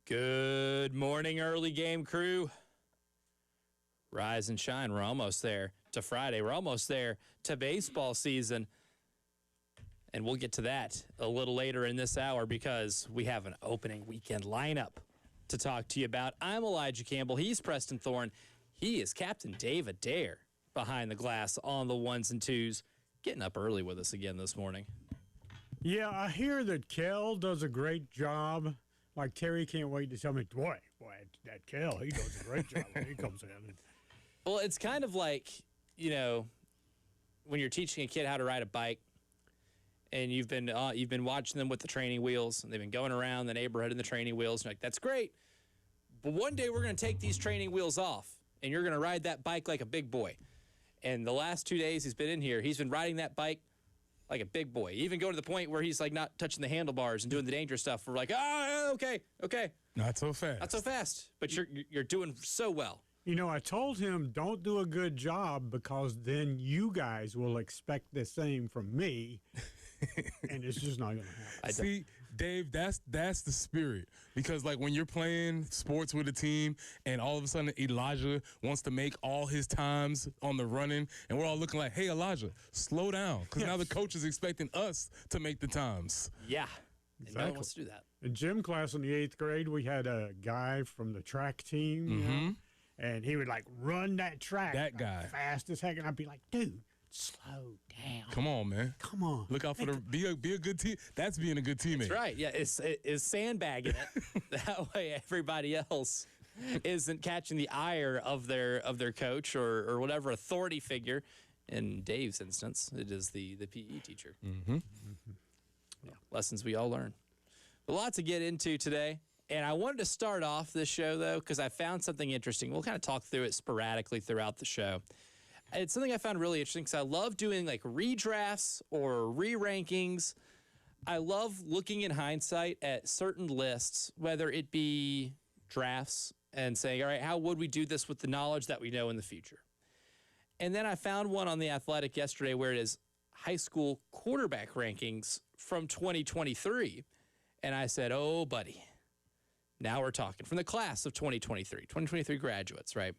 Good morning, early game crew. Rise and shine. We're almost there to Friday. We're almost there to baseball season. And we'll get to that a little later in this hour because we have an opening weekend lineup to talk to you about. I'm Elijah Campbell. He's Preston Thorne. He is Captain Dave Adair behind the glass on the ones and twos, getting up early with us again this morning. Yeah, I hear that Kel does a great job. Like, Terry can't wait to tell me, boy, that Kel, he does a great job when he comes in. Well, it's kind of like, when you're teaching a kid how to ride a bike, and you've been watching them with the training wheels, and they've been going around the neighborhood in the training wheels, and you're like, that's great, but one day we're going to take these training wheels off, and you're going to ride that bike like a big boy. And the last 2 days he's been in here, he's been riding that bike like a big boy. Even go to the point where he's like not touching the handlebars and doing the dangerous stuff. We're like, okay. Not so fast. Not so fast, but you're doing so well. I told him don't do a good job because then you guys will expect the same from me, and it's just not going to happen. See, Dave, that's the spirit. Because, like, when you're playing sports with a team and all of a sudden Elijah wants to make all his times on the running, and we're all looking like, hey, Elijah, slow down. Because now the coach is expecting us to make the times. Yeah. Exactly. And no one wants to do that. In gym class in the 8th grade, we had a guy from the track team, and he would, like, run that track. That guy. Fast as heck, and I'd be like, dude, slow down. Come on, man. Come on. Look out for be a good team. That's being a good teammate. That's right. Yeah, is sandbagging it. That way everybody else isn't catching the ire of their coach or whatever authority figure. In Dave's instance, it is the PE teacher. Yeah, lessons we all learn. A lot to get into today. And I wanted to start off this show, though, because I found something interesting. We'll kind of talk through it sporadically throughout the show. It's something I found really interesting because I love doing like redrafts or re-rankings. I love looking in hindsight at certain lists, whether it be drafts and saying, all right, how would we do this with the knowledge that we know in the future? And then I found one on The Athletic yesterday where it is high school quarterback rankings from 2023. And I said, oh, buddy. Now we're talking from the class of 2023 graduates, right?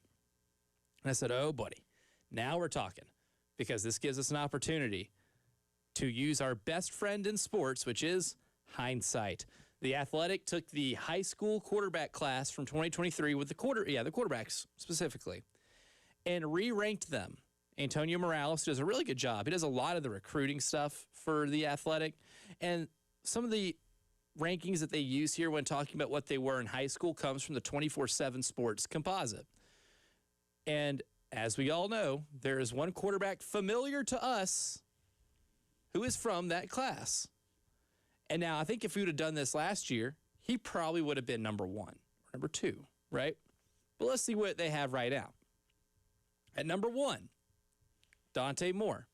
And I said, oh, buddy, now we're talking because this gives us an opportunity to use our best friend in sports, which is hindsight. The Athletic took the high school quarterback class from 2023 with the quarterbacks specifically, and re-ranked them. Antonio Morales does a really good job. He does a lot of the recruiting stuff for the Athletic, and some of the rankings that they use here when talking about what they were in high school comes from the 24/7 Sports composite. And as we all know, there is one quarterback familiar to us who is from that class. And now I think if we would have done this last year, he probably would have been number 1 or number 2, right? But let's see what they have right now. At number 1, Dante Moore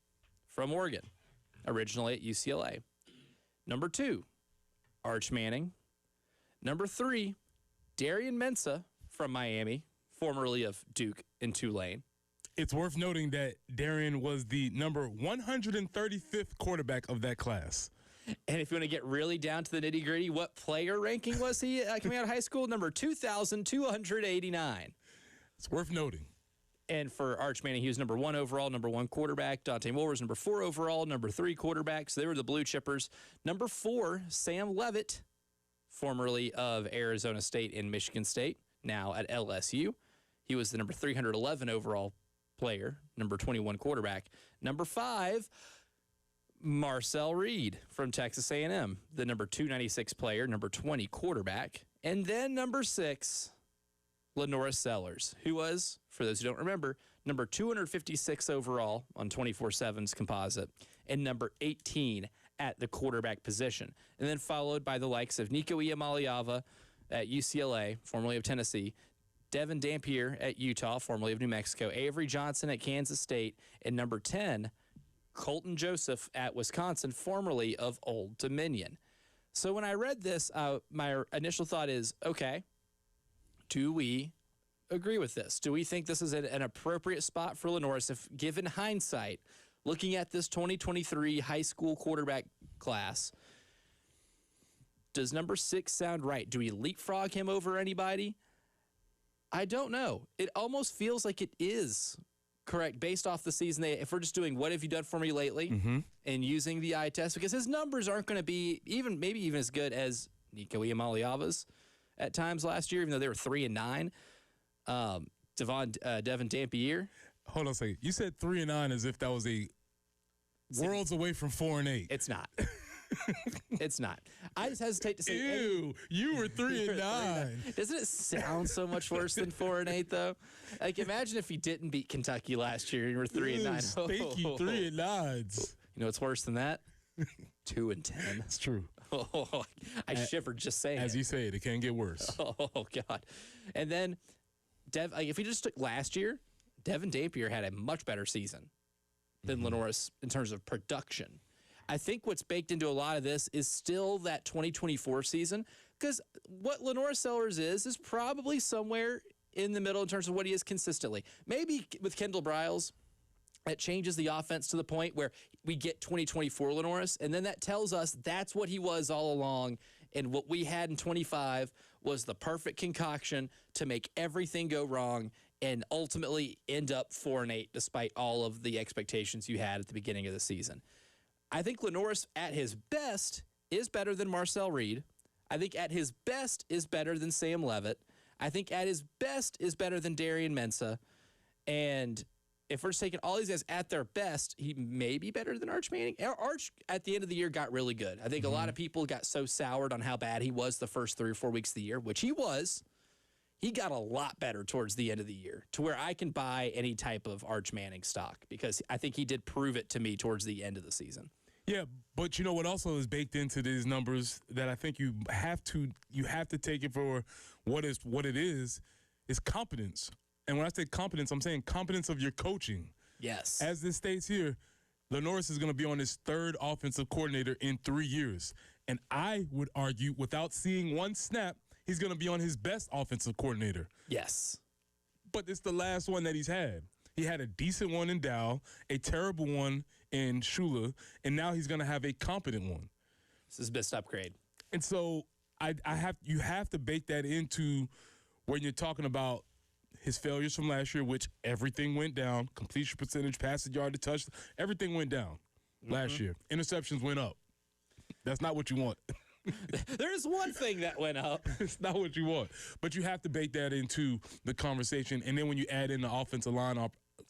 from Oregon, originally at UCLA. Number 2, Arch Manning. Number 3, Darian Mensah from Miami, formerly of Duke and Tulane. It's worth noting that Darian was the number 135th quarterback of that class. And if you want to get really down to the nitty-gritty, what player ranking was he coming out of high school? Number 2,289. It's worth noting. And for Arch Manning, he was number 1 overall, number 1 quarterback. Dante Moore was number 4 overall, number 3 quarterback. So they were the blue chippers. Number 4, Sam Leavitt, formerly of Arizona State and Michigan State, now at LSU. He was the number 311 overall player, number 21 quarterback. Number 5, Marcel Reed from Texas A&M, the number 296 player, number 20 quarterback. And then number 6, Lenora Sellers, who was, for those who don't remember, number 256 overall on 24/7's composite and number 18 at the quarterback position. And then followed by the likes of Nico Iamaleava at UCLA, formerly of Tennessee, Devin Dampier at Utah, formerly of New Mexico, Avery Johnson at Kansas State, and number 10, Colton Joseph at Wisconsin, formerly of Old Dominion. So when I read this, my initial thought is, okay, do we agree with this? Do we think this is an appropriate spot for Lenoris if, given hindsight, looking at this 2023 high school quarterback class, Does number 6 sound right? Do we leapfrog him over anybody? I don't know. It almost feels like it is correct based off the season. If we're just doing what have you done for me lately and using the eye test, because his numbers aren't going to be maybe even as good as Nico Iamaleava's at times last year, even though they were 3 and 9. Devin Dampier. Hold on a second. You said 3 and 9 as if that was a worlds away from 4 and 8. It's not. It's not. I just hesitate to say. Ew, you were 3 and 9. Doesn't it sound so much worse than 4 and 8 though? Like imagine if you didn't beat Kentucky last year and you were 3 and 9. Stinky 3 and 9s. You know what's worse than that? 2 and 10. It's true. Oh, I shivered just saying As it. you say it can get worse. Oh God. And then if we just took last year, Devin Dampier had a much better season than Lenoris in terms of production. I think what's baked into a lot of this is still that 2024 season, because what Lenoris Sellers is probably somewhere in the middle in terms of what he is consistently. Maybe with Kendall Briles, it changes the offense to the point where we get 2024 Lenoris, and then that tells us that's what he was all along, and what we had in 25 was the perfect concoction to make everything go wrong and ultimately end up 4 and 8 despite all of the expectations you had at the beginning of the season. I think Lenoris at his best is better than Marcel Reed. I think at his best is better than Sam Levitt. I think at his best is better than Darian Mensah. And if we're just taking all these guys at their best, he may be better than Arch Manning. Arch, at the end of the year, got really good. I think a lot of people got so soured on how bad he was the first 3 or 4 weeks of the year, which he was. He got a lot better towards the end of the year to where I can buy any type of Arch Manning stock because I think he did prove it to me towards the end of the season. Yeah, but you know what also is baked into these numbers that I think you have to take it for what it is competence. And when I say competence, I'm saying competence of your coaching. Yes. As this states here, Lenoris is going to be on his 3rd offensive coordinator in 3 years. And I would argue, without seeing one snap, he's going to be on his best offensive coordinator. Yes. But it's the last one that he's had. He had a decent one in Dow, a terrible one in Shula, and now he's going to have a competent one. This is best upgrade. And so you have to bake that into when you're talking about his failures from last year, which everything went down. Completion percentage, passing yard to touch, everything went down last year. Interceptions went up. That's not what you want. There's one thing that went up. It's not what you want. But you have to bake that into the conversation. And then when you add in the offensive line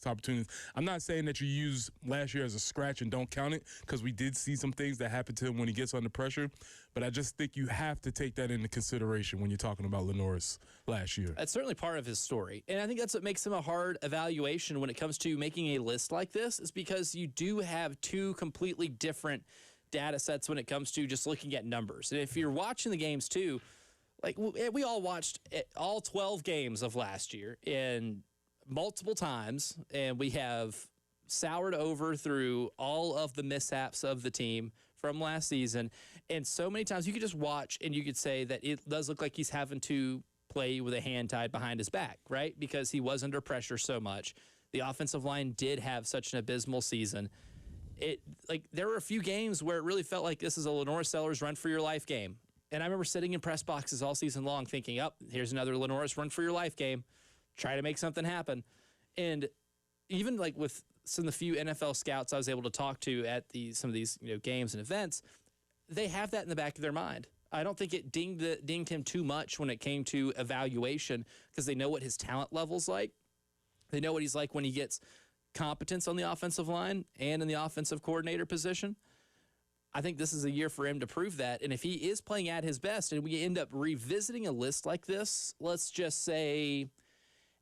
opportunities, I'm not saying that you use last year as a scratch and don't count it, because we did see some things that happen to him when he gets under pressure. But I just think you have to take that into consideration when you're talking about Lenoris last year. That's certainly part of his story. And I think that's what makes him a hard evaluation when it comes to making a list like this, is because you do have 2 completely different data sets when it comes to just looking at numbers. And if you're watching the games too, like we all watched all 12 games of last year in multiple times, and we have soured over through all of the mishaps of the team from last season. And so many times you could just watch and you could say that it does look like he's having to play with a hand tied behind his back, right? Because he was under pressure so much. The offensive line did have such an abysmal season. There were a few games where it really felt like this is a Lenoris Sellers run for your life game. And I remember sitting in press boxes all season long thinking, here's another Lenoris run for your life game. Try to make something happen. And even like with some of the few NFL scouts I was able to talk to at some of these games and events, they have that in the back of their mind. I don't think it dinged him too much when it came to evaluation, because they know what his talent level's like. They know what he's like when he gets competence on the offensive line and in the offensive coordinator position. I think this is a year for him to prove that. And if he is playing at his best and we end up revisiting a list like this, let's just say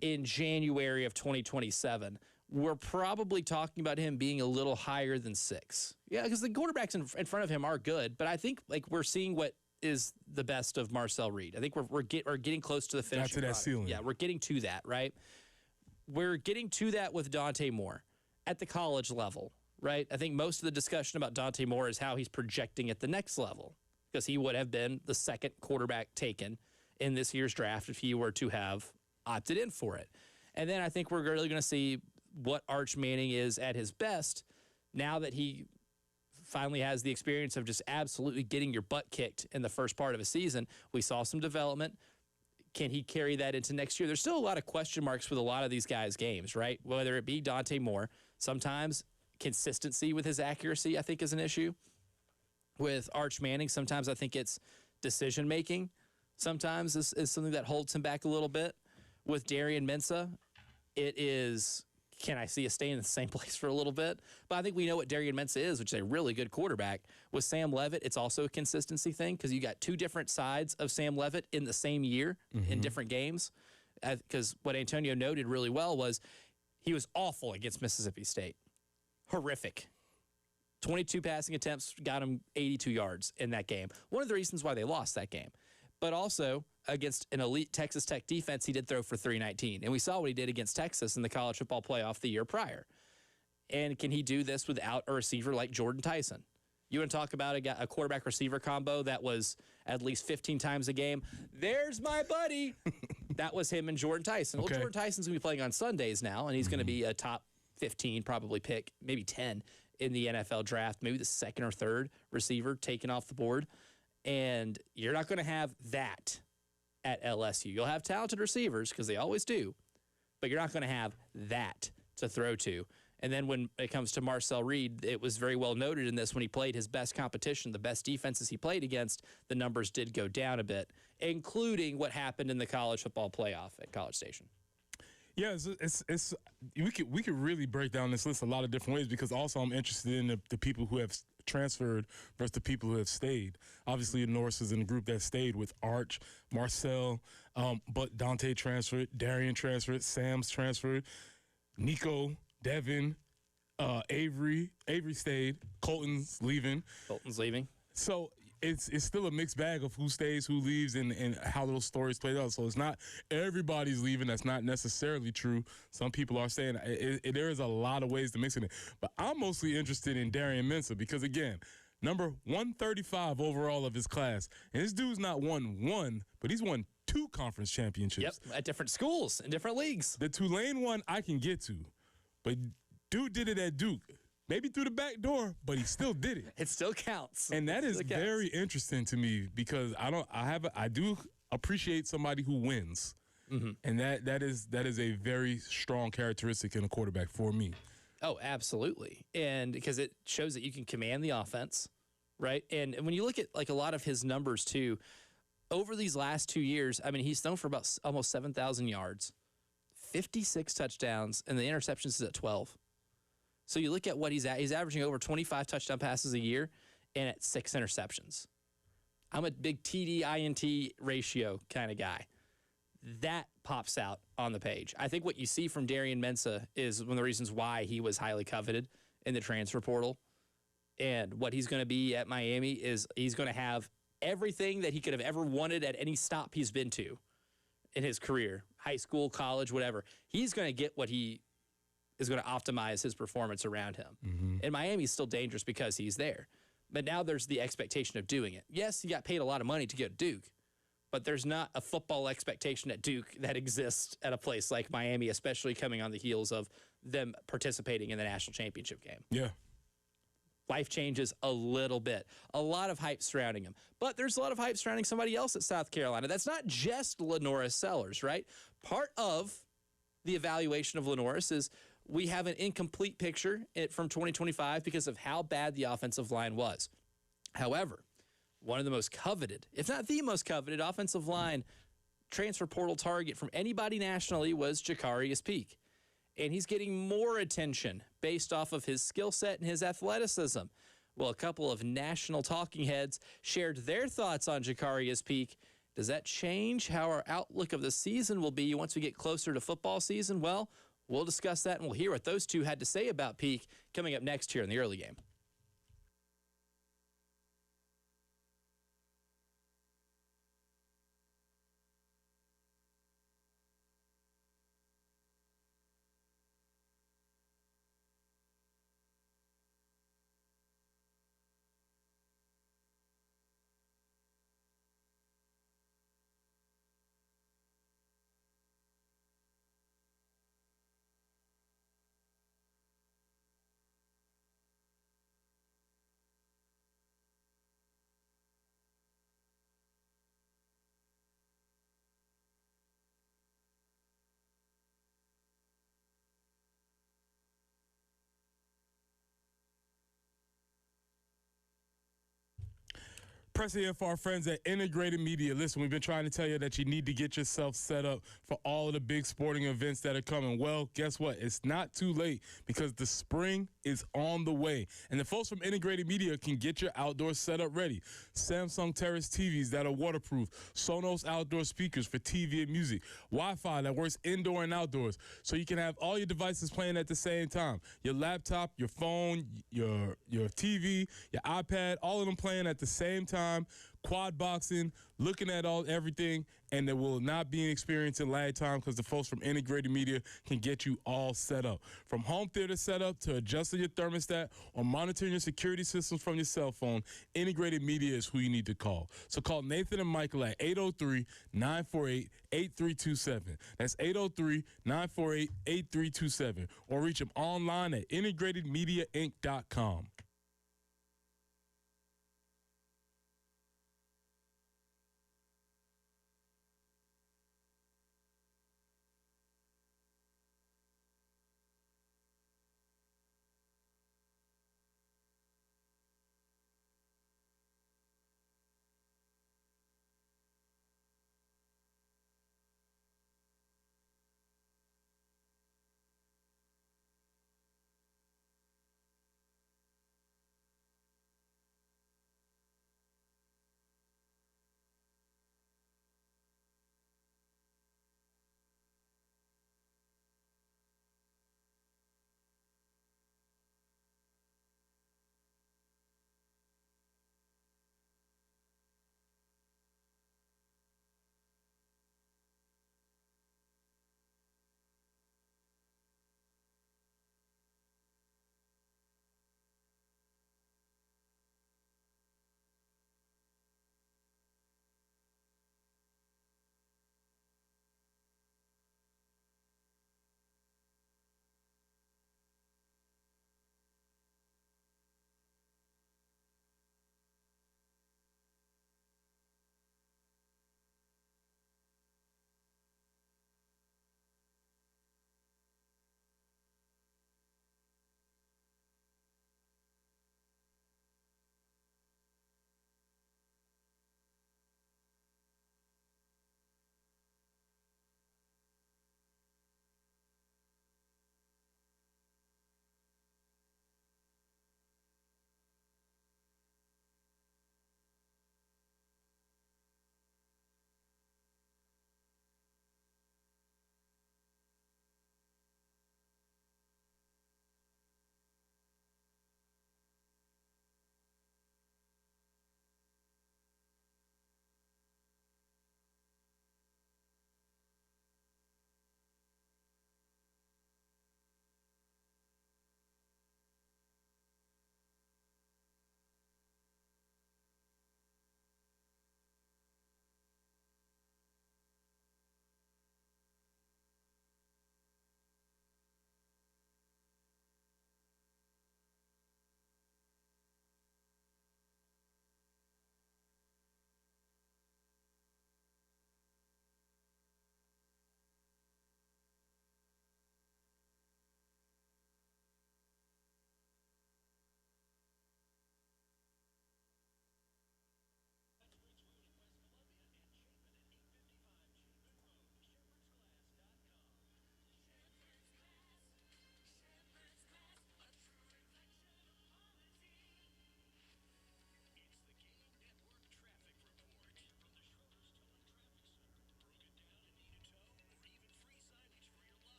in January of 2027, we're probably talking about him being a little higher than 6. Yeah, because the quarterbacks in front of him are good, but I think we're seeing what is the best of Marcel Reed. I think we're getting close to the finish. To that ceiling. Yeah, we're getting to that, right? We're getting to that with Dante Moore at the college level, right? I think most of the discussion about Dante Moore is how he's projecting at the next level, because he would have been the 2nd quarterback taken in this year's draft if he were to have opted in for it. And then I think we're really going to see what Arch Manning is at his best now that he finally has the experience of just absolutely getting your butt kicked in the first part of a season. We saw some development. Can he carry that into next year? There's still a lot of question marks with a lot of these guys' games, right? Whether it be Dante Moore, sometimes consistency with his accuracy, I think, is an issue. With Arch Manning, sometimes I think it's decision-making. Sometimes is something that holds him back a little bit. With Darian Mensah, it is, can I see us staying in the same place for a little bit? But I think we know what Darian Mensah is, which is a really good quarterback. With Sam Levitt, it's also a consistency thing because you got two different sides of Sam Levitt in the same year in different games. Because what Antonio noted really well was he was awful against Mississippi State. Horrific. 22 passing attempts got him 82 yards in that game. One of the reasons why they lost that game. But also, against an elite Texas Tech defense, he did throw for 319. And we saw what he did against Texas in the college football playoff the year prior. And can he do this without a receiver like Jordan Tyson? You want to talk about a quarterback-receiver combo that was at least 15 times a game? There's my buddy. That was him and Jordan Tyson. Okay. Well, Jordan Tyson's going to be playing on Sundays now, and he's going to be a top 15, probably pick, maybe 10 in the NFL draft, maybe the second or third receiver taken off the board. And you're not going to have that at LSU. You'll have talented receivers because they always do, but you're not going to have that to throw to. And then when it comes to Marcel Reed, it was very well noted in this when he played his best competition, the best defenses he played against, the numbers did go down a bit, including what happened in the college football playoff at College Station. Yeah, it's we could really break down this list a lot of different ways because also I'm interested in the people who have transferred versus the people who have stayed. Obviously, Norris is in the group that stayed with Arch, Marcel, but Dante transferred, Darian transferred, Sam's transferred, Nico, Devin, Avery stayed, Colton's leaving. So it's still a mixed bag of who stays, who leaves, and how those stories played out. So it's not everybody's leaving. That's not necessarily true. Some people are staying. There is a lot of ways to mix it in. But I'm mostly interested in Darian Mensah because, again, number 135 overall of his class. And this dude's not won one, but he's won 2 conference championships. Yep, at different schools, in different leagues. The Tulane one I can get to, but dude did it at Duke. Maybe through the back door, but he still did it. It still counts. And that is very interesting to me because I do appreciate somebody who wins. Mm-hmm. And that is a very strong characteristic in a quarterback for me. Oh, absolutely. And because it shows that you can command the offense, right? And when you look at like a lot of his numbers too, over these last 2 years, I mean, he's thrown for about almost 7,000 yards, 56 touchdowns, and the interceptions is at 12. So you look at what he's at. He's averaging over 25 touchdown passes a year and at 6 interceptions. I'm a big TD-INT ratio kind of guy. That pops out on the page. I think what you see from Darian Mensah is one of the reasons why he was highly coveted in the transfer portal. And what he's going to be at Miami is he's going to have everything that he could have ever wanted at any stop he's been to in his career, high school, college, whatever. He's going to get what he is going to optimize his performance around him. Mm-hmm. And Miami's still dangerous because he's there. But now there's the expectation of doing it. Yes, he got paid a lot of money to go to Duke, but there's not a football expectation at Duke that exists at a place like Miami, especially coming on the heels of them participating in the national championship game. Yeah. Life changes a little bit. A lot of hype surrounding him. But there's a lot of hype surrounding somebody else at South Carolina. That's not just LaNorris Sellers, right? Part of the evaluation of LaNorris is we have an incomplete picture from 2025 because of how bad the offensive line was. However, one of the most coveted, if not the most coveted, offensive line transfer portal target from anybody nationally was Jacarius Peak. And he's getting more attention based off of his skill set and his athleticism. Well, a couple of national talking heads shared their thoughts on Jacarius Peak. Does that change how our outlook of the season will be once we get closer to football season? Well, we'll discuss that, and we'll hear what those two had to say about Peak coming up next here in the early game. Pressing in for our friends at Integrated Media. Listen, we've been trying to tell you that you need to get yourself set up for all of the big sporting events that are coming. Well, guess what? It's not too late because the spring is on the way. And the folks from Integrated Media can get your outdoor setup ready. Samsung Terrace TVs that are waterproof, Sonos outdoor speakers for TV and music, Wi-Fi that works indoor and outdoors, so you can have all your devices playing at the same time. Your laptop, your phone, your TV, your iPad, all of them playing at the same time. Quad boxing, looking at everything, and there will not be an experience in lag time because the folks from Integrated Media can get you all set up. From home theater setup to adjusting your thermostat or monitoring your security systems from your cell phone, Integrated Media is who you need to call. So call Nathan and Michael at 803-948-8327. That's 803-948-8327. Or reach them online at integratedmediainc.com.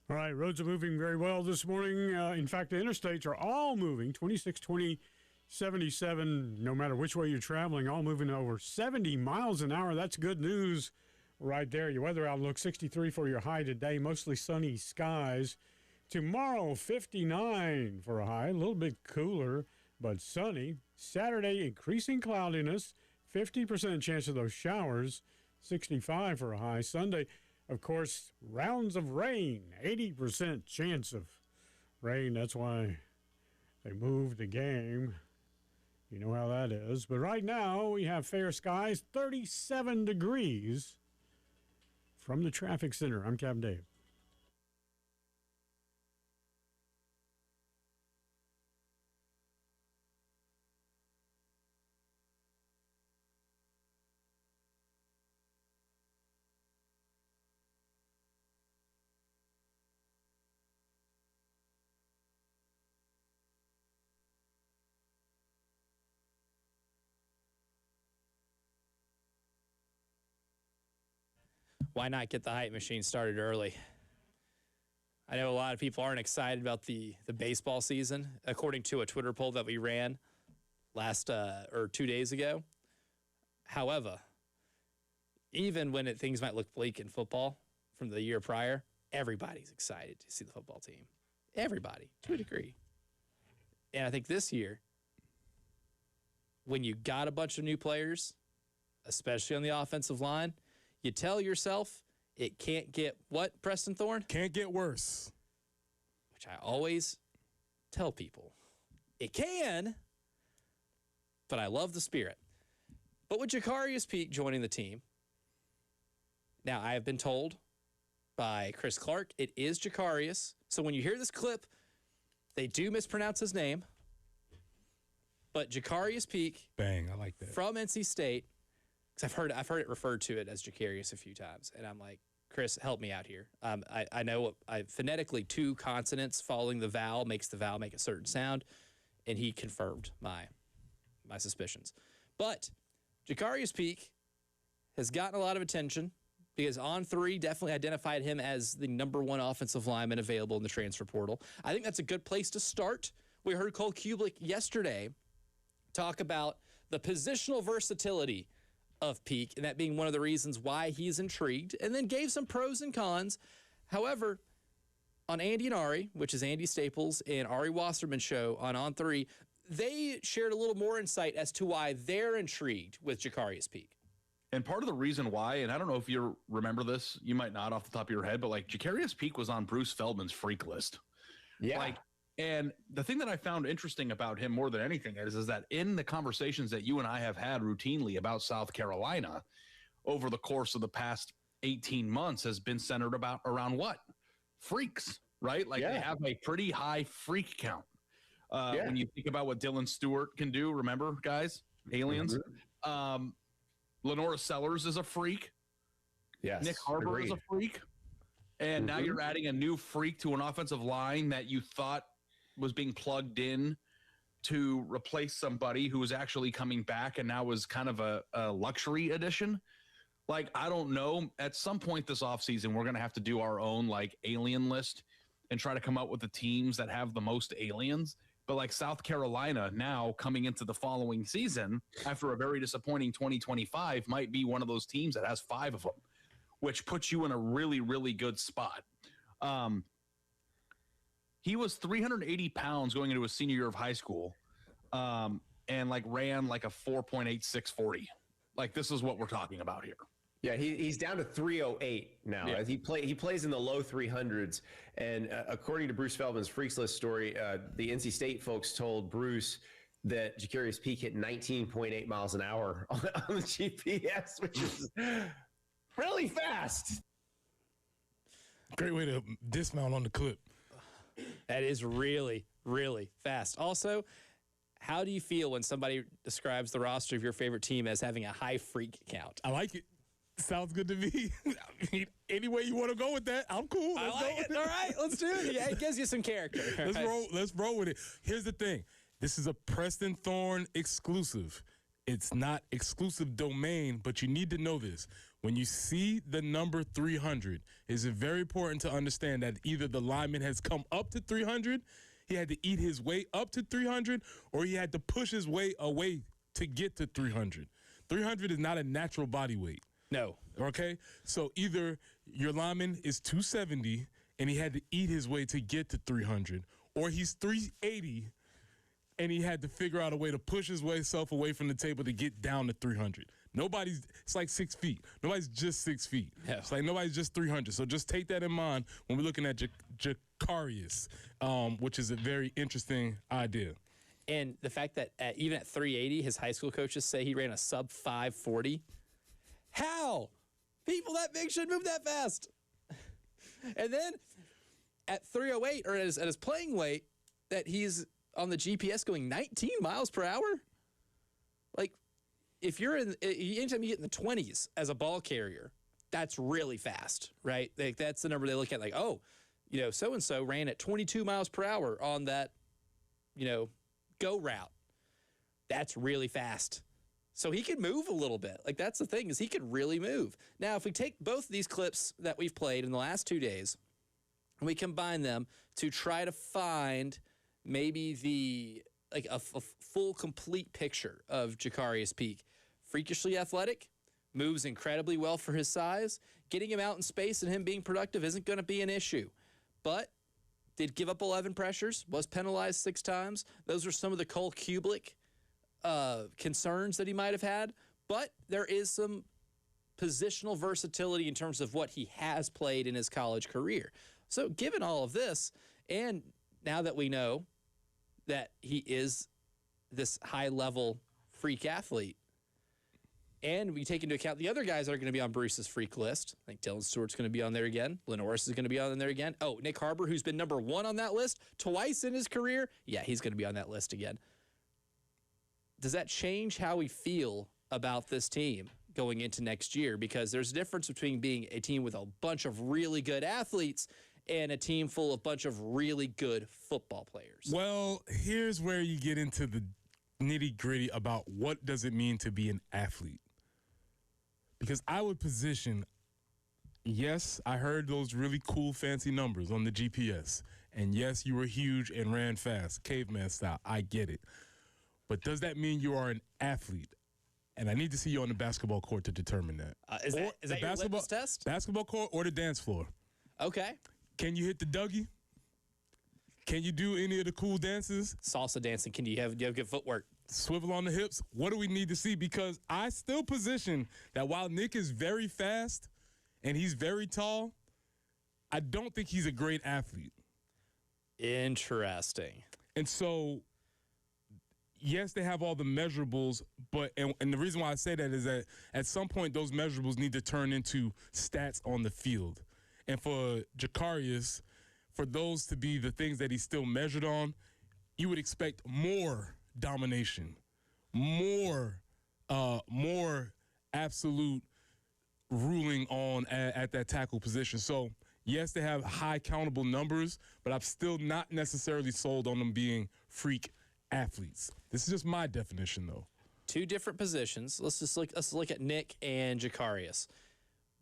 All right, roads are moving very well this morning. In fact, the interstates are all moving 26, 20, 77, no matter which way you're traveling, all moving over 70 miles an hour. That's good news right there. Your weather outlook 63 for your high today, mostly sunny skies. Tomorrow, 59 for a high, a little bit cooler, but sunny. Saturday, increasing cloudiness, 50% chance of those showers, 65 for a high. Sunday, of course, rounds of rain, 80% chance of rain. That's why they moved the game. You know how that is. But right now, we have fair skies, 37 degrees. From the Traffic Center, I'm Captain Dave. why not get the hype machine started early? I know a lot of people aren't excited about the baseball season, according to a Twitter poll that we ran last or 2 days ago. However, even when things might look bleak in football from the year prior, everybody's excited to see the football team. Everybody, to a degree. And I think this year, when you got a bunch of new players, especially on the offensive line, you tell yourself it can't get what, Preston Thorne? Can't get worse. Which I always tell people. It can, but I love the spirit. But with Jacarius Peak joining the team, now I have been told by Chris Clark, it is Jacarius. So when you hear this clip, they do mispronounce his name. But Jacarius Peak, Bang, I like that. from NC State, because I've heard it referred to it as Jacarius a few times, and I'm like, Chris, help me out here. I know phonetically 2 consonants following the vowel makes the vowel make a certain sound, and he confirmed my suspicions. But Jacarius Peak has gotten a lot of attention because On3 definitely identified him as the #1 offensive lineman available in the transfer portal. I think that's a good place to start. We heard Cole Kublik yesterday talk about the positional versatility of Peak, and that being one of the reasons why he's intrigued, and then gave some pros and cons. However, on Andy and Ari, which is Andy Staples and Ari Wasserman show on On3, they shared a little more insight as to why they're intrigued with Jacarius Peak. And part of the reason why, and I don't know if you remember this, you might not off the top of your head, but like Jacarius Peak was on Bruce Feldman's freak list. Yeah. Like, and the thing that I found interesting about him more than anything is that in the conversations that you and I have had routinely about South Carolina over the course of the past 18 months has been centered around what? Freaks, right? Like they have a pretty high freak count. When you think about what Dylan Stewart can do, remember, guys? Aliens. Mm-hmm. Lenora Sellers is a freak. Yes. Nick Harbour is a freak. And now you're adding a new freak to an offensive line that you thought was being plugged in to replace somebody who was actually coming back and now was kind of a luxury addition. Like, I don't know. At some point this offseason, we're going to have to do our own like alien list and try to come up with the teams that have the most aliens. But like South Carolina now coming into the following season after a very disappointing 2025 might be one of those teams that has 5 of them, which puts you in a really, really good spot. He was 380 pounds going into his senior year of high school, and like ran like a 4.8640. Like, this is what we're talking about here. Yeah, he's down to 308 now. Yeah. He plays in the low 300s, and according to Bruce Feldman's Freaks List story, the NC State folks told Bruce that Jacarius Peak hit 19.8 miles an hour on the GPS, which is really fast. Great way to dismount on the clip. That is really, really fast. Also, how do you feel when somebody describes the roster of your favorite team as having a high freak count? I like it. Sounds good to me. I mean, any way you want to go with that, I'm cool. I like it. All right, let's do it. Yeah, it gives you some character. Let's roll with it. Here's the thing. This is a Preston Thorne exclusive. It's not exclusive domain, but you need to know this. When you see the number 300, it's very important to understand that either the lineman has come up to 300, he had to eat his way up to 300, or he had to push his way away to get to 300. 300 is not a natural body weight. No. Okay? So either your lineman is 270 and he had to eat his way to get to 300, or he's 380 and he had to figure out a way to push his self away from the table to get down to 300. It's like 6 feet. Nobody's just 6 feet. Yeah. It's like nobody's just 300. So just take that in mind when we're looking at Jacarius, which is a very interesting idea. And the fact that even at 380, his high school coaches say he ran a sub 540. How? People that big should move that fast. And then at 308, or at his playing weight, that he's on the GPS going 19 miles per hour? Like, if you're anytime you get in the 20s as a ball carrier, that's really fast, right? Like, that's the number they look at, like, oh, so-and-so ran at 22 miles per hour on that, go route. That's really fast. So he could move a little bit. Like, that's the thing, is he could really move. Now, if we take both of these clips that we've played in the last 2 days and we combine them to try to find maybe a full, complete picture of Jacarius Peak. Freakishly athletic, moves incredibly well for his size. Getting him out in space and him being productive isn't going to be an issue. But did give up 11 pressures, was penalized 6 times. Those are some of the Cole Kublik concerns that he might have had. But there is some positional versatility in terms of what he has played in his college career. So given all of this, and now that we know that he is this high-level freak athlete, and we take into account the other guys that are going to be on Bruce's freak list. I think Dylan Stewart's going to be on there again. Lenoris is going to be on there again. Oh, Nick Harbor, who's been number 1 on that list twice in his career. Yeah, he's going to be on that list again. Does that change how we feel about this team going into next year? Because there's a difference between being a team with a bunch of really good athletes and a team full of bunch of really good football players. Well, here's where you get into the nitty-gritty about what does it mean to be an athlete. Because I would position, yes, I heard those really cool fancy numbers on the GPS. And yes, you were huge and ran fast, caveman style. I get it. But does that mean you are an athlete? And I need to see you on the basketball court to determine that. Is that your litmus test? Basketball court or the dance floor. Okay. Can you hit the Dougie? Can you do any of the cool dances? Salsa dancing. Do you have good footwork? Swivel on the hips. What do we need to see? Because I still position that while Nick is very fast and he's very tall, I don't think he's a great athlete. Interesting. And so, yes, they have all the measurables, but and the reason why I say that is that at some point those measurables need to turn into stats on the field. And for Jacarius, for those to be the things that he's still measured on, you would expect more domination, more absolute ruling on at that tackle position. So, yes, they have high countable numbers, but I'm still not necessarily sold on them being freak athletes. This is just my definition, though. 2 different positions. Let's look at Nick and Jacarius.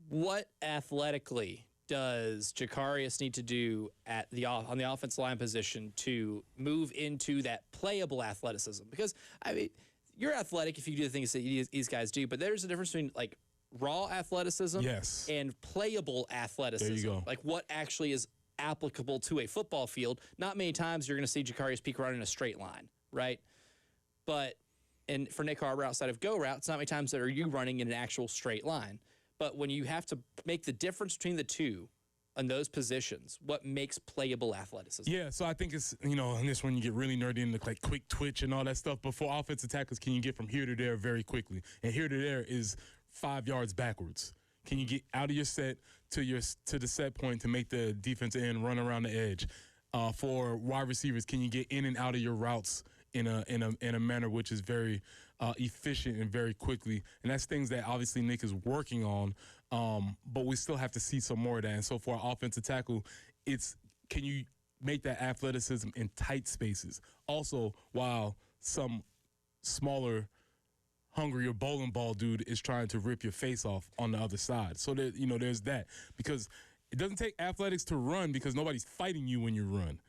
What athletically does Jacarius need to do on the offensive line position to move into that playable athleticism? Because, I mean, you're athletic if you do the things that these guys do, but there's a difference between, like, raw athleticism and playable athleticism. There you go. Like, what actually is applicable to a football field. Not many times you're going to see Jacarius Peak run in a straight line, right? But and for Nick Harbor outside of go routes, not many times are you running in an actual straight line. But when you have to make the difference between the two on those positions, what makes playable athleticism? Yeah, so I think it's, in this one you get really nerdy into like quick twitch and all that stuff. But for offensive tackles, can you get from here to there very quickly? And here to there is 5 yards backwards. Can you get out of your set to the set point to make the defensive end run around the edge? For wide receivers, can you get in and out of your routes in a manner which is very efficient and very quickly? And that's things that obviously Nick is working on, but we still have to see some more of that. And so for our offensive tackle, it's can you make that athleticism in tight spaces? Also, while some smaller, hungrier bowling ball dude is trying to rip your face off on the other side. So that there's that, because it doesn't take athletics to run because nobody's fighting you when you run.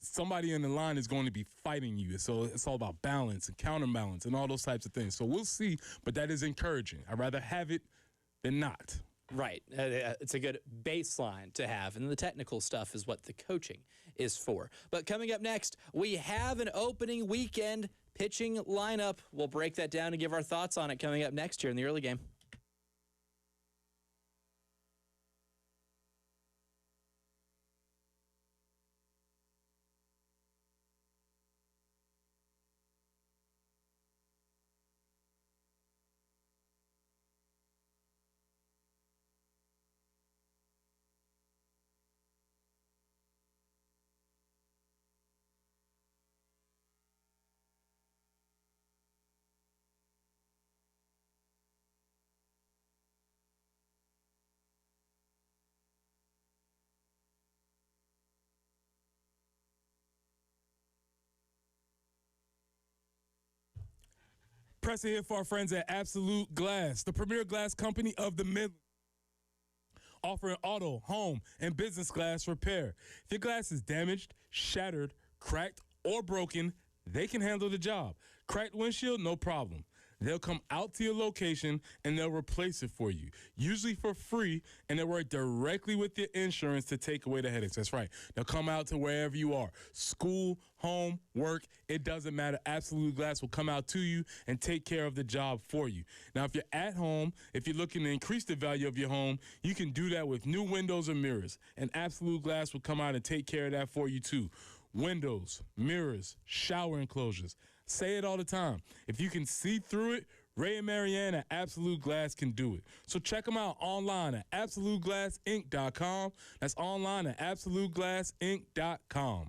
Somebody in the line is going to be fighting you. So it's all about balance and counterbalance and all those types of things. So we'll see, but that is encouraging. I'd rather have it than not. Right. It's a good baseline to have. And the technical stuff is what the coaching is for. But coming up next, we have an opening weekend pitching lineup. We'll break that down and give our thoughts on it coming up next here in the early game. pressing here for our friends at Absolute Glass, the premier glass company of the Midlands, offering auto, home, and business glass repair. If your glass is damaged, shattered, cracked, or broken, they can handle the job. Cracked windshield, no problem. They'll come out to your location and they'll replace it for you, usually for free, and they'll work directly with your insurance to take away the headaches. That's right. They'll come out to wherever you are. School, home, work, it doesn't matter. Absolute Glass will come out to you and take care of the job for you. Now, if you're at home, if you're looking to increase the value of your home, you can do that with new windows or mirrors, and Absolute Glass will come out and take care of that for you too. Windows, mirrors, shower enclosures. Say it all the time. If you can see through it, Ray and Marianne at Absolute Glass can do it. So check them out online at AbsoluteGlassInc.com. That's online at AbsoluteGlassInc.com.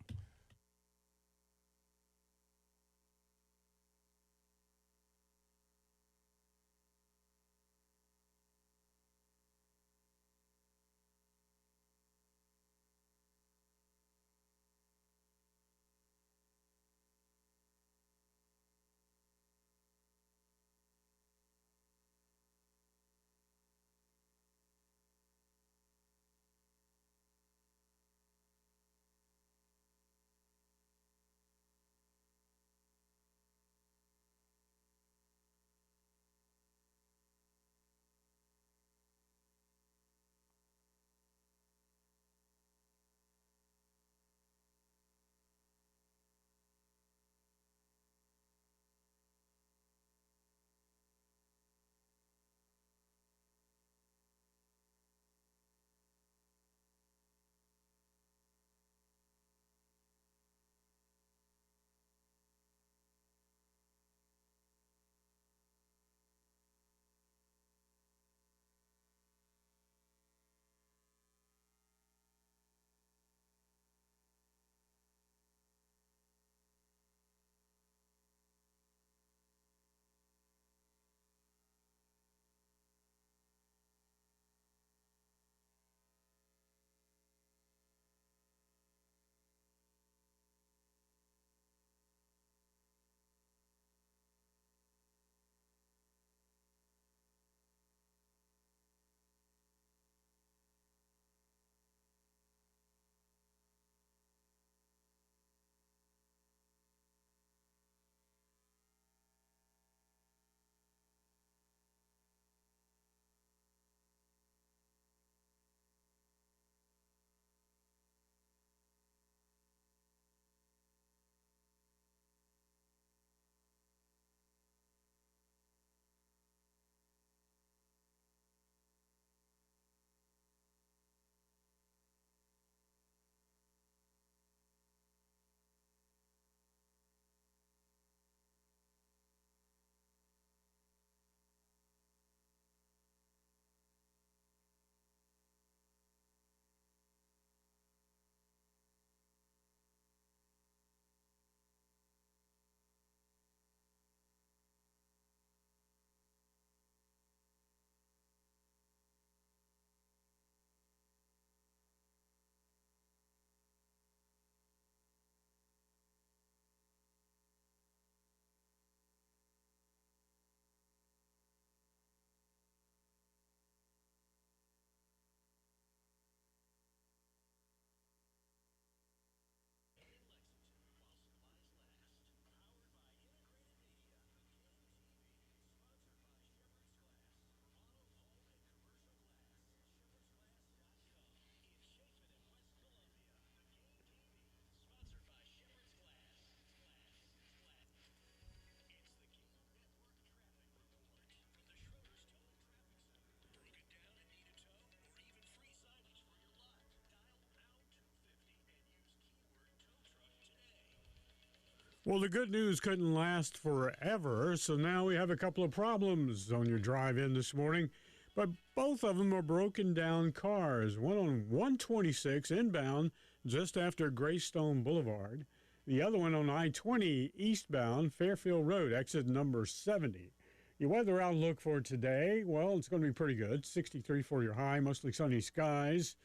Well, the good news couldn't last forever, so now we have a couple of problems on your drive in this morning. But both of them are broken down cars. One on 126 inbound just after Greystone Boulevard. The other one on I-20 eastbound Fairfield Road, exit number 70. Your weather outlook for today, well, it's going to be pretty good. 63 for your high, mostly sunny skies.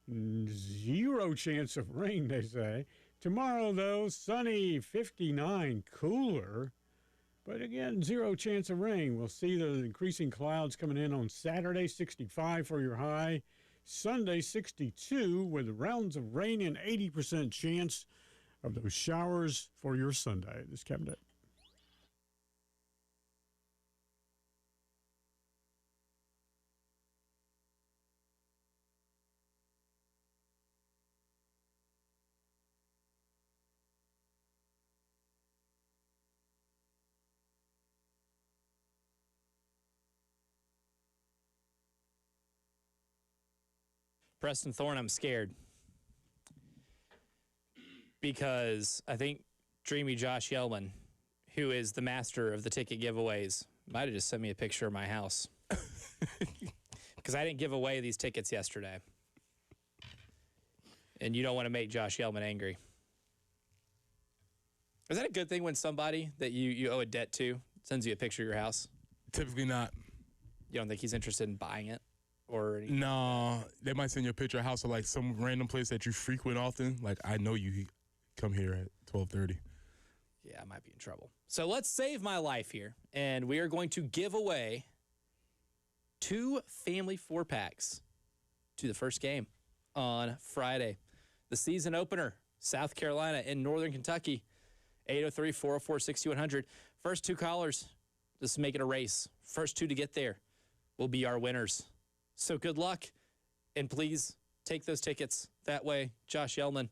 0 chance of rain, they say. Tomorrow, though, sunny, 59, cooler. But again, zero chance of rain. We'll see the increasing clouds coming in on Saturday, 65 for your high. Sunday, 62 with rounds of rain and 80% chance of those showers for your Sunday. This is Kevin Day. Preston Thorne, I'm scared. Because I think dreamy Josh Yellman, who is the master of the ticket giveaways, might have just sent me a picture of my house. Because I didn't give away these tickets yesterday. And you don't want to make Josh Yellman angry. Is that a good thing when somebody that you owe a debt to sends you a picture of your house? Typically not. You don't think he's interested in buying it? Or anything? No, they might send you a picture of a house or like some random place that you frequent often. Like, I know you come here at 12:30. Yeah, I might be in trouble. So let's save my life here. And we are going to give away 2 family 4-packs to the first game on Friday. The season opener, South Carolina and Northern Kentucky, 803-404-6100. First 2 callers, just make it a race. First 2 to get there will be our winners. So good luck, and please take those tickets. That way, Josh Yellman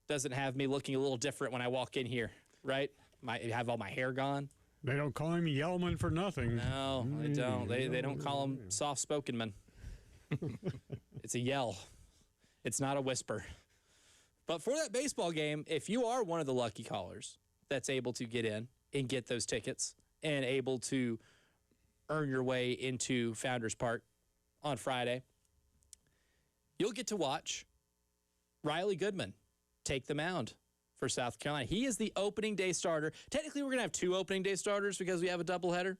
doesn't have me looking a little different when I walk in here, right? Might have all my hair gone. They don't call him Yellman for nothing. No, they don't. They don't call him soft-spoken man. It's a yell. It's not a whisper. But for that baseball game, if you are one of the lucky callers that's able to get in and get those tickets and able to earn your way into Founders Park on Friday, you'll get to watch Riley Goodman take the mound for South Carolina. He is the opening day starter. Technically, we're going to have 2 opening day starters because we have a doubleheader,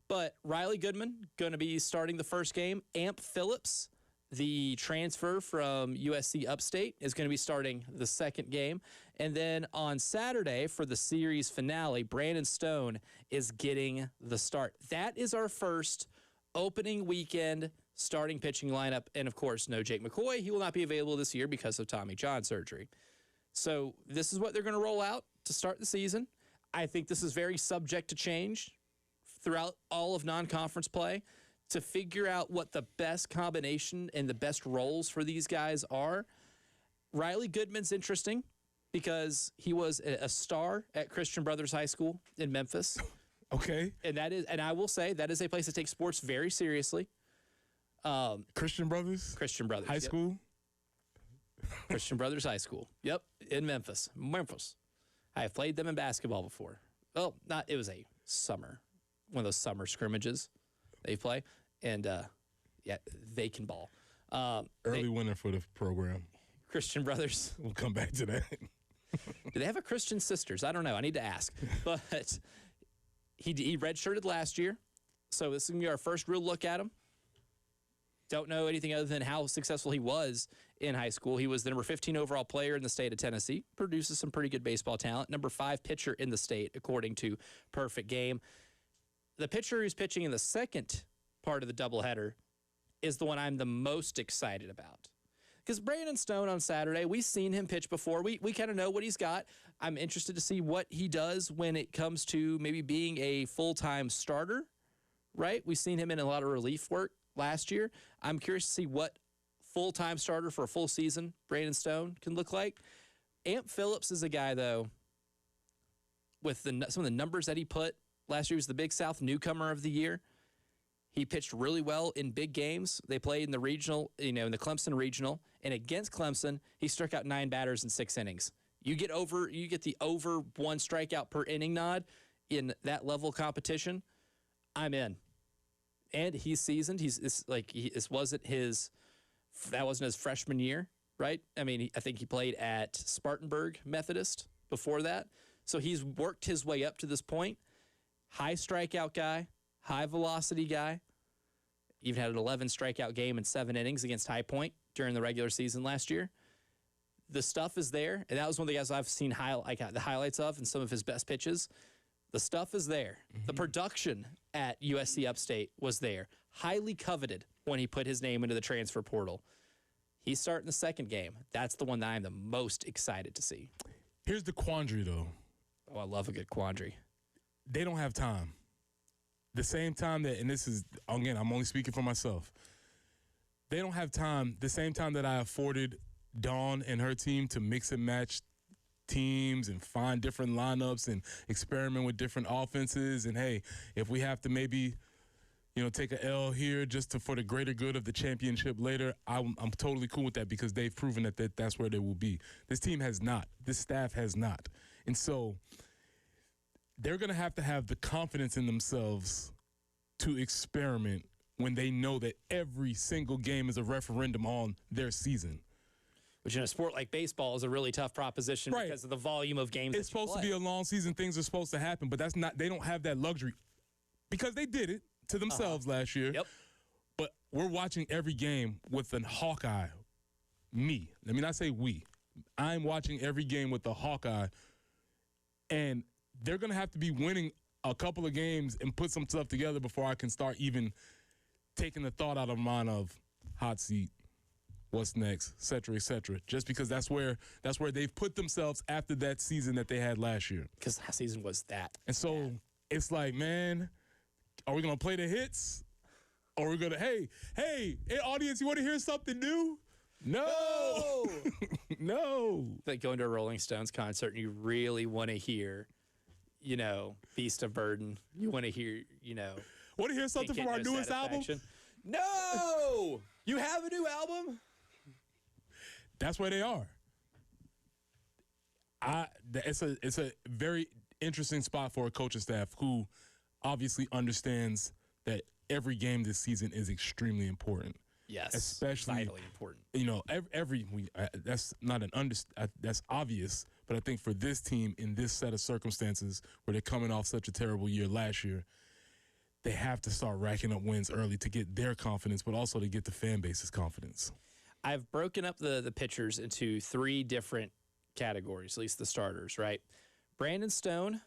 but Riley Goodman going to be starting the first game. Amp Phillips, the transfer from USC Upstate, is going to be starting the second game. And then on Saturday for the series finale, Brandon Stone is getting the start. That is our first opening weekend starting pitching lineup. And, of course, no Jake McCoy. He will not be available this year because of Tommy John surgery. So this is what they're going to roll out to start the season. I think this is very subject to change throughout all of non-conference play to figure out what the best combination and the best roles for these guys are. Riley Goodman's interesting because he was a star at Christian Brothers High School in Memphis. Okay. And I will say that is a place that takes sports very seriously. Christian Brothers High School. Christian Brothers High School. Yep, in Memphis. I have played them in basketball before. Well, it was a summer, one of those summer scrimmages they play, and yeah, they can ball. Early winner for the program. Christian Brothers. We'll come back to that. Do they have a Christian Sisters? I don't know. I need to ask. But he redshirted last year, so this is going to be our first real look at him. Don't know anything other than how successful he was in high school. He was the number 15 overall player in the state of Tennessee, produces some pretty good baseball talent, number 5 pitcher in the state, according to Perfect Game. The pitcher who's pitching in the second part of the doubleheader is the one I'm the most excited about. Because Brandon Stone on Saturday, we've seen him pitch before. We kind of know what he's got. I'm interested to see what he does when it comes to maybe being a full-time starter, right? We've seen him in a lot of relief work last year. I'm curious to see what full-time starter for a full season Brandon Stone can look like. Amp Phillips is a guy, though, with some of the numbers that he put. Last year he was the Big South Newcomer of the Year. He pitched really well in big games. They played in the regional, in the Clemson regional. And against Clemson, he struck out 9 batters in 6 innings. You get the over 1 strikeout per inning nod in that level of competition, I'm in. And he's seasoned. That wasn't his freshman year, right? I mean, I think he played at Spartanburg Methodist before that. So he's worked his way up to this point. High strikeout guy, high velocity guy. Even had an 11 strikeout game in 7 innings against High Point during the regular season last year. The stuff is there, and that was one of the guys I've seen the highlights of and some of his best pitches. The stuff is there. The production at USC Upstate was there. Highly coveted when he put his name into the transfer portal. He's starting the second game. That's the one that I'm the most excited to see. Here's the quandary, though. Oh, I love a good quandary. They don't have time. The same time that, and this is, again, I'm only speaking for myself. They don't have time, the same time that I afforded Dawn and her team to mix and match teams and find different lineups and experiment with different offenses. And, hey, if we have to maybe, take a L here just for the greater good of the championship later, I'm totally cool with that because they've proven that's where they will be. This team has not. This staff has not. And so they're going to have the confidence in themselves to experiment when they know that every single game is a referendum on their season. Which in a sport like baseball is a really tough proposition because of the volume of games. It's supposed to be a long season. Things are supposed to happen, but that's not. They don't have that luxury because they did it to themselves last year. Yep. But we're watching every game with an Hawkeye. Me. Let me not say we. I'm watching every game with the Hawkeye, and they're going to have to be winning a couple of games and put some stuff together before I can start even taking the thought out of mind of hot seat, what's next, et cetera, just because that's where they've put themselves after that season that they had last year. Because last season was that. And so it's like, man, are we going to play the hits? Or are we going to, hey, audience, you want to hear something new? No. No. Like going to a Rolling Stones concert and you really want to hear, Beast of Burden. You want to hear, Want to hear something from our newest album? No! You have a new album? That's where they are. It's a very interesting spot for a coaching staff who obviously understands that every game this season is extremely important. Yes, especially vitally important. That's not that's obvious. But I think for this team in this set of circumstances where they're coming off such a terrible year last year, they have to start racking up wins early to get their confidence, but also to get the fan base's confidence. I've broken up the pitchers into 3 different categories, at least the starters, right? Brandon Stone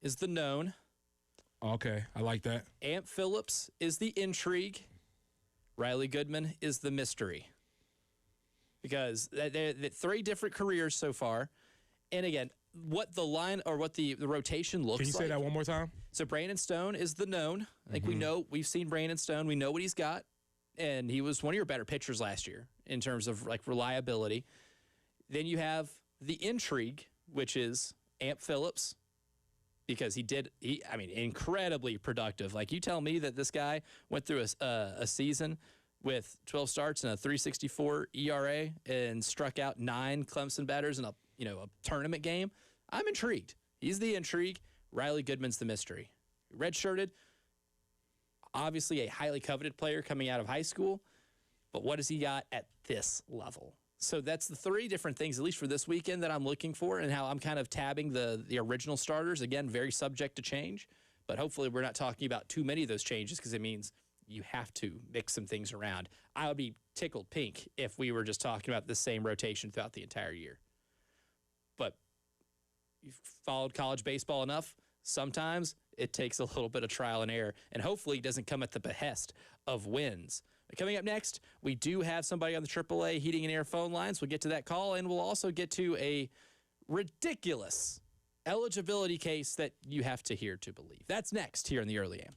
is the known. Okay, I like that. Amp Phillips is the intrigue. Riley Goodman is the mystery. Because they're 3 different careers so far. And again, what the line or what the rotation looks like. Can you say that one more time? So Brandon Stone is the known. I think we've seen Brandon Stone. We know what he's got. And he was one of your better pitchers last year in terms of reliability. Then you have the intrigue, which is Amp Phillips, because incredibly productive. Like, you tell me that this guy went through a season with 12 starts and a 3.64 ERA and struck out 9 Clemson batters in a tournament game. I'm intrigued. He's the intrigue. Riley Goodman's the mystery. Redshirted, obviously a highly coveted player coming out of high school, but what has he got at this level? So that's the 3 different things, at least for this weekend, that I'm looking for, and how I'm kind of tabbing the original starters. Again, very subject to change, but hopefully we're not talking about too many of those changes because it means you have to mix some things around. I would be tickled pink if we were just talking about the same rotation throughout the entire year. But you've followed college baseball enough, sometimes it takes a little bit of trial and error, and hopefully it doesn't come at the behest of wins. Coming up next, we do have somebody on the AAA heating and air phone lines. We'll get to that call, and we'll also get to a ridiculous eligibility case that you have to hear to believe. That's next here in the Early Game.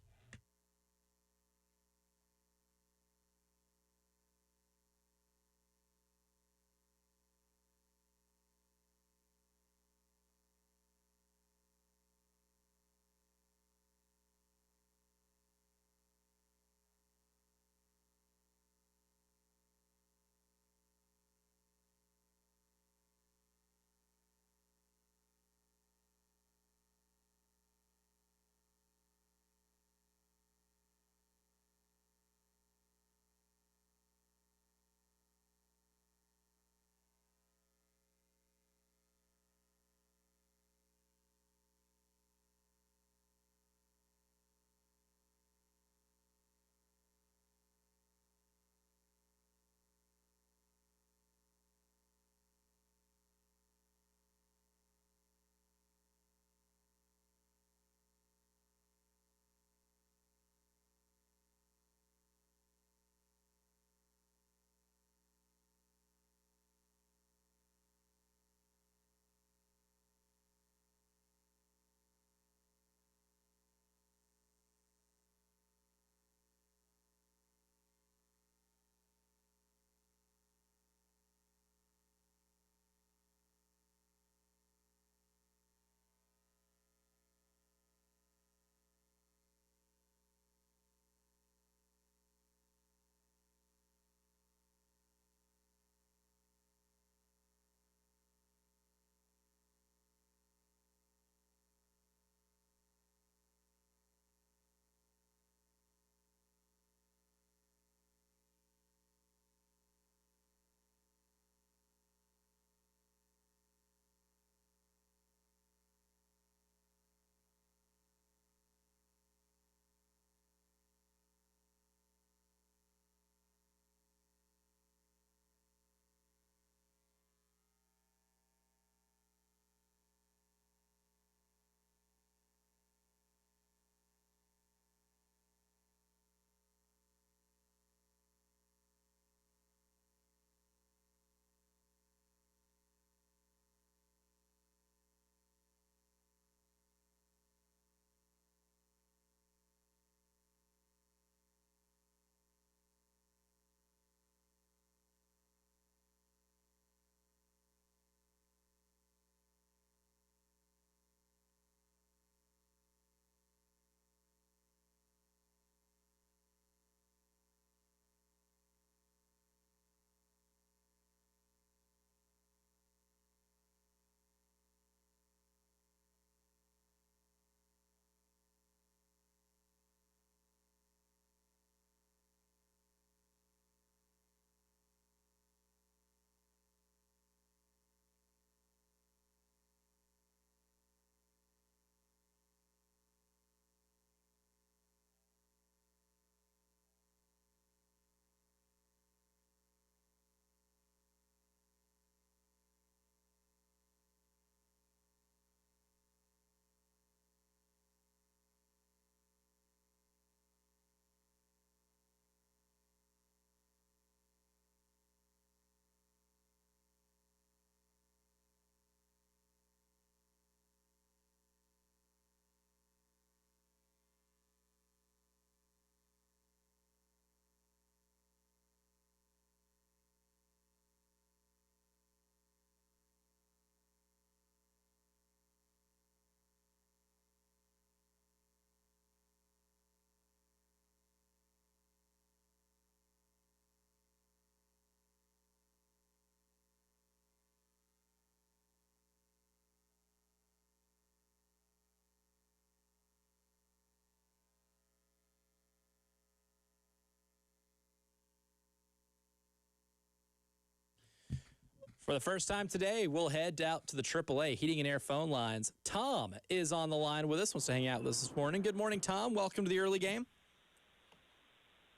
For the first time today, we'll head out to the AAA Heating and Air phone lines. Tom is on the line with us, wants to hang out with us this morning. Good morning, Tom. Welcome to the early game.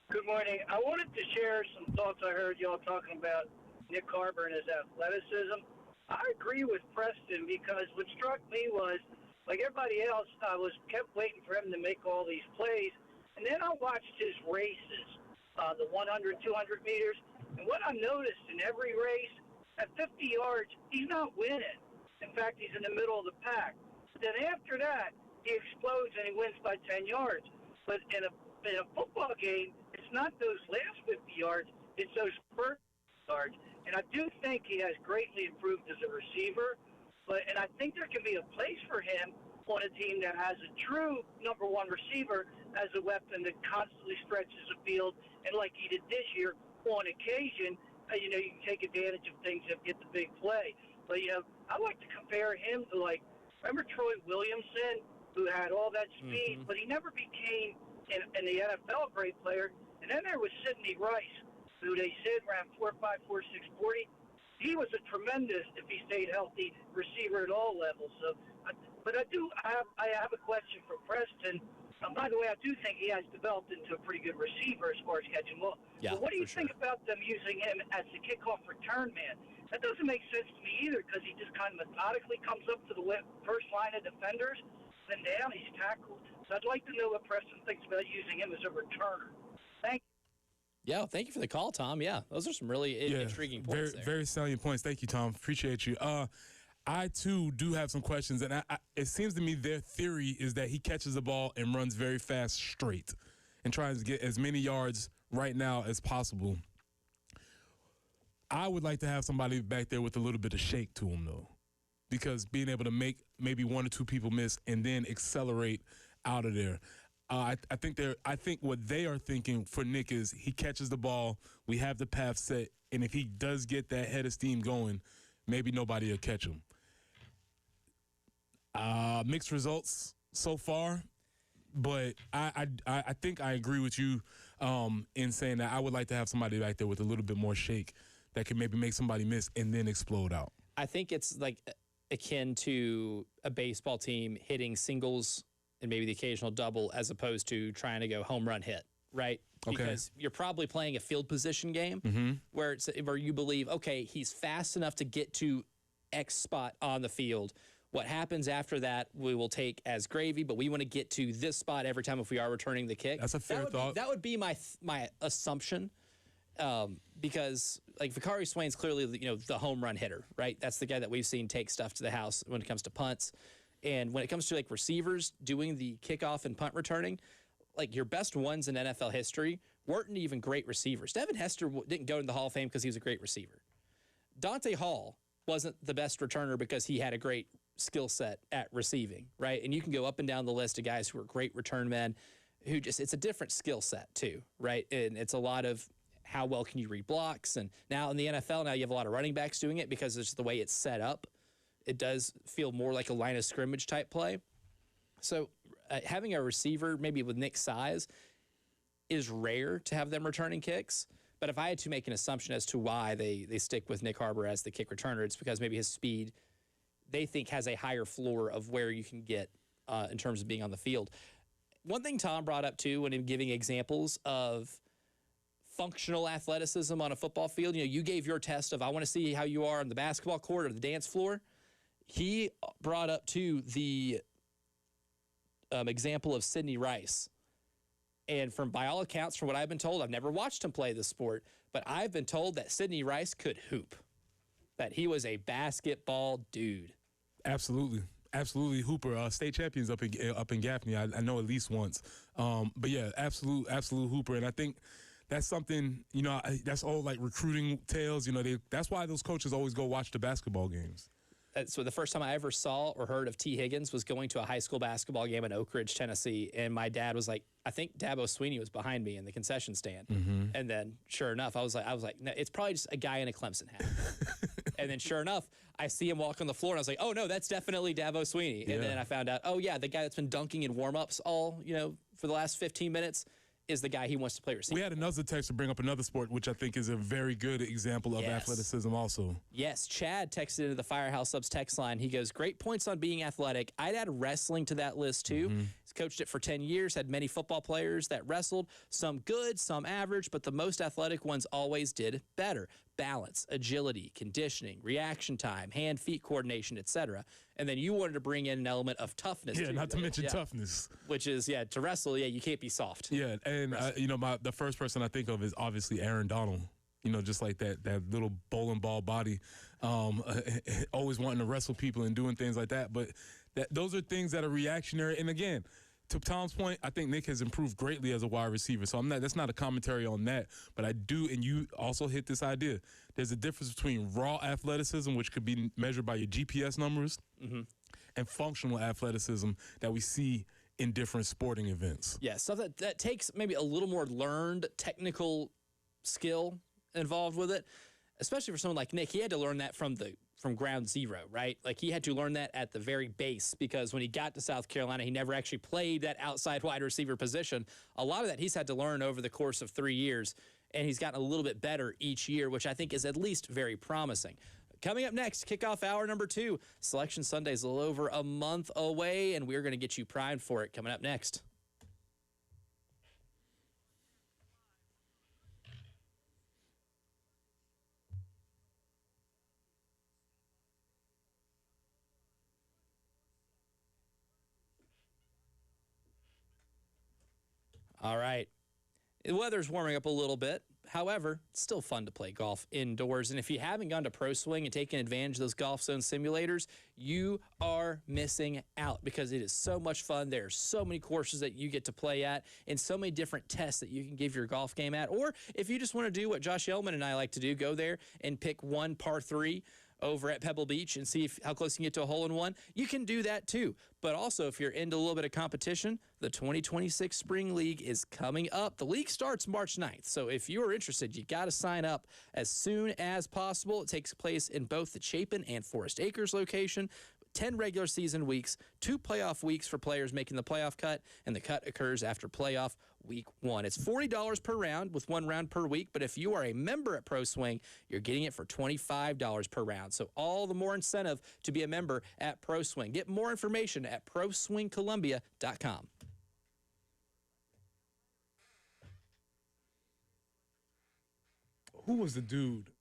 Good morning. I wanted to share some thoughts I heard y'all talking about Nick Harbor and his athleticism. I agree with Preston because what struck me was, like everybody else, I kept waiting for him to make all these plays, and then I watched his races, the 100, 200 meters, and what I noticed in every race, at 50 yards, he's not winning. In fact, he's in the middle of the pack. But then after that, he explodes and he wins by 10 yards. But in a football game, it's not those last 50 yards, it's those first yards. And I do think he has greatly improved as a receiver. And I think there can be a place for him on a team that has a true number one receiver as a weapon that constantly stretches the field. And like he did this year, on occasion, you can take advantage of things and get the big play. But, I like to compare him to, remember Troy Williamson, who had all that speed, but he never became, in the NFL, a great player. And then there was Sidney Rice, who they said ran 4.5, 4.6, 40. He was a tremendous, if he stayed healthy, receiver at all levels. So, but I have a question for Preston. By the way, I do think he has developed into a pretty good receiver as far as catching ball. Yeah, but what do you for think sure. about them using him as the kickoff return man? That doesn't make sense to me either because he just kind of methodically comes up to the first line of defenders, then down, he's tackled. So I'd like to know what Preston thinks about using him as a returner. Thank you. Yeah, thank you for the call, Tom. Yeah, those are some really intriguing points very, there. very salient points. Thank you, Tom. Appreciate you. I, too, do have some questions, and it seems to me their theory is that he catches the ball and runs very fast straight and tries to get as many yards right now as possible. I would like to have somebody back there with a little bit of shake to him, though, because being able to make maybe one or two people miss and then accelerate out of there. I think what they are thinking for Nick is he catches the ball, we have the path set, and if he does get that head of steam going, maybe nobody will catch him. Mixed results so far, but I think I agree with you in saying that I would like to have somebody back there with a little bit more shake that can maybe make somebody miss and then explode out. I think it's like akin to a baseball team hitting singles and maybe the occasional double as opposed to trying to go home run hit, right? Okay. Because you're probably playing a field position game where you believe, okay, he's fast enough to get to X spot on the field. What happens after that, we will take as gravy, but we want to get to this spot every time if we are returning the kick. That's a fair thought. That would be my assumption, because like Vicari Swain's clearly the home run hitter, right? That's the guy that we've seen take stuff to the house when it comes to punts, and when it comes to like receivers doing the kickoff and punt returning, like your best ones in NFL history weren't even great receivers. Devin Hester didn't go into the Hall of Fame because he was a great receiver. Dante Hall wasn't the best returner because he had a great skill set at receiving, right? And you can go up and down the list of guys who are great return men who it's a different skill set too, right? And it's a lot of how well can you read blocks. And now in the NFL, now you have a lot of running backs doing it because it's the way it's set up. It does feel more like a line of scrimmage type play. So having a receiver maybe with Nick's size is rare to have them returning kicks. But if I had to make an assumption as to why they stick with Nick Harbor as the kick returner, it's because maybe his speed, they think, has a higher floor of where you can get in terms of being on the field. One thing Tom brought up, too, when giving examples of functional athleticism on a football field, you gave your test of, I want to see how you are on the basketball court or the dance floor. He brought up, too, the example of Sidney Rice. And by all accounts, from what I've been told, I've never watched him play the sport, but I've been told that Sidney Rice could hoop, that he was a basketball dude. Absolutely. Hooper, state champions up in Gaffney. I know at least once. But yeah, absolute Hooper. And I think that's something, that's all like recruiting tales. That's why those coaches always go watch the basketball games. So the first time I ever saw or heard of T. Higgins was going to a high school basketball game in Oak Ridge, Tennessee. And my dad was like, I think Dabo Sweeney was behind me in the concession stand. And then sure enough, I was like, no, it's probably just a guy in a Clemson hat. And then sure enough, I see him walk on the floor and I was like, oh no, that's definitely Dabo Sweeney. And then I found out, oh yeah, the guy that's been dunking in warm-ups all, for the last 15 minutes is the guy he wants to play receiver. We had another text to bring up another sport, which I think is a very good example of athleticism also. Yes, Chad texted into the Firehouse Subs text line. He goes, great points on being athletic. I'd add wrestling to that list too. He's coached it for 10 years, had many football players that wrestled, some good, some average, but the most athletic ones always did better. Balance, agility, conditioning, reaction time, hand-feet coordination, etc. And then you wanted to bring in an element of toughness. Yeah, too, not to mention toughness. which is, to wrestle, you can't be soft. Yeah, and the first person I think of is obviously Aaron Donald. Just like that little bowling ball body, always wanting to wrestle people and doing things like that. But those are things that are reactionary. And again, to Tom's point, I think Nick has improved greatly as a wide receiver. So that's not a commentary on that. But I do, and you also hit this idea. There's a difference between raw athleticism, which could be measured by your GPS numbers, and functional athleticism that we see in different sporting events. Yeah, stuff that takes maybe a little more learned technical skill involved with it, especially for someone like Nick. He had to learn that from ground zero, right? Like he had to learn that at the very base, because when he got to South Carolina, he never actually played that outside wide receiver position. A lot of that he's had to learn over the course of 3 years, and he's gotten a little bit better each year, which I think is at least very promising. Coming up next, kickoff hour number 2. Selection Sunday is a little over a month away, and we're going to get you primed for it coming up next. All right. The weather's warming up a little bit. However, it's still fun to play golf indoors. And if you haven't gone to Pro Swing and taken advantage of those Golf Zone simulators, you are missing out, because it is so much fun. There are so many courses that you get to play at and so many different tests that you can give your golf game at. Or if you just want to do what Josh Yellman and I like to do, go there and pick one par 3 over at Pebble Beach and see how close you can get to a hole-in-one. You can do that too. But also, if you're into a little bit of competition, the 2026 Spring League is coming up. The league starts March 9th. So if you are interested, you got to sign up as soon as possible. It takes place in both the Chapin and Forest Acres location. 10 regular season weeks, 2 playoff weeks for players making the playoff cut, and the cut occurs after playoff week 1. It's $40 per round with 1 round per week, but if you are a member at Pro Swing, you're getting it for $25 per round. So all the more incentive to be a member at Pro Swing. Get more information at proswingcolumbia.com. Who was the dude?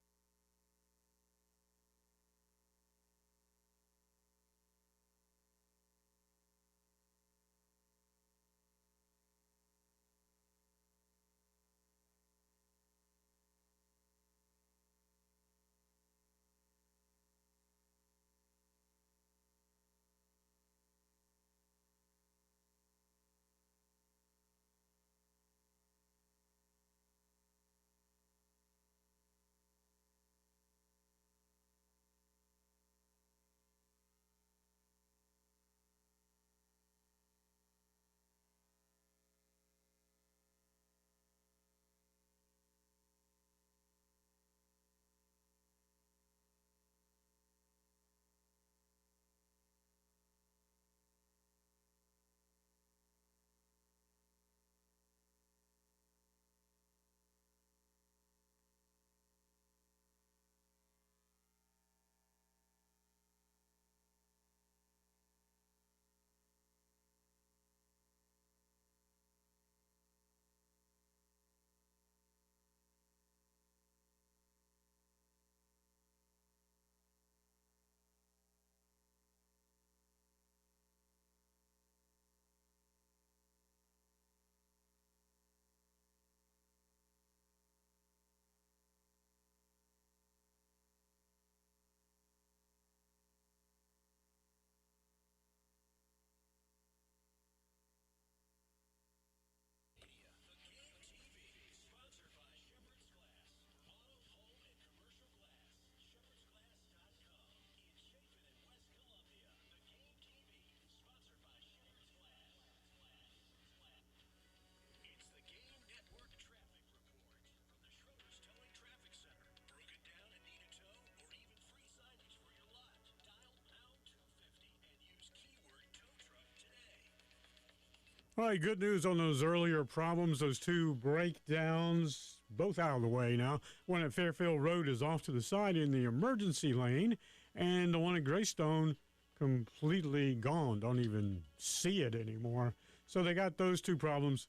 All right, good news on those earlier problems. Those two breakdowns, both out of the way now. One at Fairfield Road is off to the side in the emergency lane, and the one at Greystone completely gone. Don't even see it anymore. So they got those two problems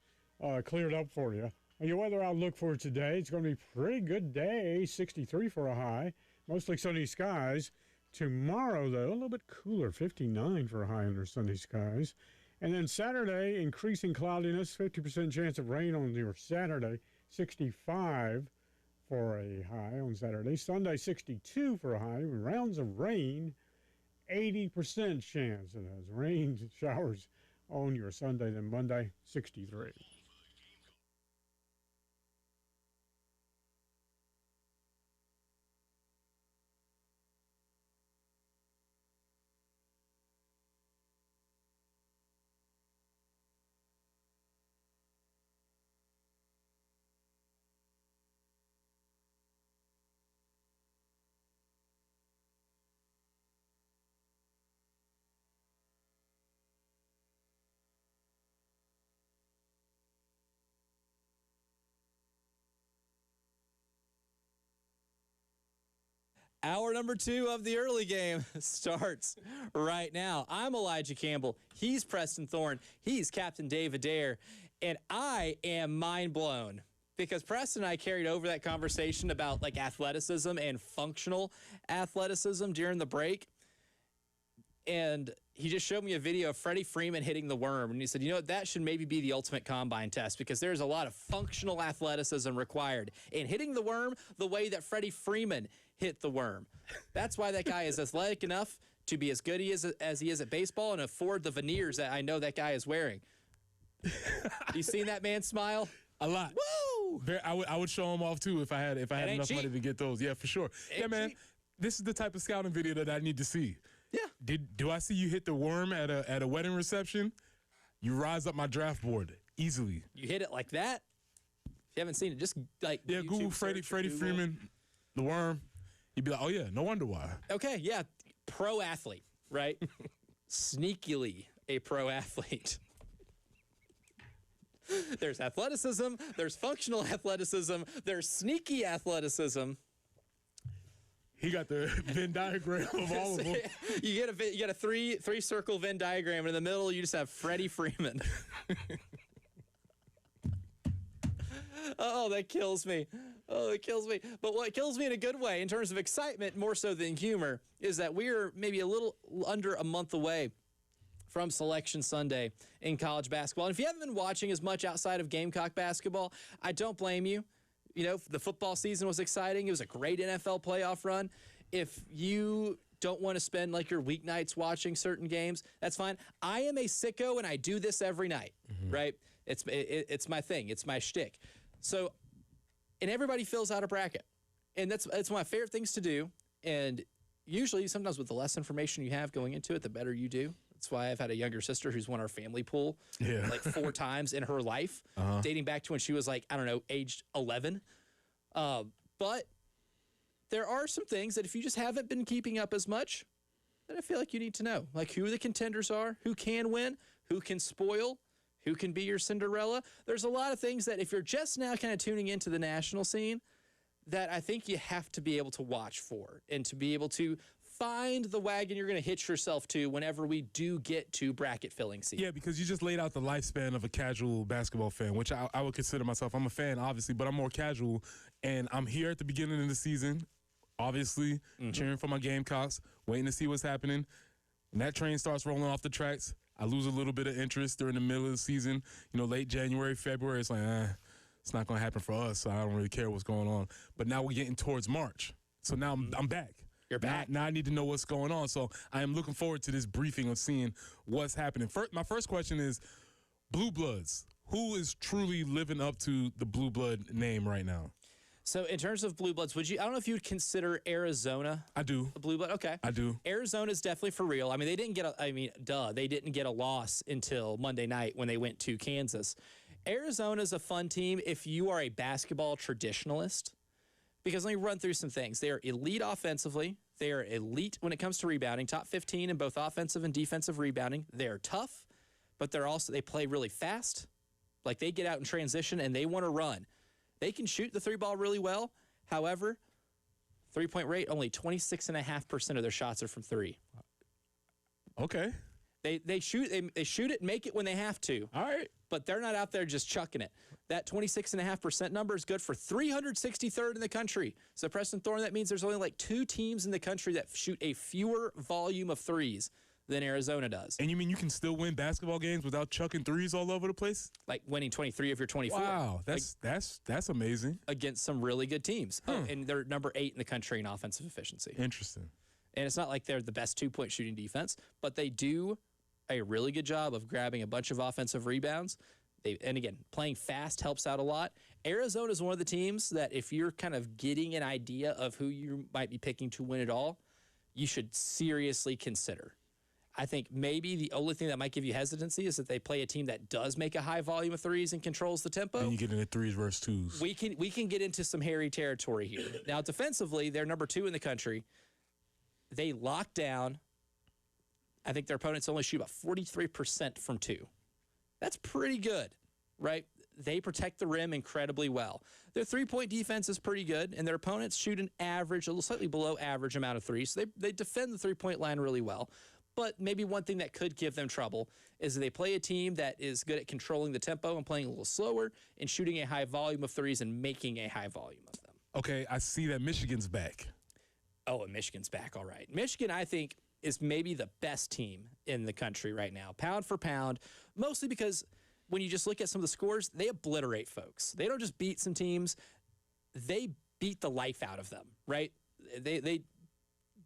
cleared up for you. Your weather outlook for today, it's going to be a pretty good day, 63 for a high, mostly sunny skies. Tomorrow, though, a little bit cooler, 59 for a high under sunny skies. And then Saturday, increasing cloudiness, 50% chance of rain on your Saturday, 65 for a high on Saturday. Sunday, 62 for a high, rounds of rain, 80% chance of those rain showers on your Sunday. Then Monday, 63. Hour number 2 of the early game starts right now. I'm Elijah Campbell. He's Preston Thorne. He's Captain Dave Adair. And I am mind blown because Preston and I carried over that conversation about like athleticism and functional athleticism during the break. And he just showed me a video of Freddie Freeman hitting the worm. And he said, you know what, that should maybe be the ultimate combine test because there's a lot of functional athleticism required in hitting the worm the way that Freddie Freeman hit the worm. That's why that guy is athletic enough to be as good as he is at baseball and afford the veneers that I know that guy is wearing. You seen that man smile? A lot. Woo! I would show him off too if I had enough money to get those. Yeah, for sure. Yeah, man. Cheap. This is the type of scouting video that I need to see. Yeah. Do I see you hit the worm at a wedding reception? You rise up my draft board easily. You hit it like that? If you haven't seen it, just like Google Freddie Freeman, the worm. You'd be like, oh yeah, no wonder why. Okay, yeah, pro athlete, right? Sneakily a pro athlete. There's athleticism, there's functional athleticism, there's sneaky athleticism. He got the Venn diagram of all of them. You get a three circle Venn diagram, and in the middle you just have Freddie Freeman. Oh, that kills me. Oh, it kills me. But what kills me in a good way, in terms of excitement, more so than humor, is that we're maybe a little under a month away from Selection Sunday in college basketball. And if you haven't been watching as much outside of Gamecock basketball, I don't blame you. You know, the football season was exciting. It was a great NFL playoff run. If you don't want to spend like your weeknights watching certain games, that's fine. I am a sicko and I do this every night, right? It's my thing. It's my shtick. So, and everybody fills out a bracket. And that's one of my favorite things to do. And usually, sometimes with the less information you have going into it, the better you do. That's why I've had a younger sister who's won our family pool like 4 times in her life, dating back to when she was like, I don't know, aged 11. But there are some things that if you just haven't been keeping up as much, that I feel like you need to know. Like who the contenders are, who can win, who can spoil, who can be your Cinderella. There's a lot of things that if you're just now kind of tuning into the national scene, that I think you have to be able to watch for and to be able to find the wagon you're going to hitch yourself to whenever we do get to bracket filling season. Yeah, because you just laid out the lifespan of a casual basketball fan, which I would consider myself. I'm a fan, obviously, but I'm more casual. And I'm here at the beginning of the season, obviously, cheering for my Gamecocks, waiting to see what's happening. When that train starts rolling off the tracks, I lose a little bit of interest during the middle of the season. You know, late January, February, it's like, it's not going to happen for us, so I don't really care what's going on. But now we're getting towards March. So now I'm back. You're back. Now I need to know what's going on. So I am looking forward to this briefing of seeing what's happening. My first question is Blue Bloods. Who is truly living up to the Blue Blood name right now? So in terms of Blue Bloods, I don't know if you would consider Arizona I do. a Blue Blood. Okay. I do. Arizona's definitely for real. I mean, they didn't get a loss until Monday night when they went to Kansas. Arizona's a fun team if you are a basketball traditionalist. Because let me run through some things. They are elite offensively. They are elite when it comes to rebounding. Top 15 in both offensive and defensive rebounding. They are tough. but they play really fast. Like they get out in transition and they want to run. They can shoot the 3 ball really well. However, 3-point rate, only 26.5% of their shots are from 3. Okay. They shoot it and make it when they have to. All right. But they're not out there just chucking it. That 26.5% number is good for 363rd in the country. So Preston Thorne, that means there's only like 2 teams in the country that shoot a fewer volume of threes than Arizona does. And you mean you can still win basketball games without chucking threes all over the place? Like winning 23 of your 24. Wow, that's amazing. Against some really good teams. Oh, and they're number 8 in the country in offensive efficiency. Interesting. And it's not like they're the best 2-point shooting defense, but they do a really good job of grabbing a bunch of offensive rebounds. And again, playing fast helps out a lot. Arizona is one of the teams that if you're kind of getting an idea of who you might be picking to win it all, you should seriously consider. I think maybe the only thing that might give you hesitancy is that they play a team that does make a high volume of threes and controls the tempo. And you get into 3s versus 2s. We can get into some hairy territory here. Now, defensively, they're number 2 in the country. They lock down. I think their opponents only shoot about 43% from 2. That's pretty good, right? They protect the rim incredibly well. Their 3-point defense is pretty good, and their opponents shoot an average, a little slightly below average amount of threes. So they defend the 3-point line really well. But maybe one thing that could give them trouble is that they play a team that is good at controlling the tempo and playing a little slower and shooting a high volume of threes and making a high volume of them. Okay, I see that Michigan's back. Oh, and Michigan's back, all right. Michigan, I think, is maybe the best team in the country right now, pound for pound, mostly because when you just look at some of the scores, they obliterate folks. They don't just beat some teams, they beat the life out of them, right? They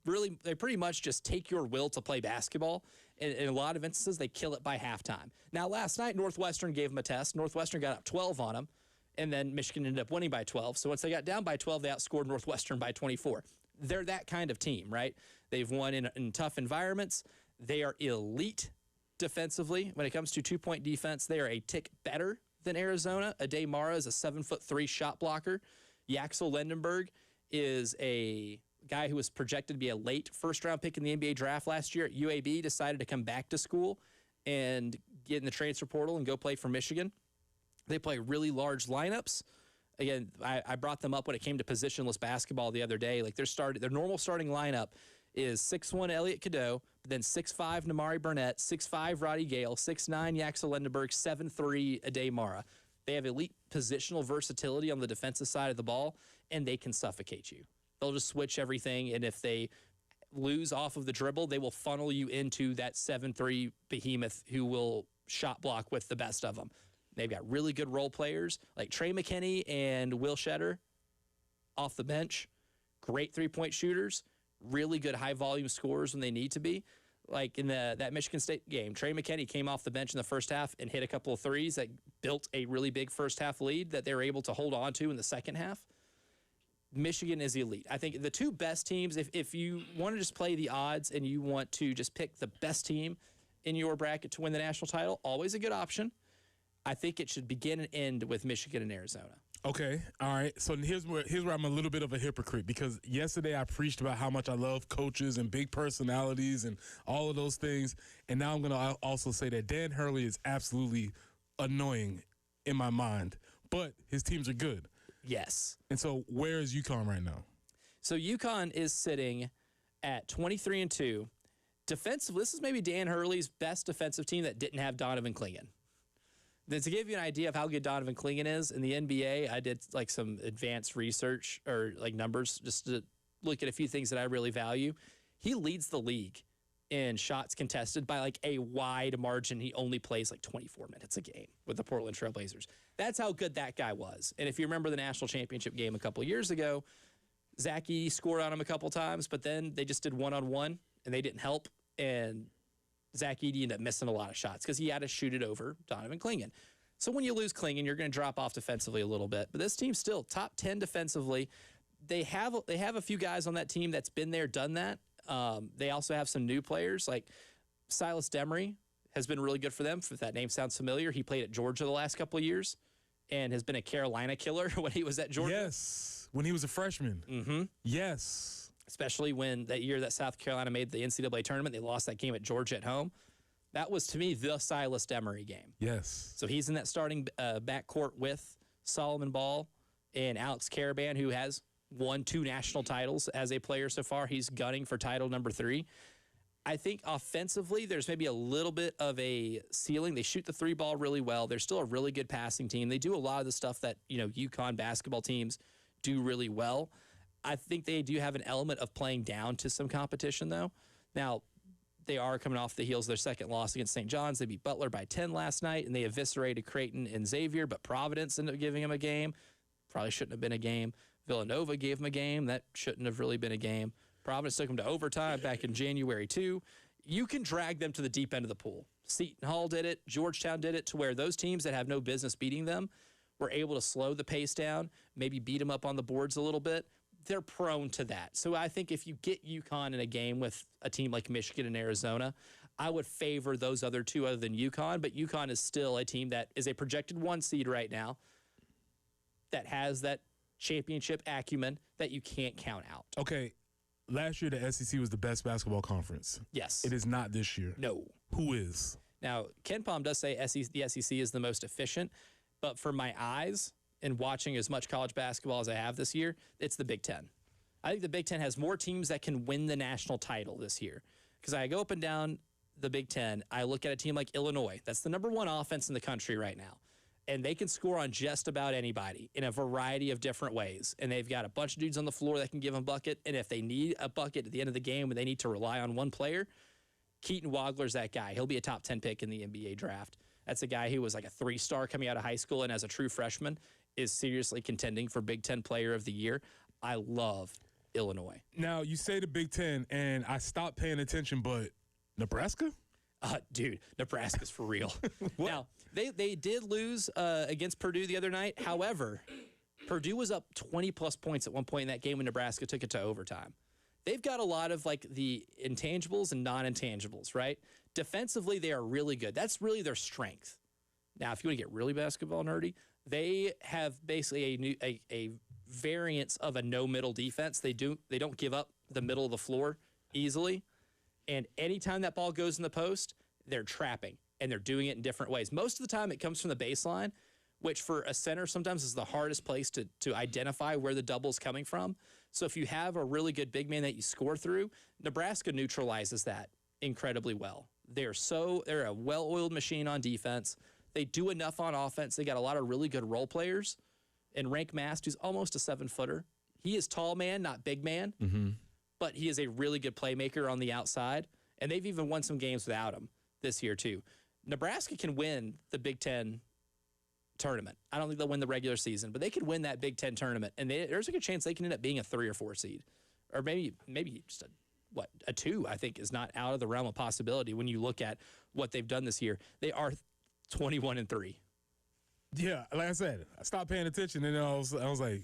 pretty much just take your will to play basketball. In a lot of instances, they kill it by halftime. Now, last night, Northwestern gave them a test. Northwestern got up 12 on them, and then Michigan ended up winning by 12. So once they got down by 12, they outscored Northwestern by 24. They're that kind of team, right? They've won in tough environments. They are elite defensively. When it comes to 2-point defense, they are a tick better than Arizona. Ade Mara is a 7'3" shot blocker. Yaxel Lendenberg is a guy who was projected to be a late first-round pick in the NBA draft last year at UAB, decided to come back to school and get in the transfer portal and go play for Michigan. They play really large lineups. Again, I brought them up when it came to positionless basketball the other day. Like their normal starting lineup is 6'1" Elliot Cadeau, but then 6'5" Namari Burnett, 6'5" Roddy Gale, 6'9" Yaxel Lendenberg, 7'3" Ade Mara. They have elite positional versatility on the defensive side of the ball, and they can suffocate you. They'll just switch everything, and if they lose off of the dribble, they will funnel you into that 7'3" behemoth who will shot block with the best of them. They've got really good role players like Trey McKinney and Will Shetter off the bench. Great 3-point shooters, really good high-volume scorers when they need to be. Like in that Michigan State game, Trey McKinney came off the bench in the first half and hit a couple of threes that built a really big first-half lead that they were able to hold on to in the second half. Michigan is elite. I think the 2 best teams, if you want to just play the odds and you want to just pick the best team in your bracket to win the national title, always a good option. I think it should begin and end with Michigan and Arizona. Okay, all right. So here's where I'm a little bit of a hypocrite because yesterday I preached about how much I love coaches and big personalities and all of those things, and now I'm going to also say that Dan Hurley is absolutely annoying in my mind, but his teams are good. Yes. And so where is UConn right now? So UConn is sitting at 23-2. Defensively, this is maybe Dan Hurley's best defensive team that didn't have Donovan Clingan. Then to give you an idea of how good Donovan Clingan is, in the NBA, I did like some advanced research or like numbers just to look at a few things that I really value. He leads the league in shots contested by like a wide margin. He only plays like 24 minutes a game with the Portland Trail Blazers. That's how good that guy was. And if you remember the national championship game a couple of years ago, Zach Edey scored on him a couple times, but then they just did one-on-one and they didn't help. And Zach Edey ended up missing a lot of shots because he had to shoot it over Donovan Clingan. So when you lose Clingan, you're going to drop off defensively a little bit. But this team's still top 10 defensively. They have a few guys on that team that's been there, done that. They also have some new players like Silas Demery has been really good for them. If that name sounds familiar, he played at Georgia the last couple of years and has been a Carolina killer when he was at Georgia. Yes, when he was a freshman. Mm-hmm. Yes. Especially when that year that South Carolina made the NCAA tournament, they lost that game at Georgia at home. That was, to me, the Silas Demery game. Yes. So he's in that starting backcourt with Solomon Ball and Alex Caravan, who has won 2 national titles as a player so far. He's gunning for title number 3. I think offensively, there's maybe a little bit of a ceiling. They shoot the 3 ball really well. They're still a really good passing team. They do a lot of the stuff that, UConn basketball teams do really well. I think they do have an element of playing down to some competition, though. Now, they are coming off the heels of their second loss against St. John's. They beat Butler by 10 last night, and they eviscerated Creighton and Xavier, but Providence ended up giving them a game. Probably shouldn't have been a game. Villanova gave them a game. That shouldn't have really been a game. Providence took them to overtime back in January, too. You can drag them to the deep end of the pool. Seton Hall did it. Georgetown did it, to where those teams that have no business beating them were able to slow the pace down, maybe beat them up on the boards a little bit. They're prone to that. So I think if you get UConn in a game with a team like Michigan and Arizona, I would favor those other 2 other than UConn. But UConn is still a team that is a projected 1 seed right now that has that championship acumen that you can't count out. Okay. Last year, the SEC was the best basketball conference. Yes. It is not this year. No. Who is? Now, Ken Pom does say the SEC is the most efficient, but for my eyes, and watching as much college basketball as I have this year, it's the Big Ten. I think the Big Ten has more teams that can win the national title this year. Because I go up and down the Big Ten, I look at a team like Illinois. That's the number 1 offense in the country right now. And they can score on just about anybody in a variety of different ways. And they've got a bunch of dudes on the floor that can give them a bucket. And if they need a bucket at the end of the game when they need to rely on one player, Keaton Wagler's that guy. He'll be a top 10 pick in the NBA draft. That's a guy who was like a 3-star coming out of high school, and as a true freshman is seriously contending for Big Ten Player of the Year. I love Illinois. Now, you say the Big Ten, and I stopped paying attention, but Nebraska? Dude, Nebraska's for real. Now, they did lose against Purdue the other night. However, Purdue was up 20-plus points at one point in that game when Nebraska took it to overtime. They've got a lot of, like, the intangibles and non-intangibles, right? Defensively, they are really good. That's really their strength. Now, if you want to get really basketball nerdy, they have basically a variance of a no-middle defense. They don't give up the middle of the floor easily. And anytime that ball goes in the post, they're trapping, and they're doing it in different ways. Most of the time, it comes from the baseline, which for a center sometimes is the hardest place to identify where the double's coming from. So if you have a really good big man that you score through, Nebraska neutralizes that incredibly well. They're a well-oiled machine on defense. They do enough on offense. They got a lot of really good role players. And Rank Mast, who's almost a 7-footer. He is tall man, not big man. Mm-hmm. But he is a really good playmaker on the outside. And they've even won some games without him this year, too. Nebraska can win the Big Ten tournament. I don't think they'll win the regular season, but they could win that Big Ten tournament. And there's a good chance they can end up being a 3 or 4 seed. Or maybe just a 2, I think, is not out of the realm of possibility when you look at what they've done this year. They are 21-3. Yeah, like I said, I stopped paying attention, and then I was like,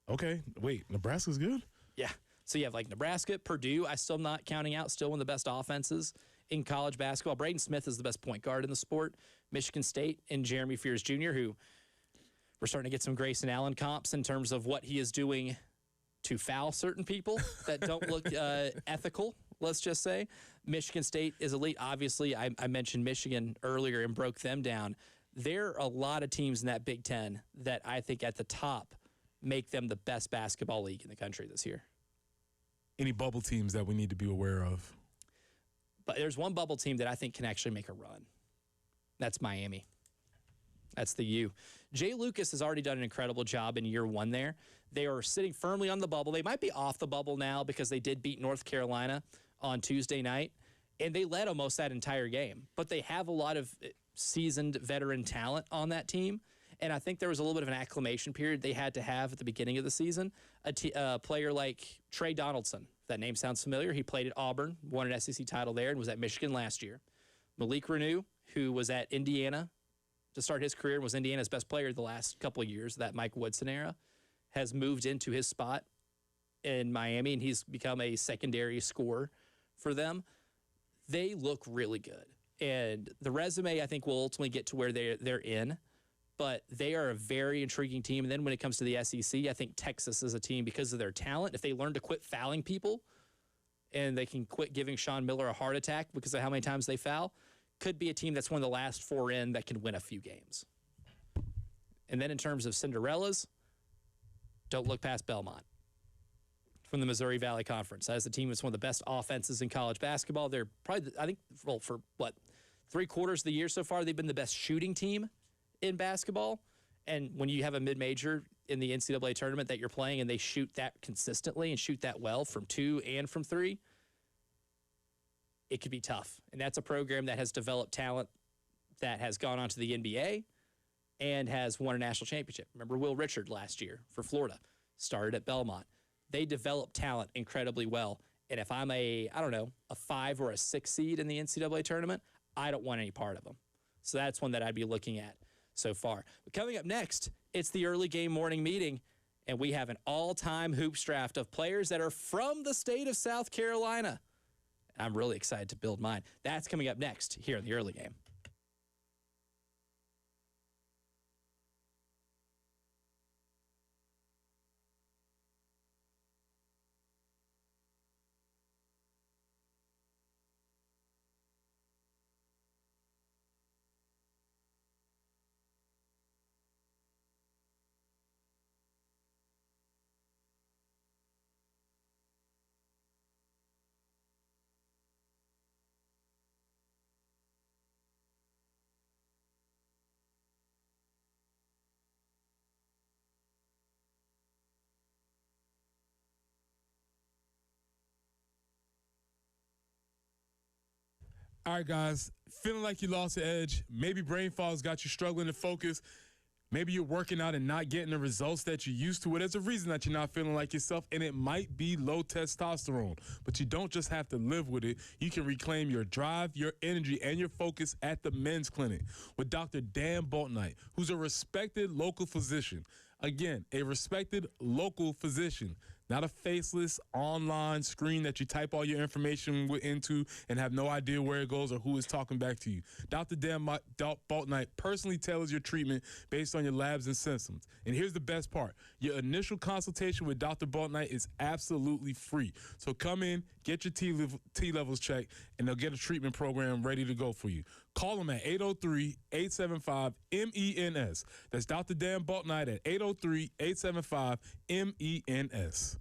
okay, wait, Nebraska's good? Yeah. So you have like Nebraska, Purdue. I still am not counting out. Still one of the best offenses in college basketball. Braden Smith is the best point guard in the sport. Michigan State and Jeremy Fears Jr., who we're starting to get some Grayson Allen comps in terms of what he is doing to foul certain people that don't look ethical, let's just say. Michigan State is elite. Obviously, I mentioned Michigan earlier and broke them down. There are a lot of teams in that Big Ten that I think at the top make them the best basketball league in the country this year. Any bubble teams that we need to be aware of? But there's one bubble team that I think can actually make a run. That's Miami. That's the U. Jay Lucas has already done an incredible job in year 1 there. They are sitting firmly on the bubble. They might be off the bubble now because they did beat North Carolina on Tuesday night, and they led almost that entire game. But they have a lot of seasoned veteran talent on that team, and I think there was a little bit of an acclimation period they had to have at the beginning of the season. A player like Trey Donaldson, if that name sounds familiar, he played at Auburn, won an SEC title there, and was at Michigan last year. Malik Renew, who was at Indiana to start his career and was Indiana's best player the last couple of years, that Mike Woodson era, has moved into his spot in Miami, and he's become a secondary scorer for them. They look really good. And the resume, I think, will ultimately get to where they're in. But they are a very intriguing team. And then when it comes to the SEC, I think Texas is a team because of their talent. If they learn to quit fouling people and they can quit giving Sean Miller a heart attack because of how many times they foul, could be a team that's one of the last 4 in that can win a few games. And then in terms of Cinderellas, don't look past Belmont from the Missouri Valley Conference. As a team that's one of the best offenses in college basketball. They're probably, I think, well, for what, 3/4 of the year so far, they've been the best shooting team in basketball. And when you have a mid-major in the NCAA tournament that you're playing and they shoot that consistently and shoot that well from 2 and from 3, it could be tough. And that's a program that has developed talent that has gone on to the NBA and has won a national championship. Remember Will Richard last year for Florida, started at Belmont. They develop talent incredibly well. And if I'm a 5 or a 6 seed in the NCAA tournament, I don't want any part of them. So that's one that I'd be looking at so far. But coming up next, it's the early game morning meeting, and we have an all-time hoops draft of players that are from the state of South Carolina. I'm really excited to build mine. That's coming up next here in the early game. All right, guys, feeling like you lost the edge. Maybe brain fog's got you struggling to focus. Maybe you're working out and not getting the results that you're used to. Well, there's a reason that you're not feeling like yourself, and it might be low testosterone. But you don't just have to live with it. You can reclaim your drive, your energy, and your focus at the Men's Clinic with Dr. Dan Boltnight, who's a respected local physician. Again, a respected local physician. Not a faceless online screen that you type all your information into and have no idea where it goes or who is talking back to you. Dr. Dan Boltnight personally tailors your treatment based on your labs and symptoms. And here's the best part. Your initial consultation with Dr. Boltnight is absolutely free. So come in, get your T levels checked, and they'll get a treatment program ready to go for you. Call them at 803-875-MENS. That's Dr. Dan Boltnight at 803-875-MENS.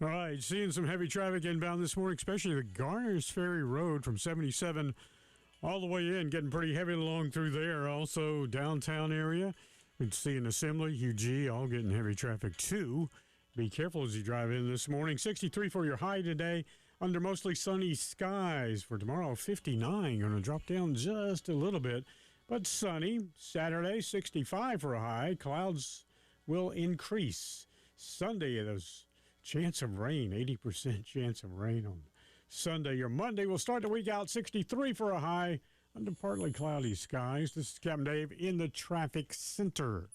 All right, seeing some heavy traffic inbound this morning, especially the Garners Ferry Road from 77 all the way in, getting pretty heavy along through there. Also, downtown area, we can see an Assembly, UG, all getting heavy traffic too. Be careful as you drive in this morning. 63 for your high today, under mostly sunny skies. For tomorrow, 59, going to drop down just a little bit, but sunny. Saturday, 65 for a high. Clouds will increase. Sunday, those chance of rain, 80% chance of rain on Sunday. Your Monday will start the week out 63 for a high under partly cloudy skies. This is Captain Dave in the traffic center.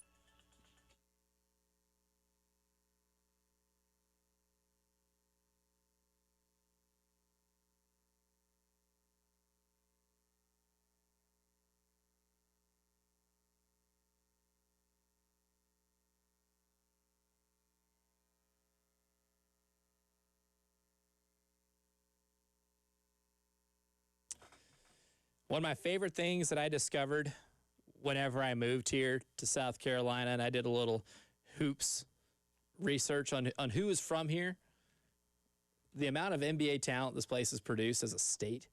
One of my favorite things that I discovered whenever I moved here to South Carolina, and I did a little hoops research on who is from here, the amount of NBA talent this place has produced as a state,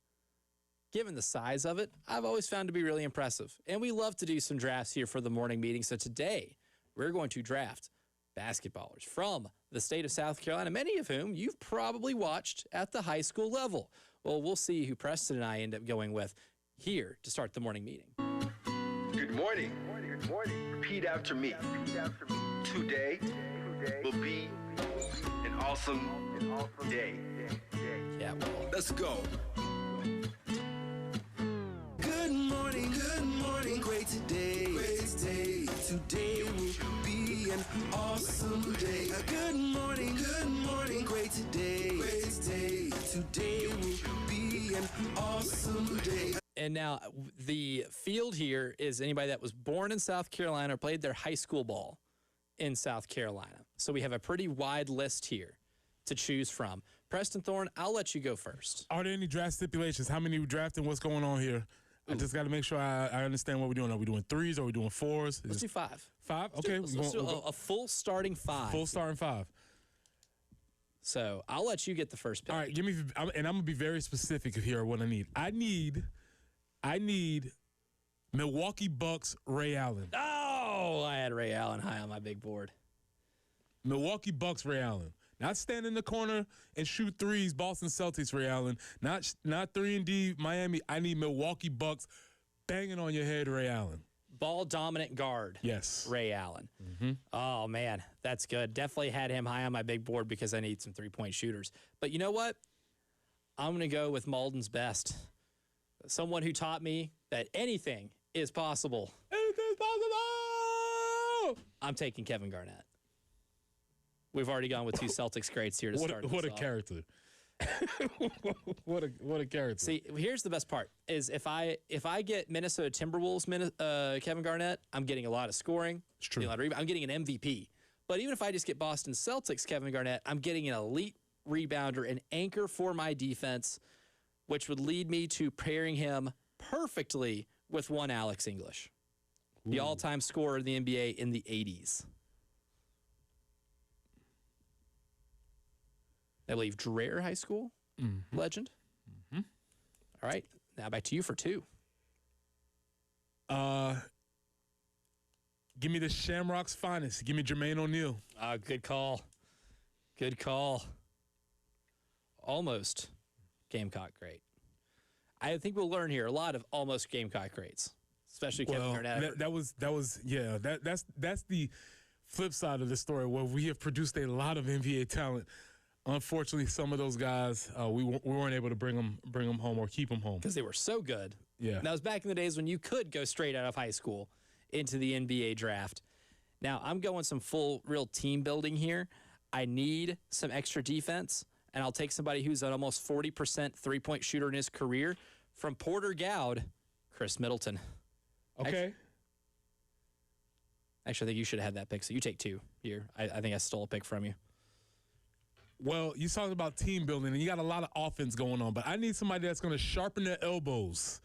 given the size of it, I've always found to be really impressive. And we love to do some drafts here for the morning meeting. So today, we're going to draft basketballers from the state of South Carolina, many of whom you've probably watched at the high school level. Well, we'll see who Preston and I end up going with here to start the morning meeting. Good morning. Good morning. Repeat after me. Today will be an awesome day. Yeah, well, Let's go. Good morning, great today. Today will be an awesome day. Good morning, great today. Today will be an awesome day. and now the field here is anybody that was born in South Carolina or played their high school ball in South Carolina. So we have a pretty wide list here to choose from. Preston Thorne, I'll let you go first. Are there any draft stipulations? How many we drafting? What's going on here? I just got to make sure I understand what we're doing. Are we doing threes? Are we doing fours? Let's do five. Five? Okay. Let's do a full starting five. Full starting five. So I'll let you get the first pick. All right, give me, and I'm gonna be very specific here. What I need Milwaukee Bucks Ray Allen. Oh, I had Ray Allen high on my big board. Milwaukee Bucks Ray Allen. Not stand in the corner and shoot threes. Boston Celtics Ray Allen. Not 3-and-D Miami. I need Milwaukee Bucks banging on your head Ray Allen. Ball dominant guard. Yes. Ray Allen. Mm-hmm. Oh, man, that's good. Definitely had him high on my big board because I need some three-point shooters. But you know what? I'm going to go with Malden's best. Someone who taught me that anything is possible. Anything's possible! I'm taking Kevin Garnett. We've already gone with two Celtics greats here to start. What a off. Character. what a character. See, here's the best part: is if I get Minnesota Timberwolves Kevin Garnett, I'm getting a lot of scoring. It's true. I'm getting an MVP. But even if I just get Boston Celtics Kevin Garnett, I'm getting an elite rebounder, an anchor for my defense, which would lead me to pairing him perfectly with one Alex English, the all-time scorer in the NBA in the 80s. I believe Dreher High School legend. Mm-hmm. All right, now back to you for two. Give me the Shamrock's finest. Give me Jermaine O'Neal. Good call. Good call. Almost Gamecock great. I think we'll learn here a lot of almost Gamecock greats, especially Kevin Garnett. That's the flip side of the story where we have produced a lot of NBA talent. Unfortunately, some of those guys, we weren't able to bring them home or keep them home because they were so good. Yeah, and that was back in the days when you could go straight out of high school into the NBA draft. Now I'm going some full real team building here. I need some extra defense, and I'll take somebody who's an almost 40%3-point shooter in his career from Porter Goud, Chris Middleton. Okay. Actually, I think you should have had that pick. So you take two here. I think I stole a pick from you. Well, you talked about team building, and you got a lot of offense going on, but I need somebody that's going to sharpen their elbows.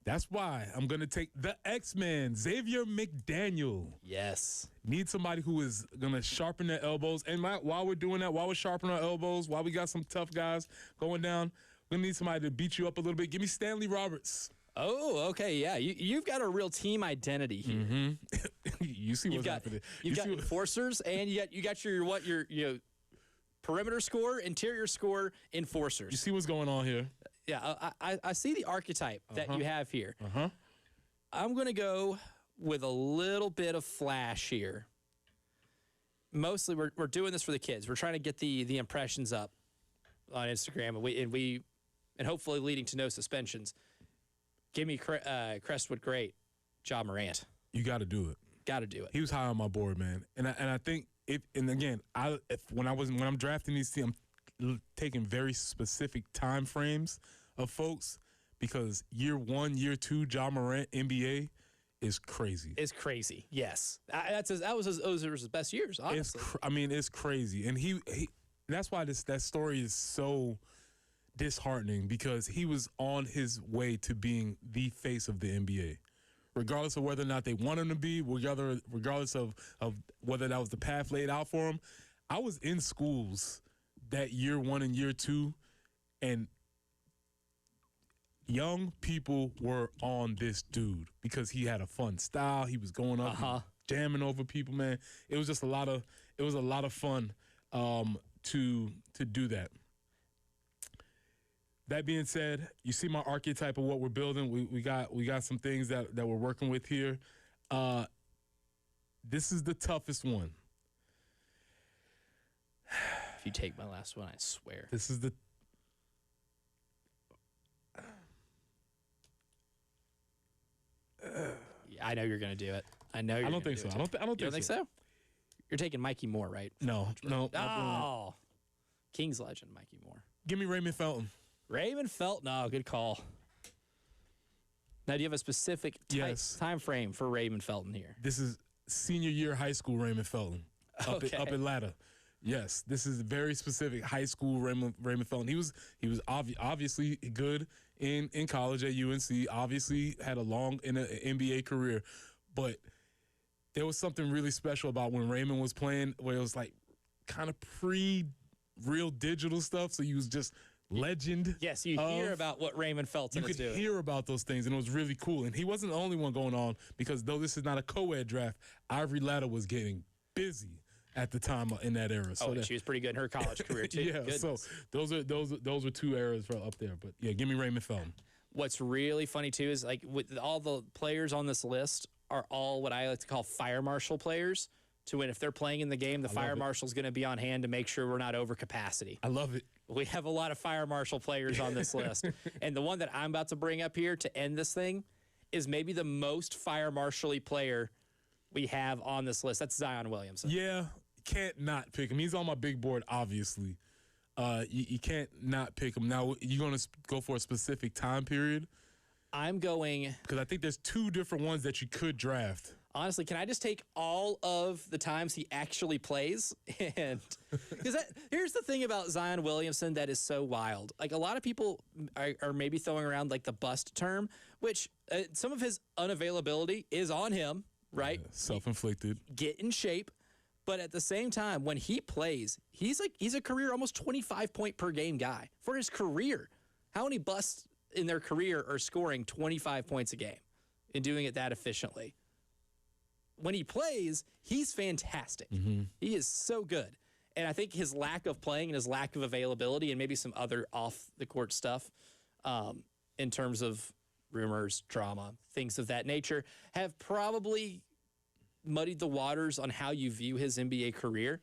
That's why I'm going to take the X-Man, Xavier McDaniel. Yes. Need somebody who is going to sharpen their elbows. And while we're doing that, while we're sharpening our elbows, while we got some tough guys going down, we're going to need somebody to beat you up a little bit. Give me Stanley Roberts. Oh, okay, yeah. You've got a real team identity here. Mm-hmm. You see what's happening. You've got enforcers, and you got your perimeter score, interior score, enforcers. You see what's going on here. Yeah, I see the archetype that you have here. Uh-huh. I'm going to go with a little bit of flash here. Mostly, we're doing this for the kids. We're trying to get the impressions up on Instagram, and hopefully leading to no suspensions. Give me Crestwood great, Ja Morant. You got to do it. Got to do it. He was high on my board, man. And I think when I'm drafting these teams, I'm taking very specific time frames of folks because year 1, year 2, Ja Morant NBA is crazy. It's crazy. Yes, those were his best years. Honestly, it's crazy, and he that's why that story is so disheartening because he was on his way to being the face of the NBA. Regardless of whether or not they want him to be, regardless of whether that was the path laid out for him. I was in schools that year 1 and year 2, and young people were on this dude because he had a fun style. He was going up, jamming over people, man. It was just a lot of fun to do that. That being said, you see my archetype of what we're building. We got some things that we're working with here. This is the toughest one. If you take my last one, I swear. This is the. I know you're going to do it. I know. I don't think so. I don't think so. You're taking Mikey Moore, right? No. Oh, Kings legend Mikey Moore. Give me Raymond Felton. Raymond Felton. Oh, good call. Now, do you have a specific time frame for Raymond Felton here? This is senior year high school Raymond Felton up at Latta. Yes, this is very specific high school Raymond Felton. He was obviously good in college at UNC. Obviously had a long NBA career, but there was something really special about when Raymond was playing, where it was like kind of pre-real digital stuff. So he was just legend. Yes, you hear about what Raymond Felton is doing. You could hear about those things, and it was really cool. And he wasn't the only one going on because though this is not a co-ed draft, Ivory Latta was getting busy at the time in that era. So she was pretty good in her college career too. Yeah, Goodness. so those were two eras up there. But yeah, give me Raymond Felton. What's really funny too is like with all the players on this list are all what I like to call fire marshal players. To win, if they're playing in the game, the fire marshal's going to be on hand to make sure we're not over capacity. I love it. We have a lot of fire marshal players on this list. And the one that I'm about to bring up here to end this thing is maybe the most fire marshal-y player we have on this list. That's Zion Williamson. Yeah, can't not pick him. He's on my big board, obviously. You can't not pick him. Now, you're going to go for a specific time period? I'm going... Because I think there's two different ones that you could draft. Honestly, can I just take all of the times he actually plays? And because here's the thing about Zion Williamson that is so wild. Like a lot of people are maybe throwing around like the bust term, which some of his unavailability is on him, right? Yeah, self-inflicted. Get in shape. But at the same time, when he plays, he's a career almost 25 point per game guy for his career. How many busts in their career are scoring 25 points a game and doing it that efficiently? When he plays, he's fantastic. Mm-hmm. He is so good. And I think his lack of playing and his lack of availability and maybe some other off-the-court stuff in terms of rumors, drama, things of that nature have probably muddied the waters on how you view his NBA career.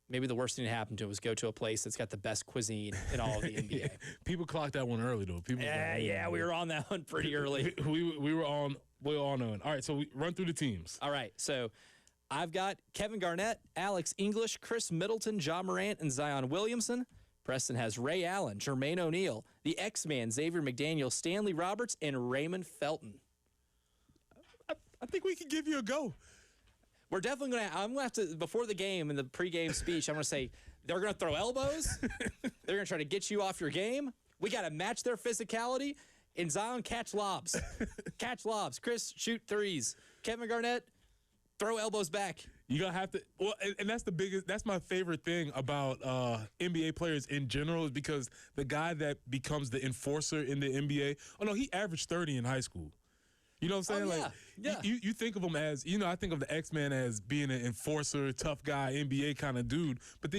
Maybe the worst thing that happened to him was go to a place that's got the best cuisine in all of the NBA. Yeah. People clocked that one early, though. We were on that one pretty early. we were on... We're all knowing. All right, so we run through the teams. All right, so I've got Kevin Garnett, Alex English, Chris Middleton, Ja Morant, and Zion Williamson. Preston has Ray Allen, Jermaine O'Neal, the X-Man, Xavier McDaniel, Stanley Roberts, and Raymond Felton. I think we can give you a go. We're definitely going to – I'm going to have to – before the game, in the pregame speech, I'm going to say they're going to throw elbows. They're going to try to get you off your game. We got to match their physicality. And Zion, catch lobs. Catch lobs. Chris, shoot threes. Kevin Garnett, throw elbows back. You gonna have to. Well, and that's the biggest. That's my favorite thing about NBA players in general is because the guy that becomes the enforcer in the NBA. Oh no, he averaged 30 in high school. You know what I'm saying? Yeah, Like, you think of him as, I think of the X-Men as being an enforcer, tough guy, NBA kind of dude. But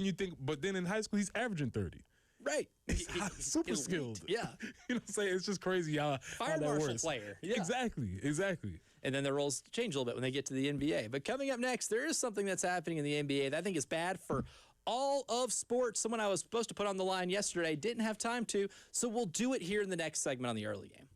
then in high school he's averaging 30. Right. He's super elite. skilled. Yeah. You know what I'm saying? It's just crazy how Fire that marshal works. player. Yeah. Exactly. And then the roles change a little bit when they get to the NBA. But coming up next, there is something that's happening in the NBA that I think is bad for all of sports. Someone I was supposed to put on the line yesterday didn't have time to, so we'll do it here in the next segment on the early game.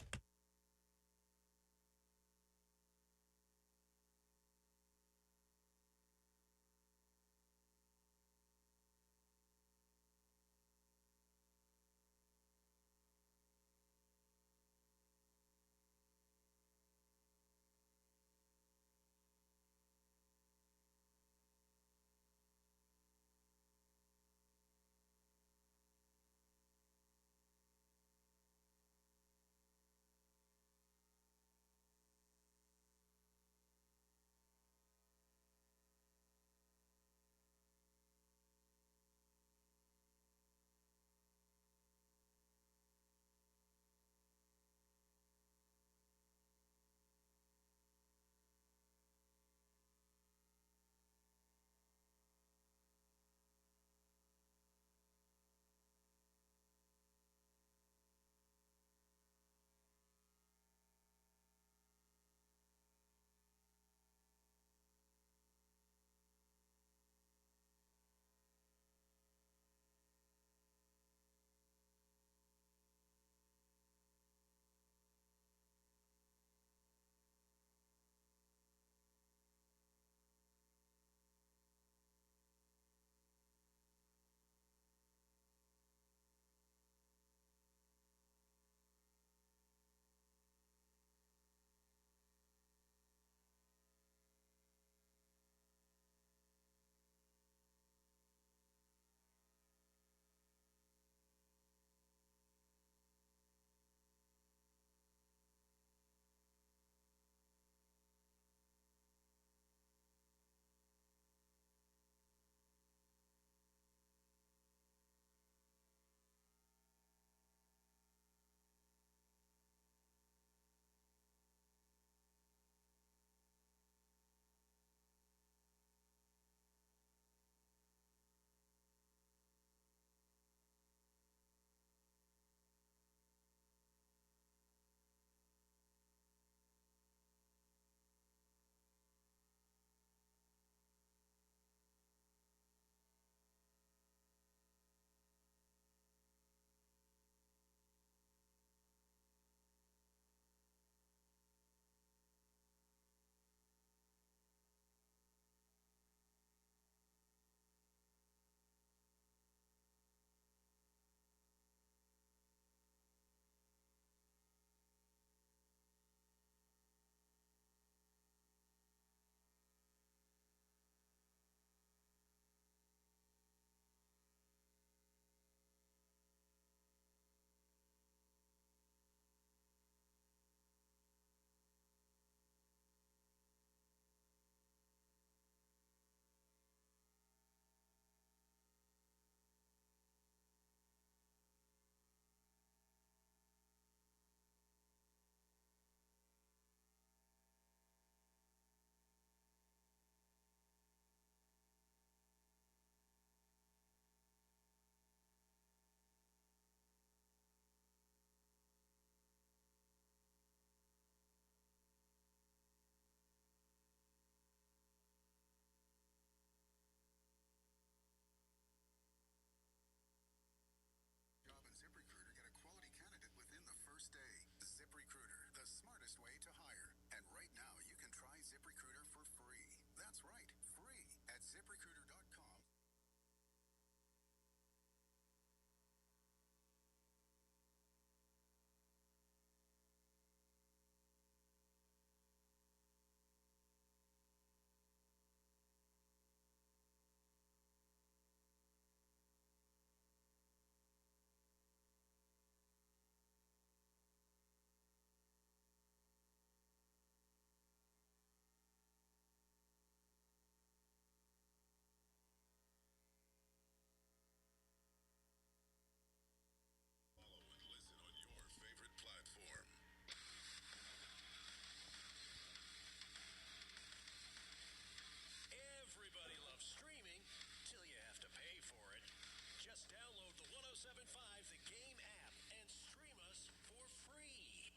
1075 the Game app and stream us for free.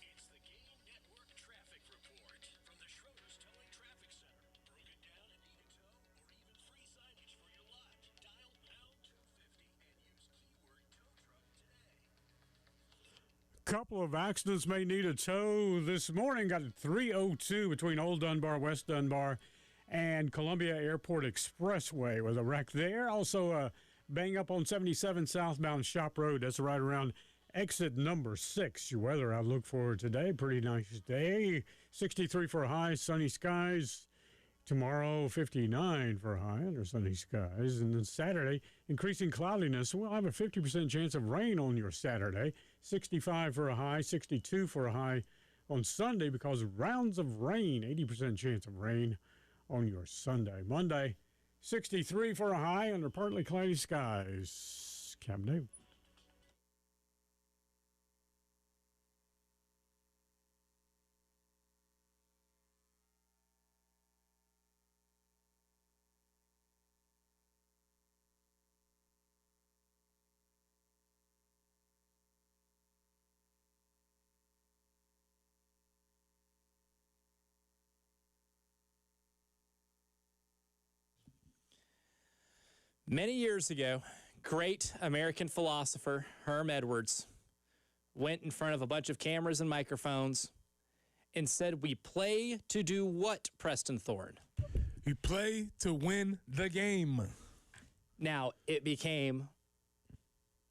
It's the Game Network Traffic Report from the Schroeder's Towing Traffic Center. Broken down and need a tow or even free signage for your lot. Dial pound 250 and use keyword tow truck today. Couple of accidents may need a tow this morning. Got 302 between Old Dunbar, West Dunbar, and Columbia Airport Expressway with a wreck there. Also, a bang up on 77 southbound Shop Road. That's right around exit number 6. Your weather outlook for today, pretty nice day. 63 for a high, sunny skies. Tomorrow, 59 for a high under sunny skies. And then Saturday, increasing cloudiness. We'll have a 50% chance of rain on your Saturday. 65 for a high, 62 for a high on Sunday because of rounds of rain. 80% chance of rain on your Sunday. Monday, 63 for a high under partly cloudy skies. Cam Newton. Many years ago, great American philosopher Herm Edwards went in front of a bunch of cameras and microphones and said, "We play to do what, Preston Thorne?" You play to win the game. Now, it became,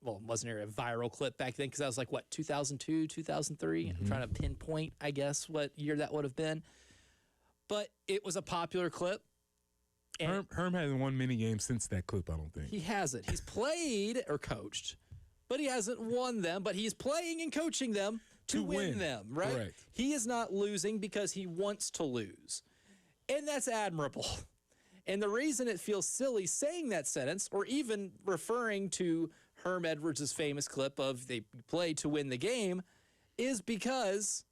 well, wasn't there a viral clip back then? Because I was like, what, 2002, 2003? I'm trying to pinpoint, I guess, what year that would have been. But it was a popular clip. Herm hasn't won many games since that clip, I don't think. He hasn't. He's played or coached, but he hasn't won them. But he's playing and coaching them to win them, right? Correct. He is not losing because he wants to lose. And that's admirable. And the reason it feels silly saying that sentence or even referring to Herm Edwards' famous clip of they play to win the game is because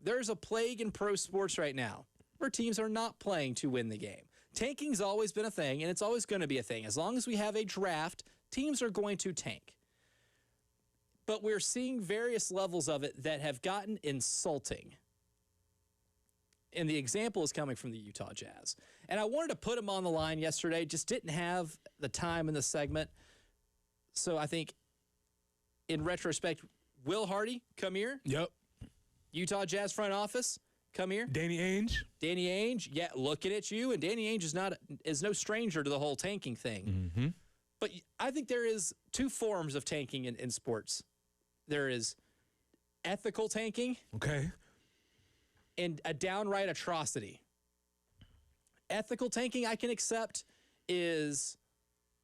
there's a plague in pro sports right now where teams are not playing to win the game. Tanking's always been a thing, and it's always going to be a thing. As long as we have a draft, teams are going to tank. But we're seeing various levels of it that have gotten insulting. And the example is coming from the Utah Jazz. And I wanted to put him on the line yesterday, just didn't have the time in the segment. So I think, in retrospect, Will Hardy, come here. Yep. Utah Jazz front office, come here. Danny Ainge. Danny Ainge, yeah, looking at you, and Danny Ainge is no stranger to the whole tanking thing. Mm-hmm. But I think there is two forms of tanking in sports. There is ethical tanking Okay. and a downright atrocity. Ethical tanking I can accept is,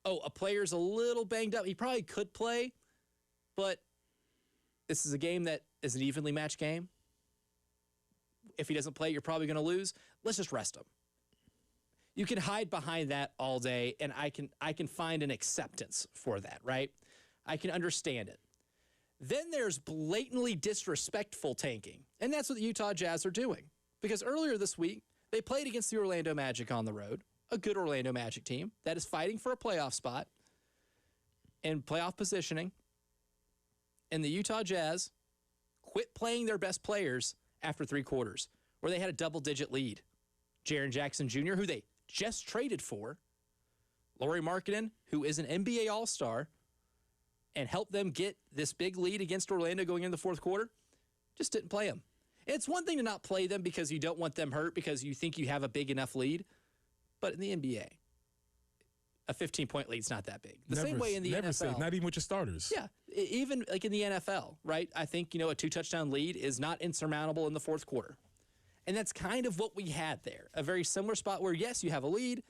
a player's a little banged up. He probably could play, but this is a game that is an evenly matched game. If he doesn't play, you're probably going to lose. Let's just rest him. You can hide behind that all day, and I can find an acceptance for that, right? I can understand it. Then there's blatantly disrespectful tanking, and that's what the Utah Jazz are doing. Because earlier this week, they played against the Orlando Magic on the road, a good Orlando Magic team that is fighting for a playoff spot and playoff positioning. And the Utah Jazz quit playing their best players after 3 quarters, where they had a double-digit lead. Jaren Jackson Jr., who they just traded for, Lauri Markkanen, who is an NBA All-Star, and helped them get this big lead against Orlando going into the fourth quarter, just didn't play them. It's one thing to not play them because you don't want them hurt because you think you have a big enough lead, but in the NBA, a 15-point lead is not that big. The same way in the NFL. Safe, not even with your starters. Yeah, even like in the NFL, right? I think, a 2-touchdown lead is not insurmountable in the fourth quarter. And that's kind of what we had there. A very similar spot where, yes, you have a lead,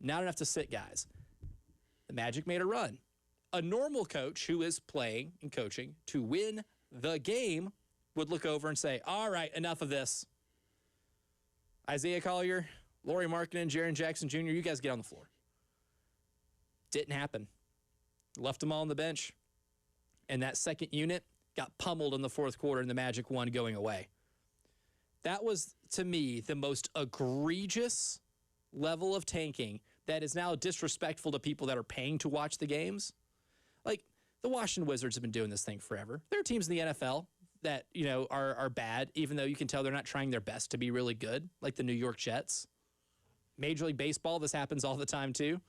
not enough to sit guys. The Magic made a run. A normal coach who is playing and coaching to win the game would look over and say, all right, enough of this. Isaiah Collier, Lauri Markkanen, Jaren Jackson Jr., you guys get on the floor. Didn't happen. Left them all on the bench. And that second unit got pummeled in the fourth quarter and the Magic won going away. That was, to me, the most egregious level of tanking that is now disrespectful to people that are paying to watch the games. The Washington Wizards have been doing this thing forever. There are teams in the NFL that, are bad, even though you can tell they're not trying their best to be really good, like the New York Jets. Major League Baseball, this happens all the time too.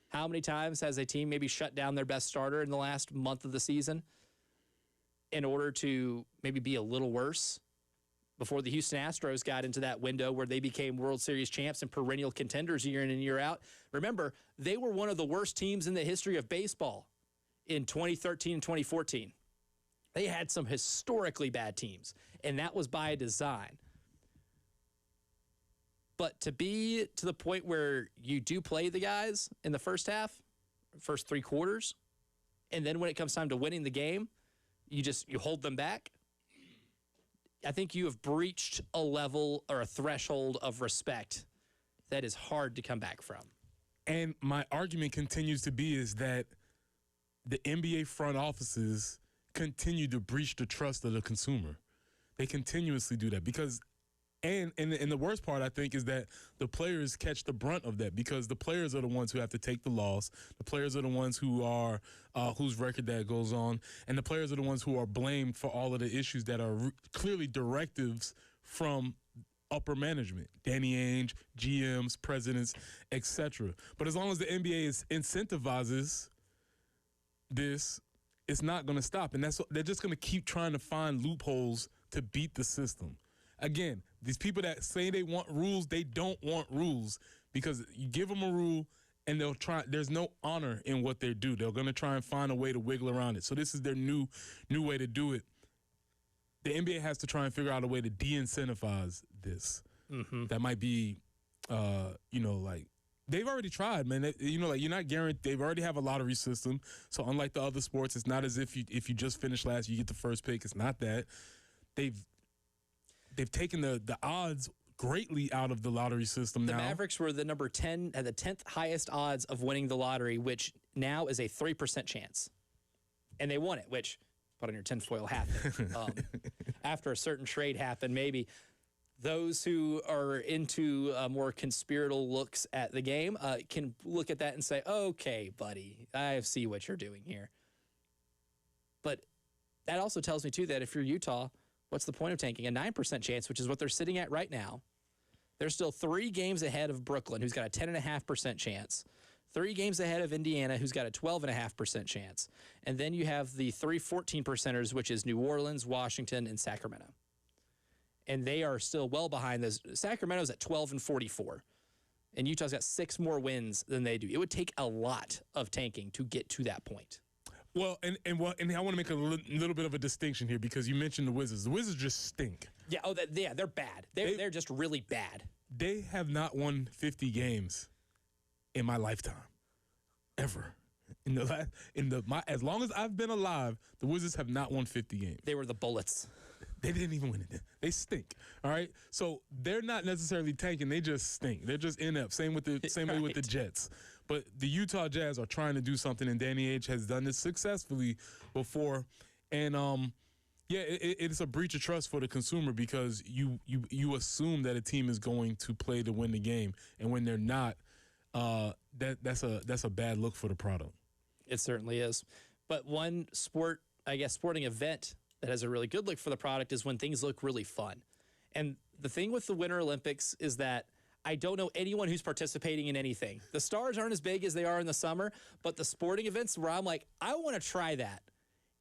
How many times has a team maybe shut down their best starter in the last month of the season in order to maybe be a little worse? Before the Houston Astros got into that window where they became World Series champs and perennial contenders year in and year out. Remember, they were one of the worst teams in the history of baseball in 2013 and 2014. They had some historically bad teams, and that was by design. But to be to the point where you do play the guys in the first half, first three quarters, and then when it comes time to winning the game, you hold them back, I think you have breached a level or a threshold of respect that is hard to come back from. And my argument continues to be is that the NBA front offices continue to breach the trust of the consumer. They continuously do that because, and the worst part, I think, is that the players catch the brunt of that because the players are the ones who have to take the loss. The players are the ones who are whose record that goes on, and the players are the ones who are blamed for all of the issues that are clearly directives from upper management, Danny Ainge, GMs, presidents, etc. But as long as the NBA incentivizes this, it's not going to stop, and they're just going to keep trying to find loopholes to beat the system. Again, these people that say they want rules, they don't want rules because you give them a rule and they'll try. There's no honor in what they do. They're going to try and find a way to wiggle around it. So this is their new way to do it. The NBA has to try and figure out a way to de-incentivize this. Mm-hmm. That might be, like they've already tried, man. You're not guaranteed. They already have a lottery system. So unlike the other sports, it's not as if you just finished last, you get the first pick. It's not that. They've taken the odds greatly out of the lottery system now. The Mavericks were the number 10 at the 10th highest odds of winning the lottery, which now is a 3% chance. And they won it, which, put on your tinfoil hat. After a certain trade happened, maybe those who are into more conspiratorial looks at the game can look at that and say, okay, buddy, I see what you're doing here. But that also tells me, too, that if you're Utah, what's the point of tanking? A 9% chance, which is what they're sitting at right now. They're still 3 games ahead of Brooklyn, who's got a 10.5% chance. 3 games ahead of Indiana, who's got a 12.5% chance. And then you have the 3 14%ers, which is New Orleans, Washington, and Sacramento. And they are still well behind those. Sacramento's at 12-44. And Utah's got 6 more wins than they do. It would take a lot of tanking to get to that point. Well, and I want to make a little bit of a distinction here because you mentioned the Wizards. The Wizards just stink. Yeah, they're bad. They're just really bad. They have not won 50 games in my lifetime, ever. As long as I've been alive, the Wizards have not won 50 games. They were the Bullets. They didn't even win it. They stink. All right, so they're not necessarily tanking. They just stink. They're just inept. Same way with the Jets. But the Utah Jazz are trying to do something, and Danny Ainge has done this successfully before. And it's a breach of trust for the consumer because you assume that a team is going to play to win the game, and when they're not, that's a bad look for the product. It certainly is. But one sporting event that has a really good look for the product is when things look really fun. And the thing with the Winter Olympics is that I don't know anyone who's participating in anything. The stars aren't as big as they are in the summer, but the sporting events where I'm like, I want to try that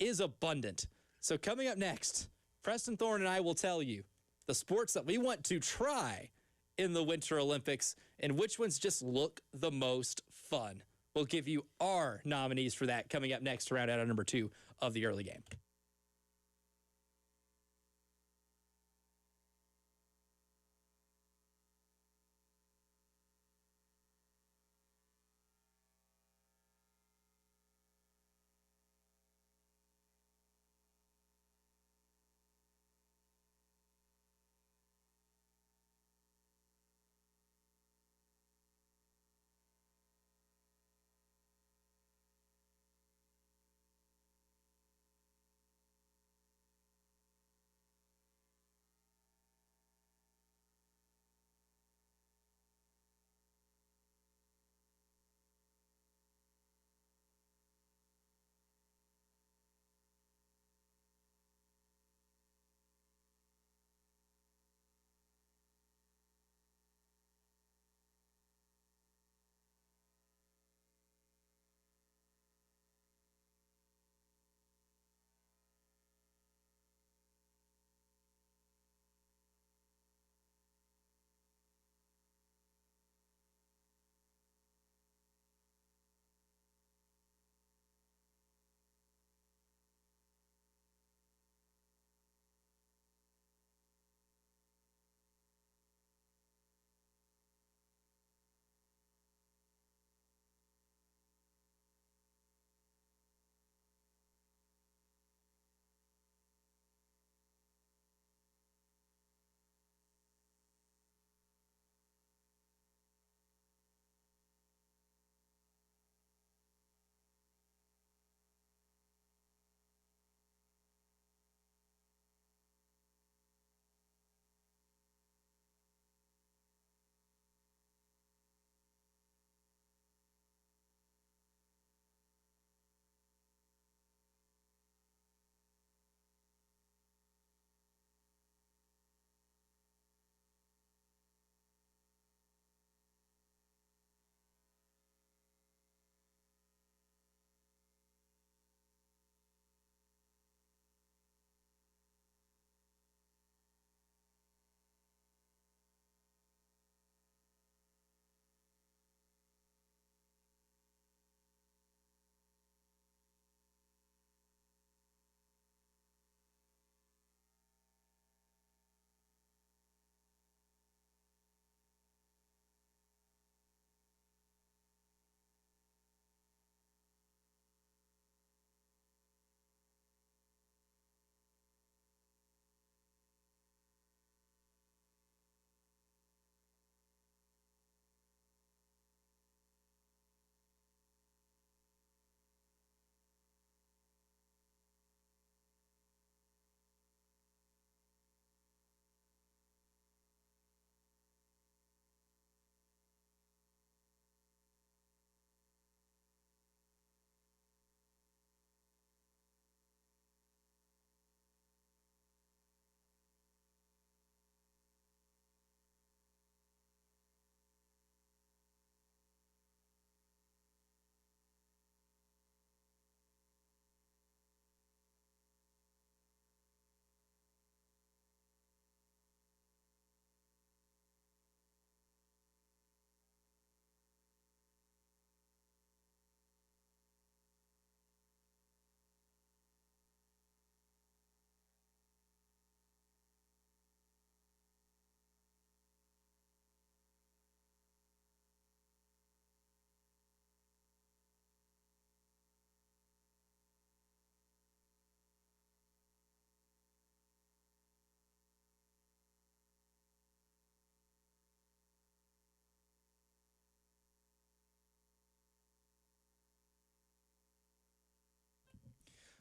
is abundant. So coming up next, Preston Thorne and I will tell you the sports that we want to try in the Winter Olympics and which ones just look the most fun. We'll give you our nominees for that coming up next to round out number 2 of the early game.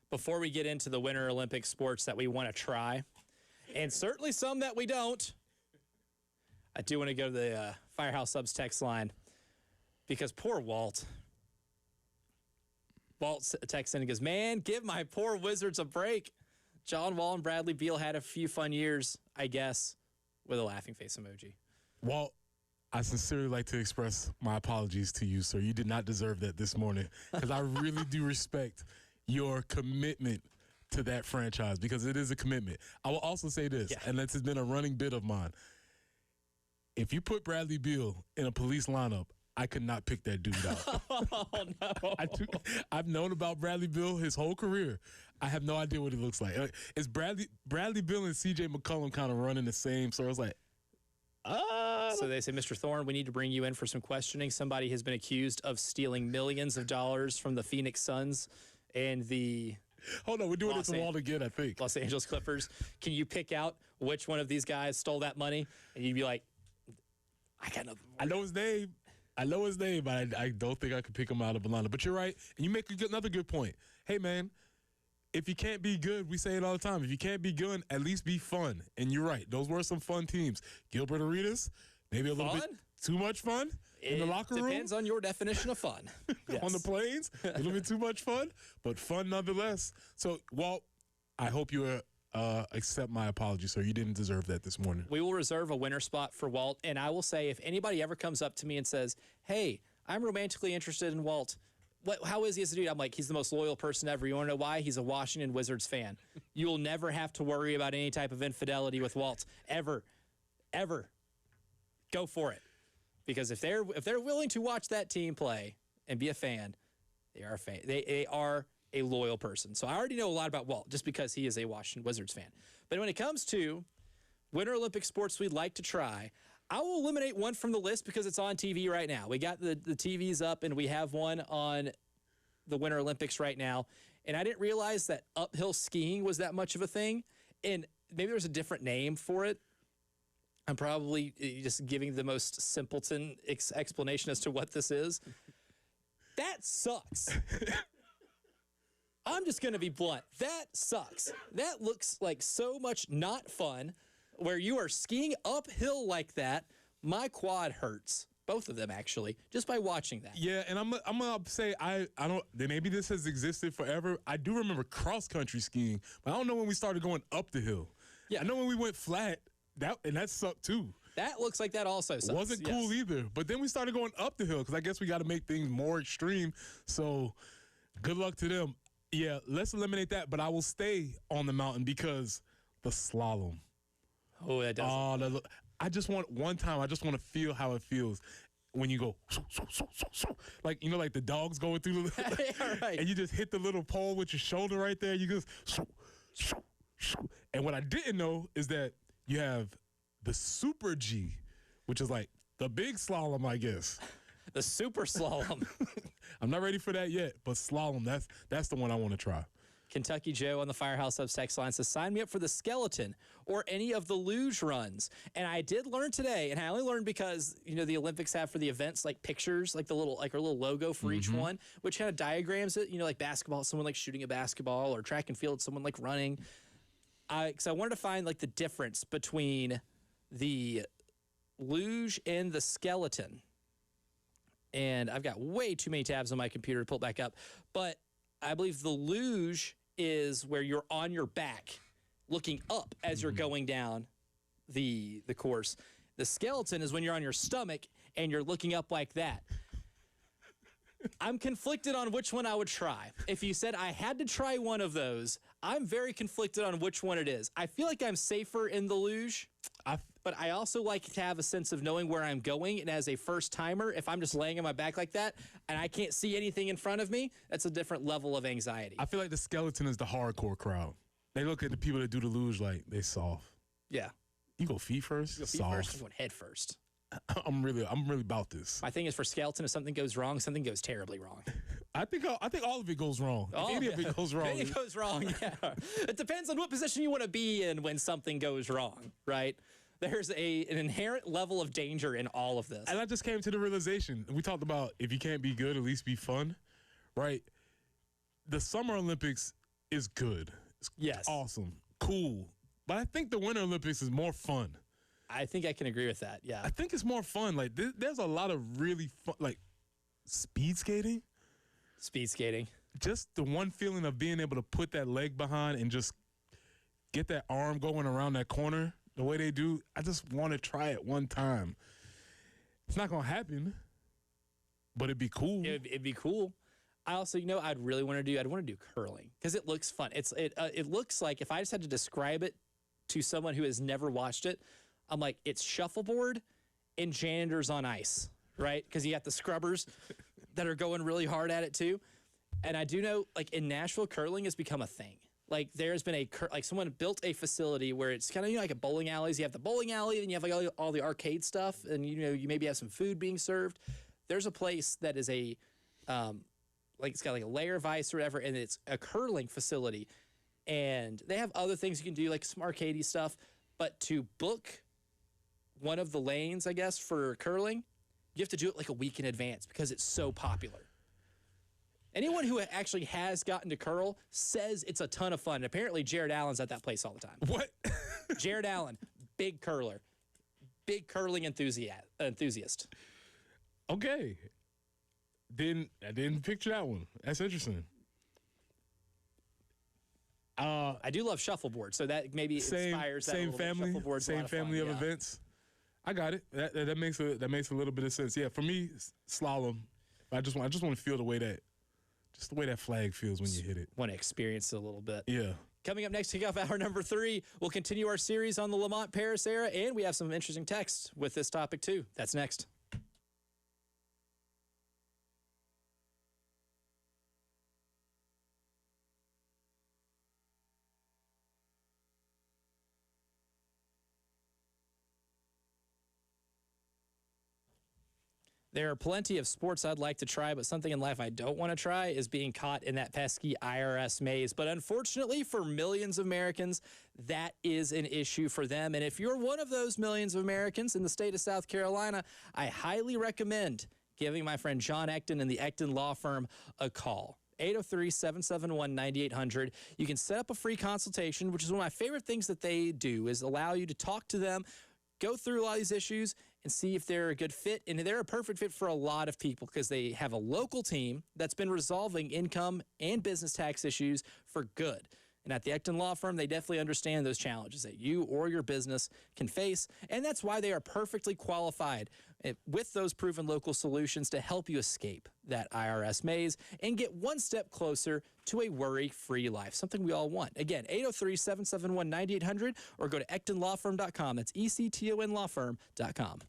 before we get into the Winter Olympic sports that we want to try, and certainly some that we don't, I do want to go to the Firehouse Subs text line because poor Walt. Walt texts in and goes, man, give my poor Wizards a break. John Wall and Bradley Beal had a few fun years, I guess, with a laughing face emoji. Walt, I sincerely like to express my apologies to you, sir. You did not deserve that this morning because I really do respect your commitment to that franchise because it is a commitment. I will also say this, and this has been a running bit of mine. If you put Bradley Beal in a police lineup, I could not pick that dude out. Oh, no. I've known about Bradley Beal his whole career. I have no idea what he looks like. Is Bradley Beal and C.J. McCollum kind of running the same? So I was like, So they say, Mr. Thorne, we need to bring you in for some questioning. Somebody has been accused of stealing millions of dollars from the Phoenix Suns and the hold on, we're doing this Walt again, I think. Los Angeles Clippers. Can you pick out which one of these guys stole that money? And you'd be like, I got nothing. I know his name, but I don't think I could pick him out of a lineup. But you're right, and you make another good point. Hey, man, if you can't be good, we say it all the time. If you can't be good, at least be fun. And you're right. Those were some fun teams. Gilbert Arenas, maybe a little bit too much fun in the locker room. Depends on your definition of fun. Yes. On the plains, a little bit too much fun, but fun nonetheless. So, Walt, I hope you accept my apology, sir. You didn't deserve that this morning. We will reserve a winner spot for Walt, and I will say if anybody ever comes up to me and says, hey, I'm romantically interested in Walt, how is he as a dude? I'm like, he's the most loyal person ever. You want to know why? He's a Washington Wizards fan. You will never have to worry about any type of infidelity with Walt, ever. Go for it. Because if they're willing to watch that team play and be a fan, they are a fan. They are a loyal person. So I already know a lot about Walt just because he is a Washington Wizards fan. But when it comes to Winter Olympic sports we'd like to try, I will eliminate one from the list because it's on TV right now. We got the TVs up, and we have one on the Winter Olympics right now. And I didn't realize that uphill skiing was that much of a thing. And maybe there's a different name for it. I'm probably just giving the most simpleton explanation as to what this is. That sucks. I'm just going to be blunt. That sucks. That looks like so much not fun where you are skiing uphill like that. My quad hurts. Both of them, actually, just by watching that. Yeah, and I'm going to say I don't – maybe this has existed forever. I do remember cross-country skiing, but I don't know when we started going up the hill. Yeah, I know when we went flat, that sucked too. That looks like that also sucks. Wasn't cool either. But then we started going up the hill because I guess we got to make things more extreme. So good luck to them. Yeah, let's eliminate that. But I will stay on the mountain because the slalom. Oh, that does. I just want I just want to feel how it feels when you go like like the dogs going through the right. And you just hit the little pole with your shoulder right there. You go and what I didn't know is that you have the Super G, which is like the big slalom, I guess. The super slalom. I'm not ready for that yet, but slalom, that's the one I want to try. Kentucky Joe on the Firehouse Subs text line says, sign me up for the skeleton or any of the luge runs. And I did learn today, and I only learned because, the Olympics have for the events, like pictures, like a little logo for each one, which kind of diagrams it, like basketball, someone like shooting a basketball, or track and field, someone like running. Because I wanted to find like the difference between the luge and the skeleton. And I've got way too many tabs on my computer to pull it back up. But I believe the luge is where you're on your back looking up as you're going down the course. The skeleton is when you're on your stomach and you're looking up like that. I'm conflicted on which one I would try. If you said I had to try one of those, I'm very conflicted on which one it is. I feel like I'm safer in the luge, but I also like to have a sense of knowing where I'm going. And as a first timer, if I'm just laying on my back like that and I can't see anything in front of me, that's a different level of anxiety. I feel like the skeleton is the hardcore crowd. They look at the people that do the luge like they soft. Yeah. You go feet first? You go feet first, I'm going head first. I'm really about this. My thing is for skeleton, if something goes wrong, something goes terribly wrong. I think all of it goes wrong. Any of it goes wrong. Any goes wrong, yeah. It depends on what position you want to be in when something goes wrong, right? There's an inherent level of danger in all of this. And I just came to the realization, we talked about if you can't be good, at least be fun, right? The Summer Olympics, is good. It's Yes. awesome, cool. But I think the Winter Olympics is more fun. I think I can agree with that. Yeah. I think it's more fun. Like there's a lot of really fun, like speed skating. Speed skating. Just the one feeling of being able to put that leg behind and just get that arm going around that corner the way they do. I just want to try it one time. It's not gonna happen, but it'd be cool. It'd be cool. I also, I'd really want to do. I'd want to do curling because it looks fun. It looks like if I just had to describe it to someone who has never watched it, I'm like it's shuffleboard and janitors on ice, right? Because you got the scrubbers that are going really hard at it too. And I do know, like in Nashville, curling has become a thing. Like there's been someone built a facility where it's kind of like a bowling alleys. You have the bowling alley, and you have like all the arcade stuff, and you maybe have some food being served. There's a place that is like it's got like a layer of ice or whatever, and it's a curling facility. And they have other things you can do, like some arcadey stuff. But to book one of the lanes, I guess, for curling, you have to do it like a week in advance because it's so popular. Anyone who actually has gotten to curl says it's a ton of fun. And apparently, Jared Allen's at that place all the time. What? Jared Allen, big curler, big curling enthusiast. Okay. I didn't picture that one. That's interesting. I do love shuffleboard, so that maybe inspires that a same little bit. family, Shuffleboard's a lot same of fun, family of yeah. events. I got it. That makes a little bit of sense. Yeah, for me, slalom. I just want to feel the way that flag feels when you hit it. Want to experience it a little bit. Yeah. Coming up next, kick off hour number 3, we'll continue our series on the Lamont Paris era, and we have some interesting texts with this topic too. That's next. There are plenty of sports I'd like to try, but something in life I don't want to try is being caught in that pesky IRS maze. But unfortunately for millions of Americans, that is an issue for them. And if you're one of those millions of Americans in the state of South Carolina, I highly recommend giving my friend John Ecton and the Ecton Law Firm a call. 803-771-9800. You can set up a free consultation, which is one of my favorite things that they do, is allow you to talk to them, go through a lot of these issues, and see if they're a good fit. And they're a perfect fit for a lot of people because they have a local team that's been resolving income and business tax issues for good. And at the Ecton Law Firm, they definitely understand those challenges that you or your business can face. And that's why they are perfectly qualified with those proven local solutions to help you escape that IRS maze and get one step closer to a worry-free life, something we all want. Again, 803-771-9800 or go to ectonlawfirm.com. That's ECTONlawfirm.com.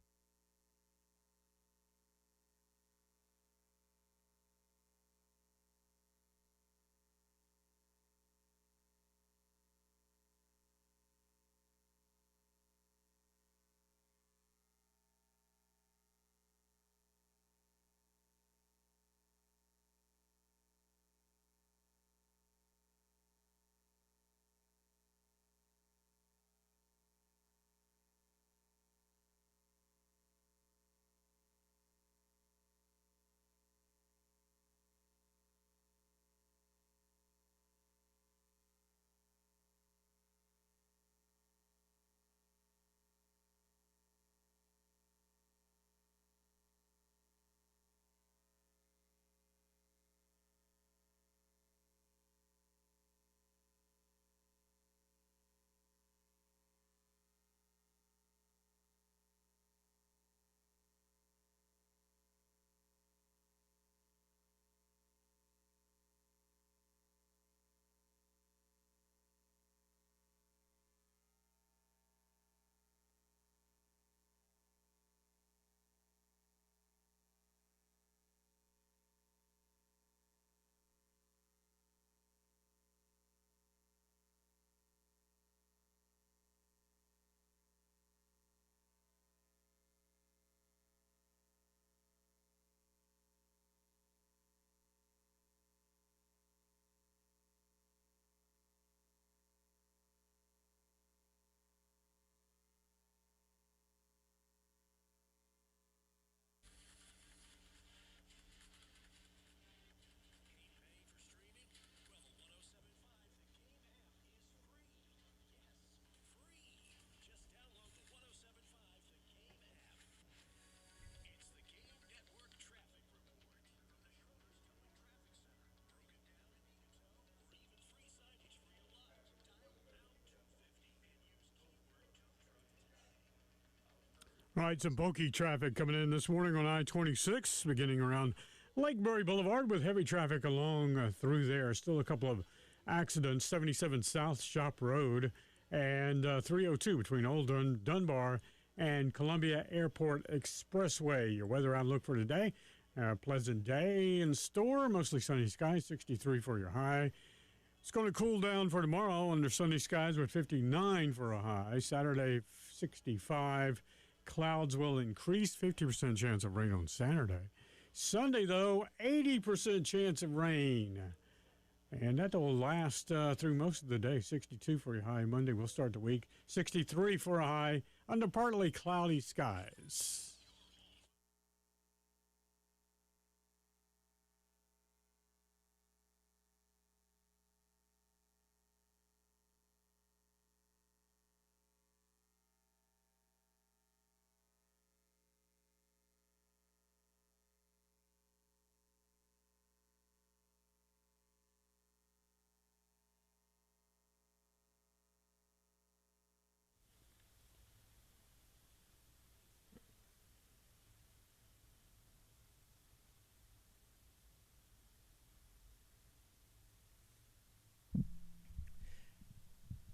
All right, some bulky traffic coming in this morning on I-26, beginning around Lakebury Boulevard with heavy traffic along through there. Still a couple of accidents, 77 South Shop Road and 302 between Old Dunbar and Columbia Airport Expressway. Your weather outlook for today, pleasant day in store, mostly sunny skies, 63 for your high. It's going to cool down for tomorrow under sunny skies with 59 for a high. Saturday, 65. Clouds will increase, 50% chance of rain on Saturday. Sunday, though, 80% chance of rain. And that will last through most of the day. 62 for your high. Monday, we'll start the week. 63 for a high under partly cloudy skies.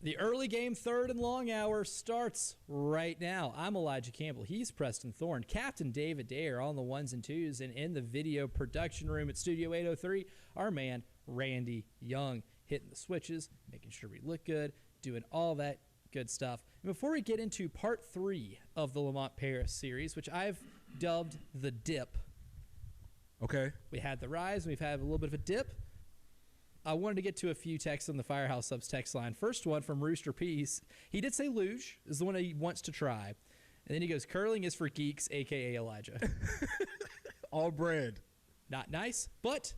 The early game third and long hour starts right now. I'm Elijah Campbell. He's Preston Thorne. Captain David Dare on the ones and twos. And in the video production room at Studio 803, our man, Randy Young, hitting the switches, making sure we look good, doing all that good stuff. And before we get into part 3 of the Lamont Paris series, which I've dubbed the dip. Okay. We had the rise, and we've had a little bit of a dip. I wanted to get to a few texts on the Firehouse Subs text line. First one from Rooster Peace. He did say luge is the one he wants to try. And then he goes, curling is for geeks, a.k.a. Elijah. All brand. Not nice, but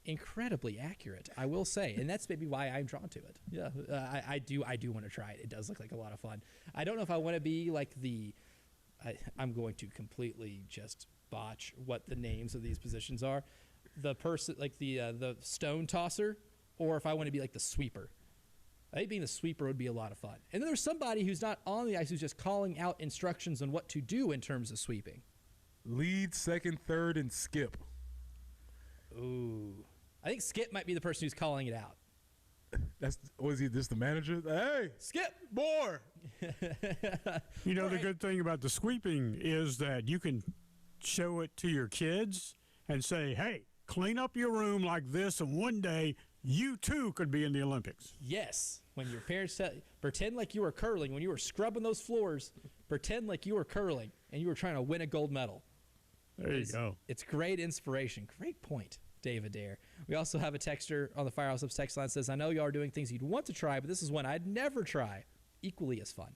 incredibly accurate, I will say. And that's maybe why I'm drawn to it. Yeah, I do want to try it. It does look like a lot of fun. I don't know if I want to be like I'm going to completely just botch what the names of these positions are. The person, like the stone tosser, or if I want to be like the sweeper. I think being the sweeper would be a lot of fun. And then there's somebody who's not on the ice who's just calling out instructions on what to do in terms of sweeping. Lead, second, third, and skip. Ooh. I think Skip might be the person who's calling it out. Was he just the manager? Hey, Skip! more. You know, the good thing about the sweeping is that you can show it to your kids and say, hey, clean up your room like this, and one day you too could be in the Olympics. Yes. When your parents tell you, pretend like you were curling. When you were scrubbing those floors, pretend like you were curling and you were trying to win a gold medal. There you go. It's great inspiration. Great point, David Dare. We also have a texter on the Firehouse Subs text line that says, I know y'all are doing things you'd want to try, but this is one I'd never try. Equally as fun.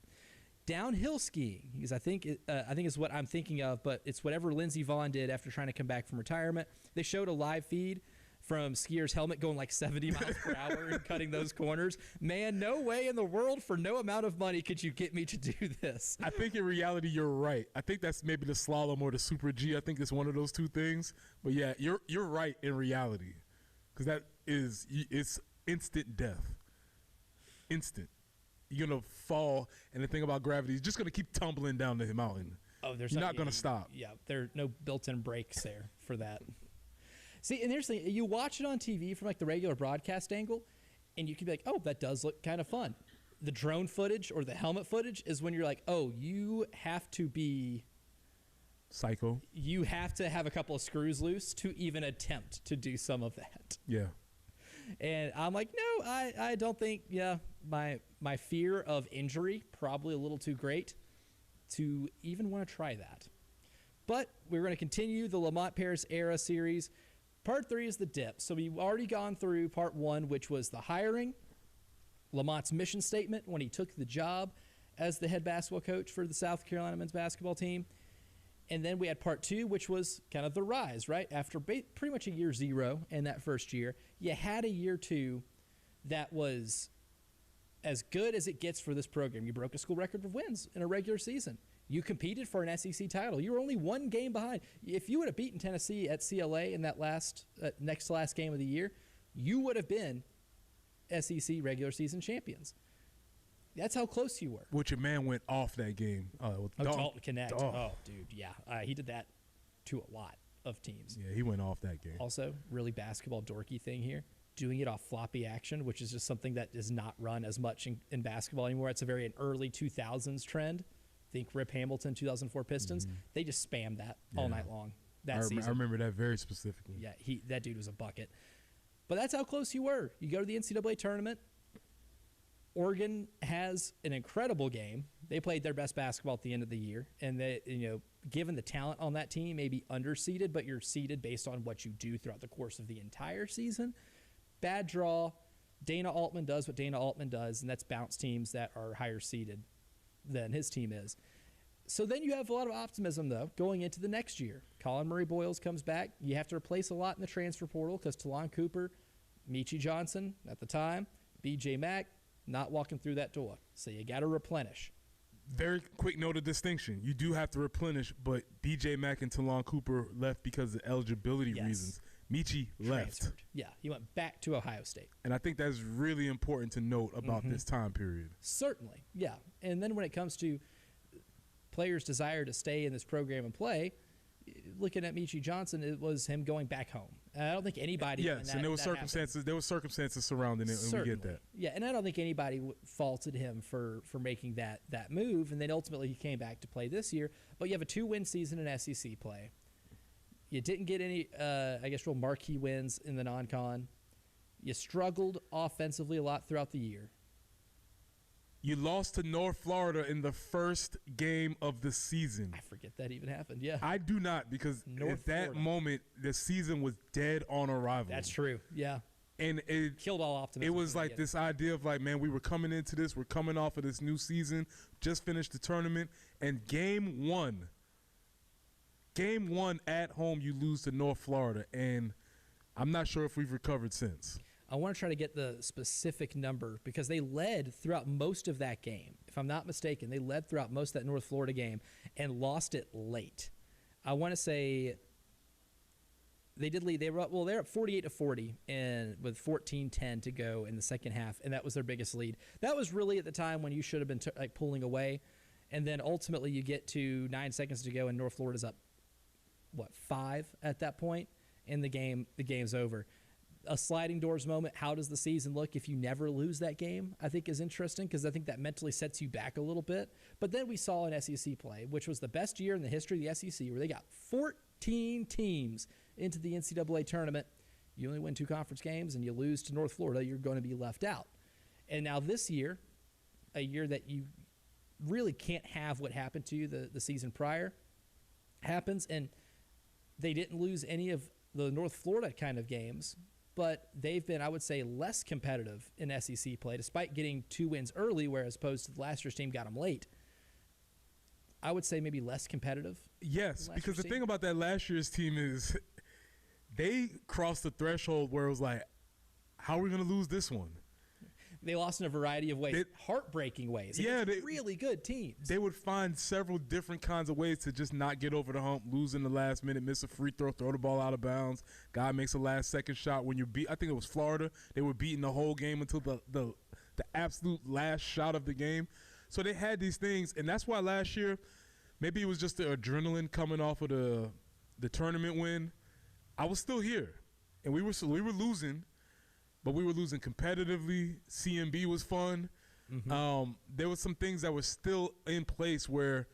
Downhill skiing, because I think is what I'm thinking of, but it's whatever Lindsey Vonn did after trying to come back from retirement. They showed a live feed from skier's helmet going like 70 miles per hour and cutting those corners. Man, no way in the world for no amount of money could you get me to do this. I think in reality you're right. I think that's maybe the slalom or the Super G. I think it's one of those two things. But yeah, you're right in reality, because it's instant death. Instant. You're going to fall, and the thing about gravity is just going to keep tumbling down the mountain. Oh, You're not going to stop. Yeah, there are no built-in brakes there for that. See, and here's the thing. You watch it on TV from like the regular broadcast angle, and you can be like, oh, that does look kind of fun. The drone footage or the helmet footage is when you're like, oh, you have to be psycho. You have to have a couple of screws loose to even attempt to do some of that. Yeah. And I'm like, no, I don't think, my fear of injury, probably a little too great to even want to try that. But we're going to continue the Lamont Paris era series. Part 3 is the dip. So we've already gone through part 1, which was the hiring, Lamont's mission statement when he took the job as the head basketball coach for the South Carolina men's basketball team. And then we had part 2, which was kind of the rise, right? After pretty much a year 0 in that first year, you had a year 2 that was as good as it gets for this program. You broke a school record of wins in a regular season. You competed for an SEC title. You were only one game behind. If you would have beaten Tennessee at CLA in that next to last game of the year, you would have been SEC regular season champions. That's how close you were. Which your man went off that game. With Dalton Connect. Oh. Oh, dude, yeah. He did that to a lot of teams. Yeah, he went off that game. Also, really basketball dorky thing here, doing it off floppy action, which is just something that is not run as much in basketball anymore. It's a very an early 2000s trend. Think Rip Hamilton, 2004 Pistons. They just spammed that all night long that season. I remember that very specifically. Yeah, that dude was a bucket. But that's how close you were. You go to the NCAA tournament. Oregon has an incredible game. They played their best basketball at the end of the year, and they, given the talent on that team, may be underseeded, but you're seeded based on what you do throughout the course of the entire season. Bad draw. Dana Altman does what Dana Altman does, and that's bounce teams that are higher seeded than his team is. So then you have a lot of optimism, though, going into the next year. Colin Murray-Boyles comes back. You have to replace a lot in the transfer portal because Talon Cooper, Michi Johnson at the time, B.J. Mack, not walking through that door. So you got to replenish. Very quick note of distinction. You do have to replenish, but B.J. Mack and Talon Cooper left because of eligibility reasons. Michi left. Transferred. Yeah, he went back to Ohio State. And I think that's really important to note about this time period. Certainly, yeah. And then when it comes to players' desire to stay in this program and play, looking at Michi Johnson, it was him going back home. And I don't think anybody. Yes, and there were circumstances. Happened. There were circumstances surrounding it, and Certainly. we get that. Yeah, and I don't think anybody faulted him for making that move. And then ultimately he came back to play this year. But you have a 2-win season in SEC play. You didn't get any, real marquee wins in the non-con. You struggled offensively a lot throughout the year. You lost to North Florida in the first game of the season. I forget that even happened, yeah. I do not, because at that Florida. moment, the season was dead on arrival. That's true, yeah. And it killed all optimism. It was like this idea of like, man, we were coming into this. We're coming off of this new season, just finished the tournament, and game one at home, you lose to North Florida, and I'm not sure if we've recovered since. I want to try to get the specific number because they led throughout most of that game. If I'm not mistaken, they led throughout most of that North Florida game and lost it late. I want to say they did lead. They're up 48-40 and with 14-10 to go in the second half, and that was their biggest lead. That was really at the time when you should have been pulling away, and then ultimately you get to 9 seconds to go, and North Florida's up 5 at that point, and the game's over. A sliding doors moment. How does the season look if you never lose that game? I think is interesting because I think that mentally sets you back a little bit. But then we saw an SEC play, which was the best year in the history of the SEC, where they got 14 teams into the NCAA tournament. You only win 2 conference games and you lose to North Florida, you're going to be left out. And now this year, a year that you really can't have what happened to you the season prior, happens, and they didn't lose any of the North Florida kind of games, but they've been, I would say, less competitive in SEC play, despite getting 2 wins early, whereas opposed to last year's team got them late. I would say maybe less competitive. Yes, because the thing about that last year's team is they crossed the threshold where it was like, how are we going to lose this one? They lost in a variety of ways, heartbreaking ways. Yeah, really good teams. They would find several different kinds of ways to just not get over the hump, lose in the last minute, miss a free throw, throw the ball out of bounds. Guy makes a last-second shot. When you beat, I think it was Florida, they were beating the whole game until the absolute last shot of the game. So they had these things, and that's why last year, maybe it was just the adrenaline coming off of the tournament win. I was still here, and we were losing. But we were losing competitively. CMB was fun. There were some things that were still in place where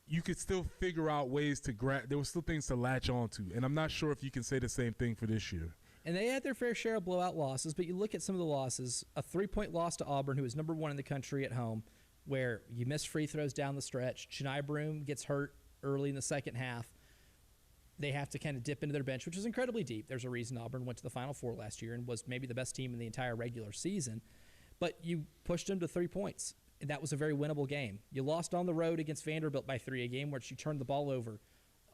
you could still figure out ways to grab. There were still things to latch onto. And I'm not sure if you can say the same thing for this year. And they had their fair share of blowout losses, but you look at some of the losses. A 3-point loss to Auburn, who is number 1 in the country at home, where you miss free throws down the stretch. Chani Broom gets hurt early in the second half. They have to kind of dip into their bench, which is incredibly deep. There's a reason Auburn went to the Final Four last year and was maybe the best team in the entire regular season. But you pushed them to 3 points, and that was a very winnable game. You lost on the road against Vanderbilt by 3, a game where you turned the ball over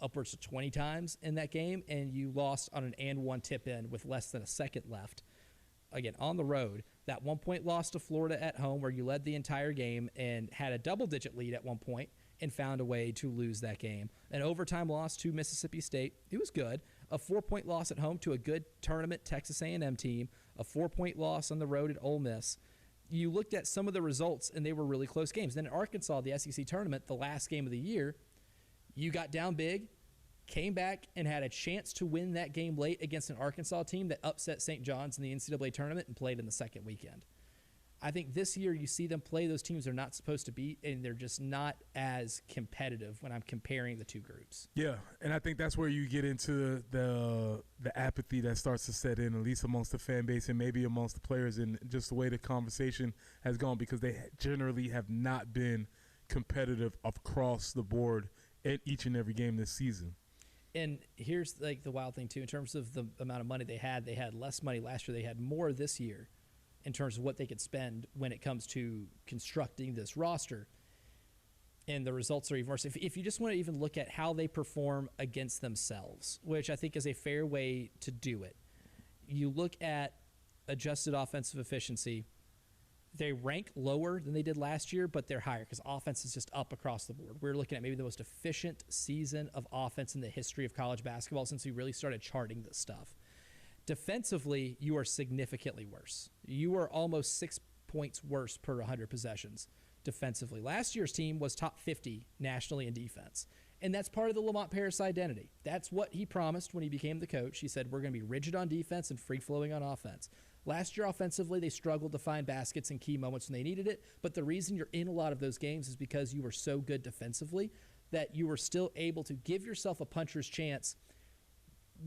upwards of 20 times in that game, and you lost on an and-one tip-in with less than a second left. Again, on the road, that 1-point loss to Florida at home where you led the entire game and had a double-digit lead at one point, and found a way to lose that game. An overtime loss to Mississippi State. It was good. A 4-point loss at home to a good tournament Texas A&M team. A 4-point loss on the road at Ole Miss. you looked at some of the results, and they were really close games. Then in Arkansas, the SEC tournament, the last game of the year, you got down big, came back, and had a chance to win that game late against an Arkansas team that upset St. John's in the NCAA tournament and played in the second weekend. I think this year you see them play those teams they're not supposed to beat, and they're just not as competitive when I'm comparing the two groups. Yeah, and I think that's where you get into the apathy that starts to set in, at least amongst the fan base and maybe amongst the players, and just the way the conversation has gone, because they generally have not been competitive across the board at each and every game this season. And here's like the wild thing too, in terms of the amount of money they had less money last year. They had more this year in terms of what they could spend when it comes to constructing this roster. And the results are even worse. If you just want to even look at how they perform against themselves, which I think is a fair way to do it, you look at adjusted offensive efficiency. They rank lower than they did last year, but they're higher because offense is just up across the board. We're looking at maybe the most efficient season of offense in the history of college basketball since we really started charting this stuff. Defensively, you are significantly worse. You are almost 6 points worse per 100 possessions defensively. Last year's team was top 50 nationally in defense, and that's part of the Lamont Paris identity. That's what he promised when he became the coach. He said, we're going to be rigid on defense and free-flowing on offense. Last year, offensively, they struggled to find baskets in key moments when they needed it, but the reason you're in a lot of those games is because you were so good defensively that you were still able to give yourself a puncher's chance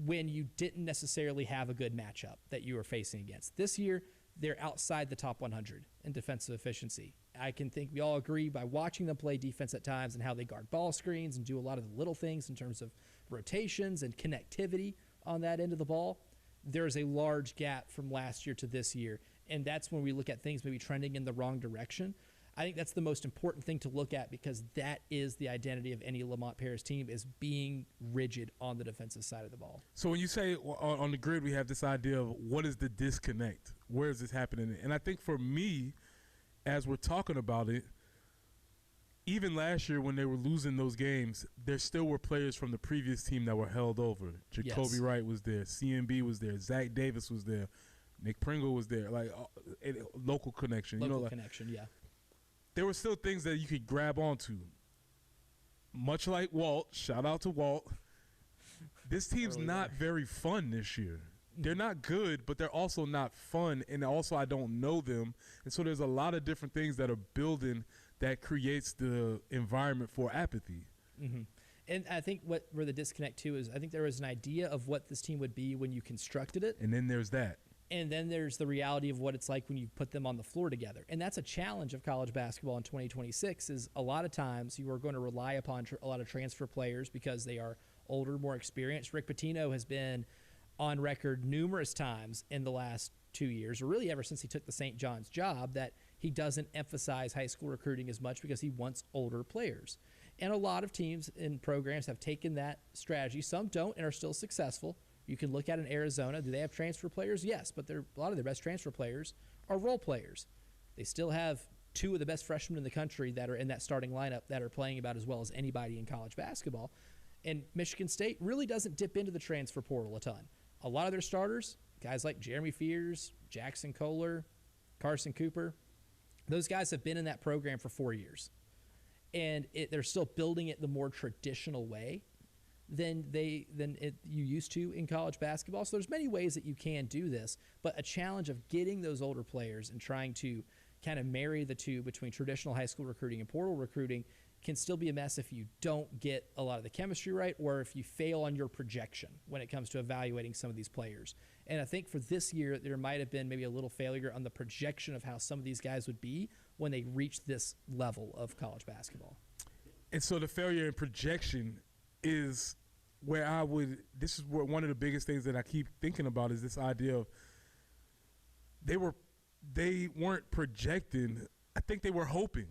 when you didn't necessarily have a good matchup that you were facing against. This year, they're outside the top 100 in defensive efficiency. I can think we all agree by watching them play defense at times and how they guard ball screens and do a lot of the little things in terms of rotations and connectivity on that end of the ball. There's a large gap from last year to this year, and that's when we look at things maybe trending in the wrong direction. I think that's the most important thing to look at because that is the identity of any Lamont Paris team, is being rigid on the defensive side of the ball. So when you say on the grid we have this idea of what is the disconnect, where is this happening? And I think for me, as we're talking about it, even last year when they were losing those games, there still were players from the previous team that were held over. Jacoby Wright was there. CMB was there. Zach Davis was there. Nick Pringle was there. Like local connection. Local connection, yeah. There were still things that you could grab onto. Much like Walt, shout out to Walt. This team's not very fun this year. They're not good, but they're also not fun, and also I don't know them. And so there's a lot of different things that are building that creates the environment for apathy. Mm-hmm. And I think where the disconnect, too, is I think there was an idea of what this team would be when you constructed it. And then there's that. And then there's the reality of what it's like when you put them on the floor together. And that's a challenge of college basketball in 2026 is a lot of times you are going to rely upon a lot of transfer players because they are older, more experienced. Rick Pitino has been on record numerous times in the last 2 years, or really ever since he took the St. John's job, that he doesn't emphasize high school recruiting as much because he wants older players. And a lot of teams and programs have taken that strategy. Some don't and are still successful. You can look at in Arizona. Do they have transfer players? Yes, but a lot of their best transfer players are role players. They still have two of the best freshmen in the country that are in that starting lineup that are playing about as well as anybody in college basketball. And Michigan State really doesn't dip into the transfer portal a ton. A lot of their starters, guys like Jeremy Fears, Jackson Kohler, Carson Cooper, those guys have been in that program for 4 years. And they're still building it the more traditional way than you used to in college basketball. So there's many ways that you can do this, but a challenge of getting those older players and trying to kind of marry the two between traditional high school recruiting and portal recruiting can still be a mess if you don't get a lot of the chemistry right or if you fail on your projection when it comes to evaluating some of these players. And I think for this year, there might have been maybe a little failure on the projection of how some of these guys would be when they reach this level of college basketball. And so the failure in projection is where this is where one of the biggest things that I keep thinking about is this idea of they weren't projecting. I think they were hoping.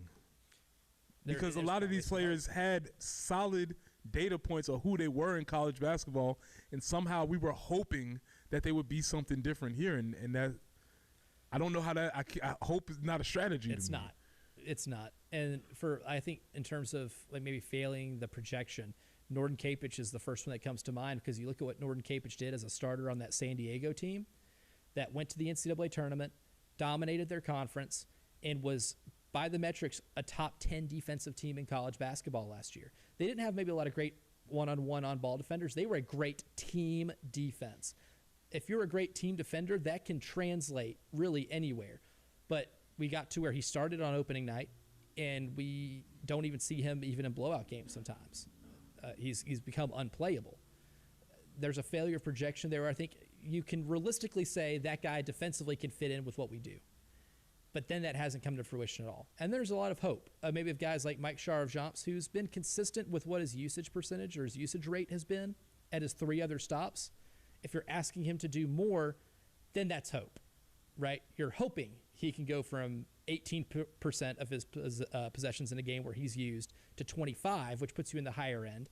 Because a lot of these players had solid data points of who they were in college basketball, and somehow we were hoping that they would be something different here. And that I don't know how that I hope is not a strategy. It's not. It's not. And I think in terms of like maybe failing the projection, Norden Kapich is the first one that comes to mind because you look at what Norden Kapich did as a starter on that San Diego team that went to the NCAA tournament, dominated their conference, and was, by the metrics, a top 10 defensive team in college basketball last year. They didn't have maybe a lot of great one-on-one on-ball defenders. They were a great team defense. If you're a great team defender, that can translate really anywhere. But we got to where he started on opening night, and we don't even see him even in blowout games sometimes. He's become unplayable. There's a failure of projection there where I think you can realistically say that guy defensively can fit in with what we do. But then that hasn't come to fruition at all. And there's a lot of hope. Maybe of guys like Mike Sharav-Jomps, who's been consistent with what his usage percentage or his usage rate has been at his 3 other stops. If you're asking him to do more, then that's hope, right? You're hoping he can go from 18% of his possessions in a game where he's used to 25, which puts you in the higher end.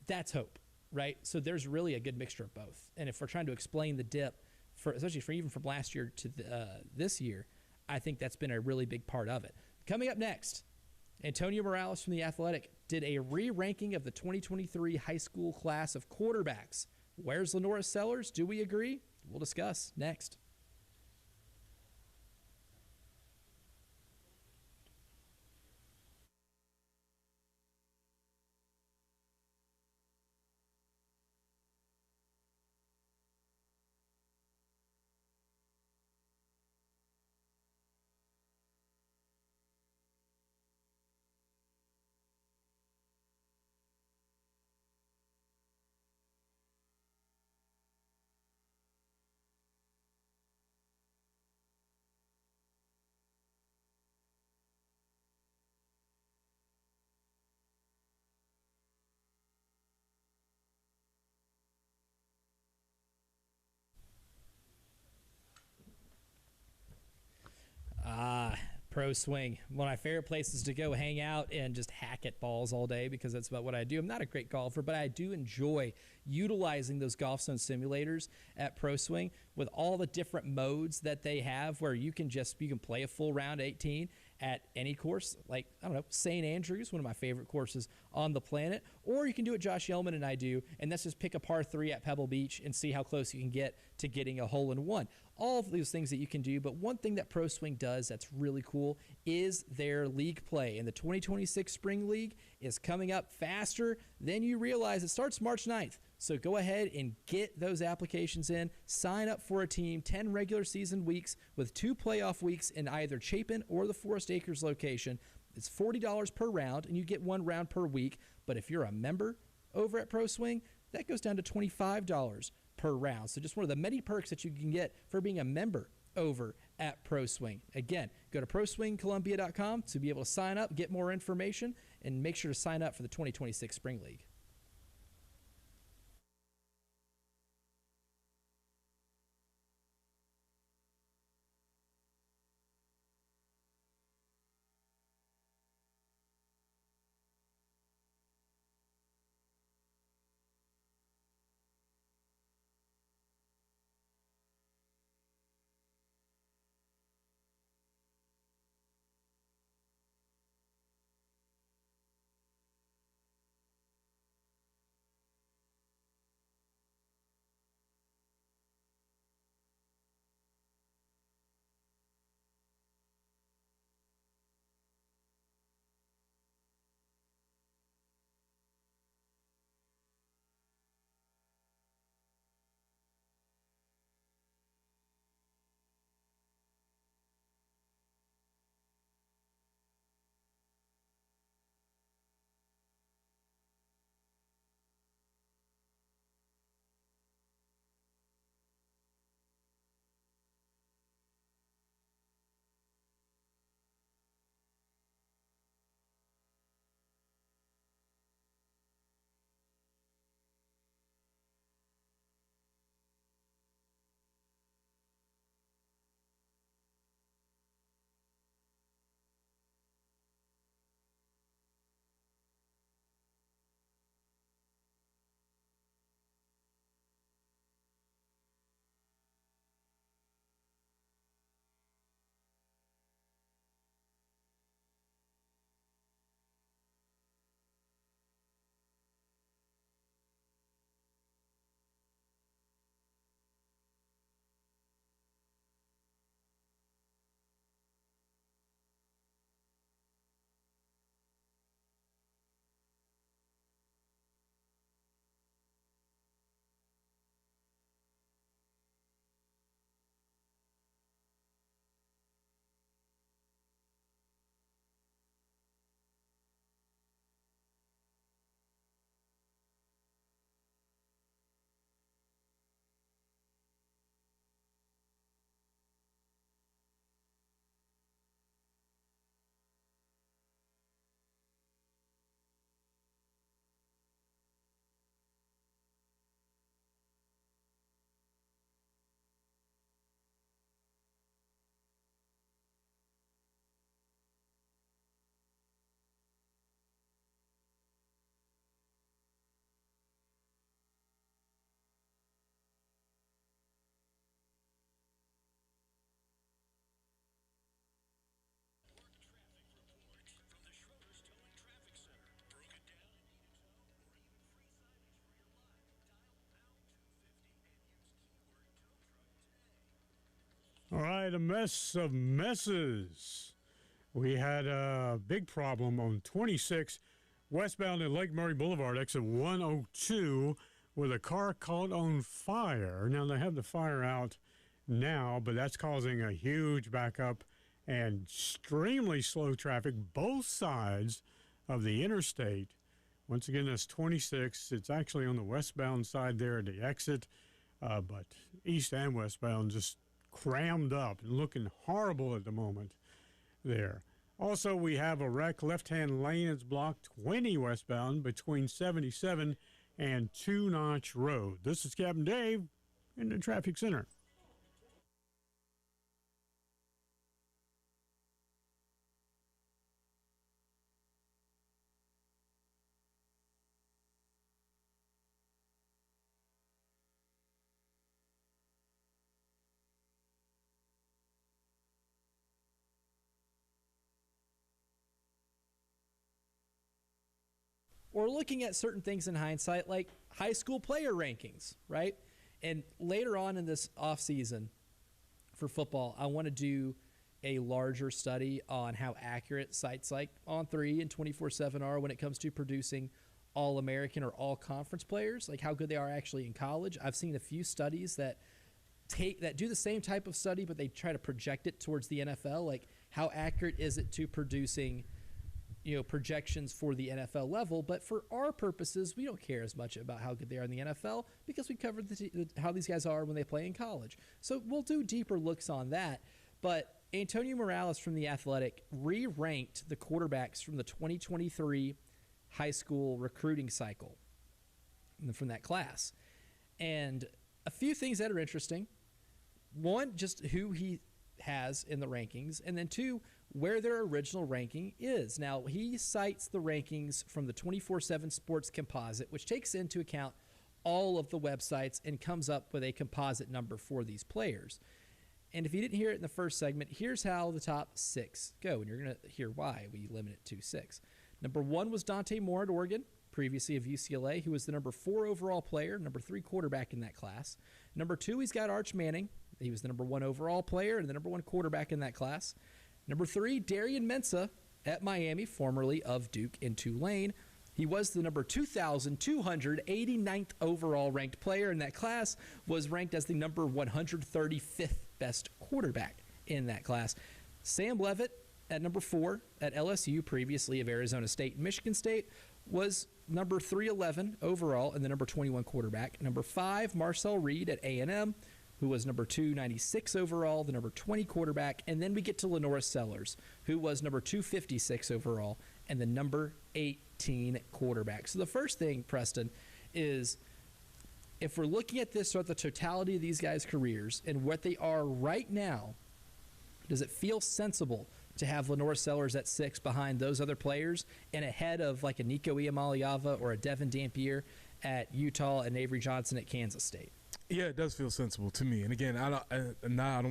That's hope, right? So there's really a good mixture of both. And if we're trying to explain the dip, especially even from last year to this year, I think that's been a really big part of it. Coming up next, Antonio Morales from The Athletic did a re-ranking of the 2023 high school class of quarterbacks. Where's Lenora Sellers? Do we agree? We'll discuss next. Pro Swing, one of my favorite places to go hang out and just hack at balls all day because that's about what I do. I'm not a great golfer, but I do enjoy utilizing those Golf Zone simulators at Pro Swing with all the different modes that they have where you can play a full round 18 at any course, like, I don't know, St. Andrews, one of my favorite courses on the planet, or you can do what Josh Yellman and I do, and that's just pick a par 3 at Pebble Beach and see how close you can get to getting a hole-in-one. All of those things that you can do, but one thing that Pro Swing does that's really cool is their league play, and the 2026 Spring League is coming up faster than you realize. It starts March 9th. So go ahead and get those applications in. Sign up for a team, 10 regular season weeks with 2 playoff weeks in either Chapin or the Forest Acres location. It's $40 per round, and you get 1 round per week. But if you're a member over at Pro Swing, that goes down to $25 per round. So just one of the many perks that you can get for being a member over at Pro Swing. Again, go to ProSwingColumbia.com to be able to sign up, get more information, and make sure to sign up for the 2026 Spring League. All right, a mess of messes. We had a big problem on 26 westbound at Lake Murray Boulevard, exit 102, where the car caught on fire. Now, they have the fire out now, but that's causing a huge backup and extremely slow traffic both sides of the interstate. Once again, that's 26. It's actually on the westbound side there at the exit, but east and westbound just crammed up and looking horrible at the moment there. Also, we have a wreck. Left-hand lane is blocked 20 westbound between 77 and Two Notch Road. This is Captain Dave in the traffic center. Or looking at certain things in hindsight, like high school player rankings, right? And later on in this offseason for football, I want to do a larger study on how accurate sites like On3 and 24/7 are when it comes to producing All-American or All-Conference players, like how good they are actually in college. I've seen a few studies that do the same type of study, but they try to project it towards the NFL. Like, how accurate is it to producing projections for the NFL level? But for our purposes, we don't care as much about how good they are in the NFL because we covered how these guys are when they play in college. So we'll do deeper looks on that. But Antonio Morales from The Athletic re-ranked the quarterbacks from the 2023 high school recruiting cycle from that class. And a few things that are interesting. One, just who he has in the rankings, and then two, where their original ranking is. Now, he cites the rankings from the 24/7 Sports Composite, which takes into account all of the websites and comes up with a composite number for these players. And if you didn't hear it in the first segment, here's how the top 6 go, and you're going to hear why we limit it to 6. Number 1 was Dante Moore at Oregon, previously of UCLA, who was the number 4 overall player, number 3 quarterback in that class. Number 2, he's got Arch Manning. He was the number 1 overall player and the number 1 quarterback in that class. Number 3, Darian Mensah at Miami, formerly of Duke and Tulane. He was the number 2,289th overall ranked player in that class, was ranked as the number 135th best quarterback in that class. Sam Leavitt at number 4 at LSU, previously of Arizona State and Michigan State, was number 311 overall and the number 21 quarterback. Number 5, Marcel Reed at A&M, who was number 296 overall, the number 20 quarterback. And then we get to Lenora Sellers, who was number 256 overall and the number 18 quarterback. So the first thing, Preston, is if we're looking at this throughout the totality of these guys' careers and what they are right now, does it feel sensible to have Lenora Sellers at 6 behind those other players and ahead of like a Nico Iamaleava or a Devin Dampier at Utah and Avery Johnson at Kansas State? Yeah, it does feel sensible to me. And again, I don't.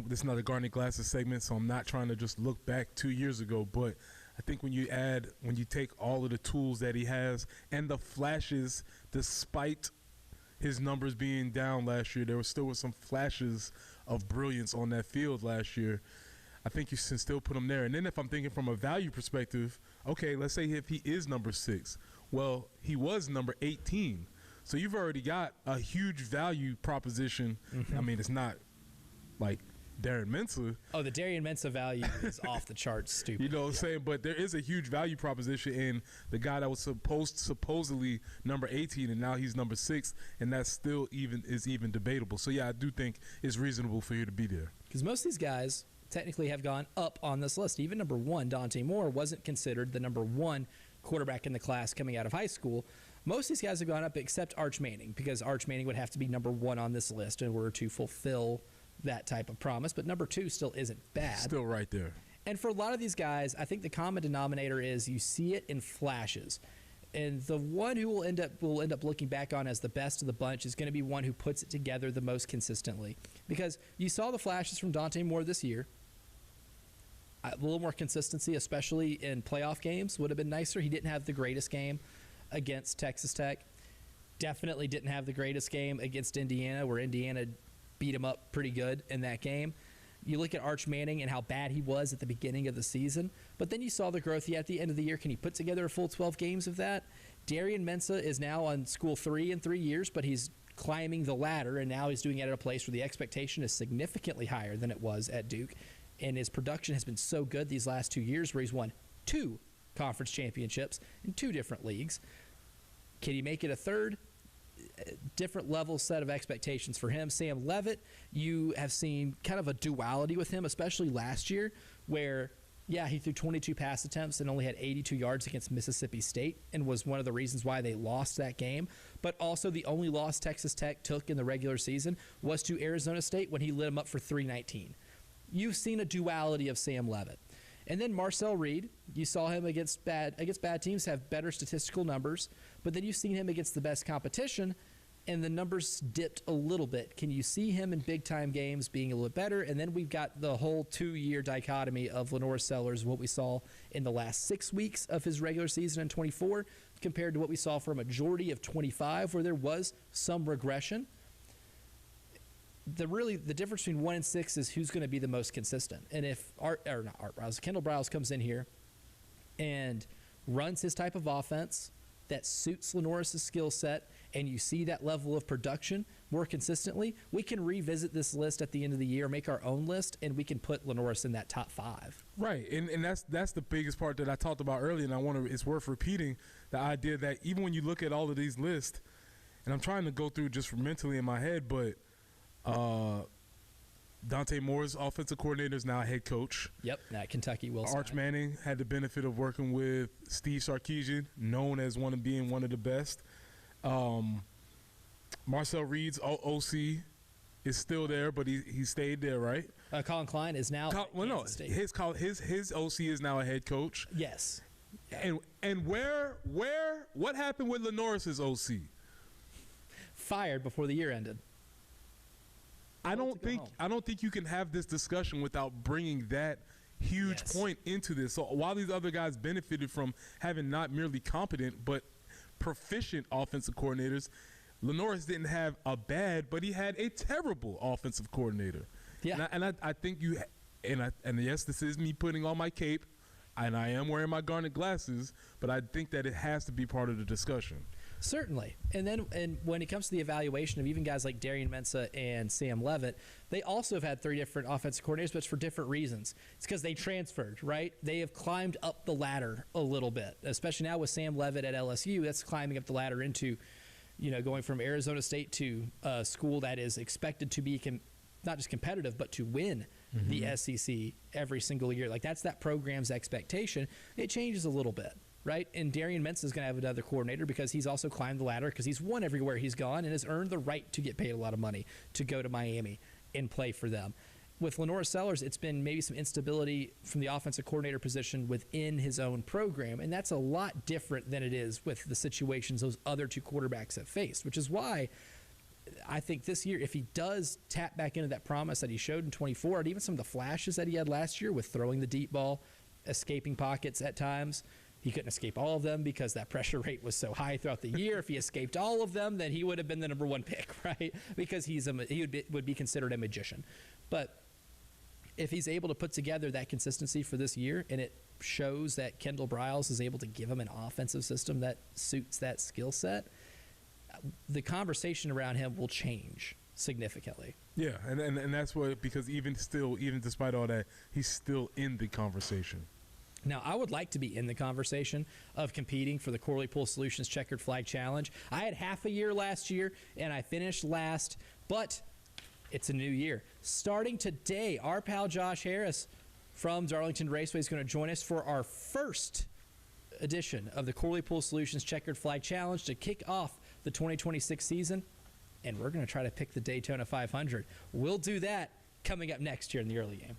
This is not a Garnet Glasses segment, so I'm not trying to just look back 2 years ago. But I think when you take all of the tools that he has and the flashes, despite his numbers being down last year, there was some flashes of brilliance on that field last year. I think you can still put him there. And then if I'm thinking from a value perspective, okay, let's say if he is number 6, well, he was number 18. So you've already got a huge value proposition. Mm-hmm. I mean, it's not like Darian Mensah. Oh, the Darian Mensah value is off the charts stupid. You know what I'm saying? But there is a huge value proposition in the guy that was supposedly number 18, and now he's number 6, and that's still even debatable. So, yeah, I do think it's reasonable for you to be there. Because most of these guys technically have gone up on this list. Even number 1, Dante Moore, wasn't considered the number 1 quarterback in the class coming out of high school. Most of these guys have gone up except Arch Manning, because Arch Manning would have to be number 1 on this list in order to fulfill that type of promise. But number 2 still isn't bad. Still right there. And for a lot of these guys, I think the common denominator is you see it in flashes. And the one who will end up looking back on as the best of the bunch is going to be one who puts it together the most consistently. Because you saw the flashes from Dante Moore this year. A little more consistency, especially in playoff games, would have been nicer. He didn't have the greatest game against Texas Tech. Definitely didn't have the greatest game against Indiana, where Indiana beat him up pretty good in that game. You look at Arch Manning and how bad he was at the beginning of the season, but then you saw the growth he had at the end of the year. Can he put together a full 12 games of that? Darian Mensah is now on school 3 in 3 years, but he's climbing the ladder, and now he's doing it at a place where the expectation is significantly higher than it was at Duke. And his production has been so good these last 2 years where he's won 2 conference championships in 2 different leagues. Can he make it a third? Different level set of expectations for him. Sam Levitt, you have seen kind of a duality with him, especially last year, where, yeah, he threw 22 pass attempts and only had 82 yards against Mississippi State and was one of the reasons why they lost that game. But also the only loss Texas Tech took in the regular season was to Arizona State when he lit them up for 319. You've seen a duality of Sam Levitt. And then Marcel Reed, you saw him against bad teams have better statistical numbers, but then you've seen him against the best competition, and the numbers dipped a little bit. Can you see him in big-time games being a little bit better? And then we've got the whole 2-year dichotomy of Lenore Sellers, what we saw in the last 6 weeks of his regular season in 24 compared to what we saw for a majority of 25, where there was some regression. The difference between 1 and 6 is who's going to be the most consistent. And if Kendall Briles comes in here and runs his type of offense that suits Lenore's skill set, and you see that level of production more consistently, we can revisit this list at the end of the year, make our own list, and we can put Lenore's in that top 5. Right, and that's the biggest part that I talked about earlier, and it's worth repeating, the idea that even when you look at all of these lists, and I'm trying to go through just mentally in my head, but Dante Moore's offensive coordinator is now a head coach. Yep, at Kentucky Wilson. Arch Manning had the benefit of working with Steve Sarkisian, known as one of the best. Marcel Reed's OC is still there, but he stayed there, right? Colin Klein is now. His OC is now a head coach. Yes. And what happened with Lenore's OC? Fired before the year ended. I don't think you can have this discussion without bringing that huge point into this. So while these other guys benefited from having not merely competent but proficient offensive coordinators, Lenore's didn't have a bad, but he had a terrible offensive coordinator. Yeah, and I think and yes, this is me putting on my cape, and I am wearing my garnet glasses, but I think that it has to be part of the discussion. Certainly. And when it comes to the evaluation of even guys like Darian Mensah and Sam Levitt, they also have had 3 different offensive coordinators, but it's for different reasons. It's because they transferred, right? They have climbed up the ladder a little bit, especially now with Sam Levitt at LSU. That's climbing up the ladder into, going from Arizona State to a school that is expected to be not just competitive, but to win the SEC every single year. Like, that's that program's expectation. It changes a little bit. Right? And Darian Mensah is going to have another coordinator because he's also climbed the ladder because he's won everywhere he's gone and has earned the right to get paid a lot of money to go to Miami and play for them. With Lenore Sellers, it's been maybe some instability from the offensive coordinator position within his own program, and that's a lot different than it is with the situations those other 2 quarterbacks have faced, which is why I think this year, if he does tap back into that promise that he showed in 24 and even some of the flashes that he had last year with throwing the deep ball, escaping pockets at times, he couldn't escape all of them because that pressure rate was so high throughout the year. If he escaped all of them, then he would have been the number 1 pick, right? Because he would be considered a magician. But if he's able to put together that consistency for this year, and it shows that Kendall Briles is able to give him an offensive system that suits that skill set, the conversation around him will change significantly. Yeah, and that's what, because even despite all that, he's still in the conversation. Now, I would like to be in the conversation of competing for the Corley Pool Solutions Checkered Flag Challenge. I had half a year last year, and I finished last, but it's a new year. Starting today, our pal Josh Harris from Darlington Raceway is going to join us for our first edition of the Corley Pool Solutions Checkered Flag Challenge to kick off the 2026 season, and we're going to try to pick the Daytona 500. We'll do that coming up next year in the early game.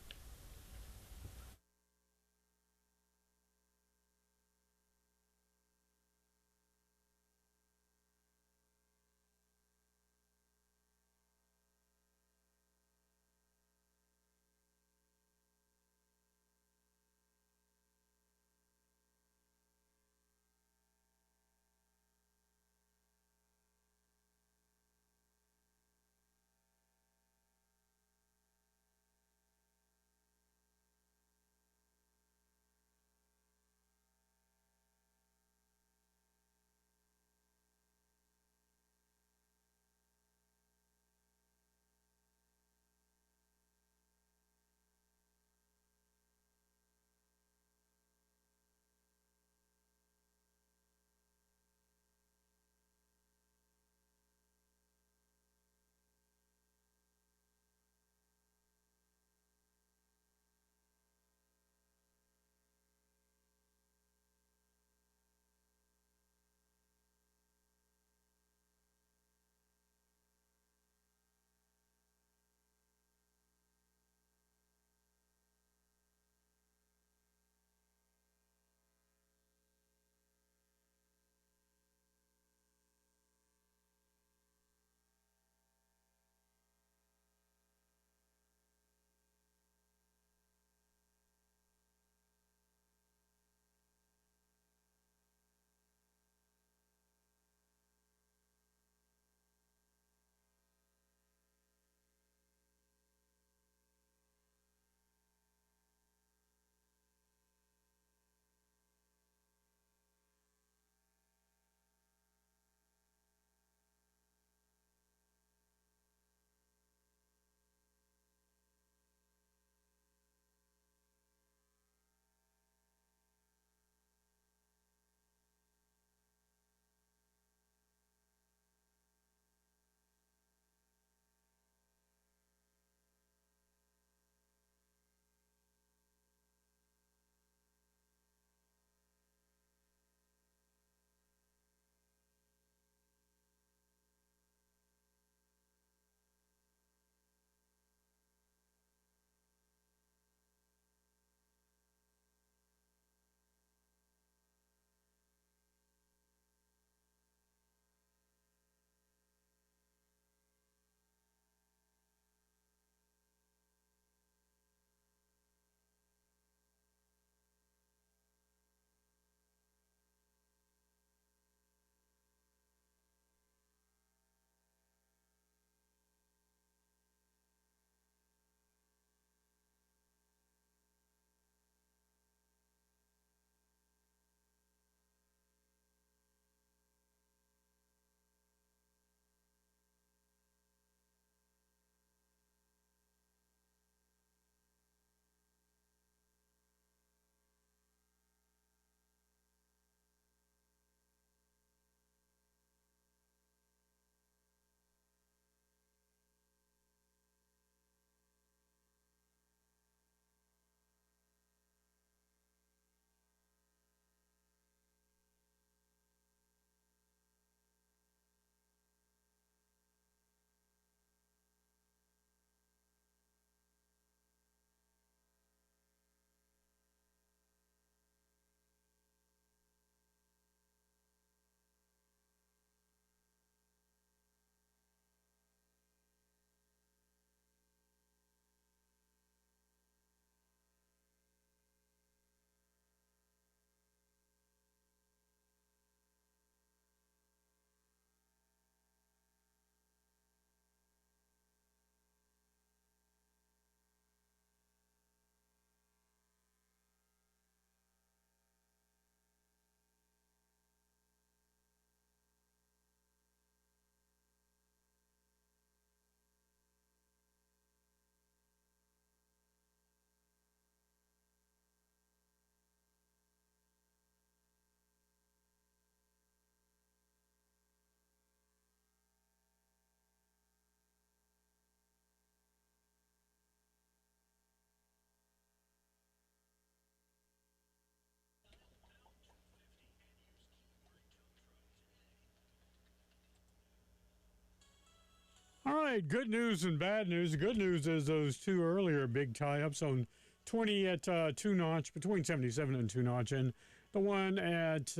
right, good news and bad news. The good news is those two earlier big tie-ups on 20 at 2 Notch, between 77 and 2 Notch, and the one at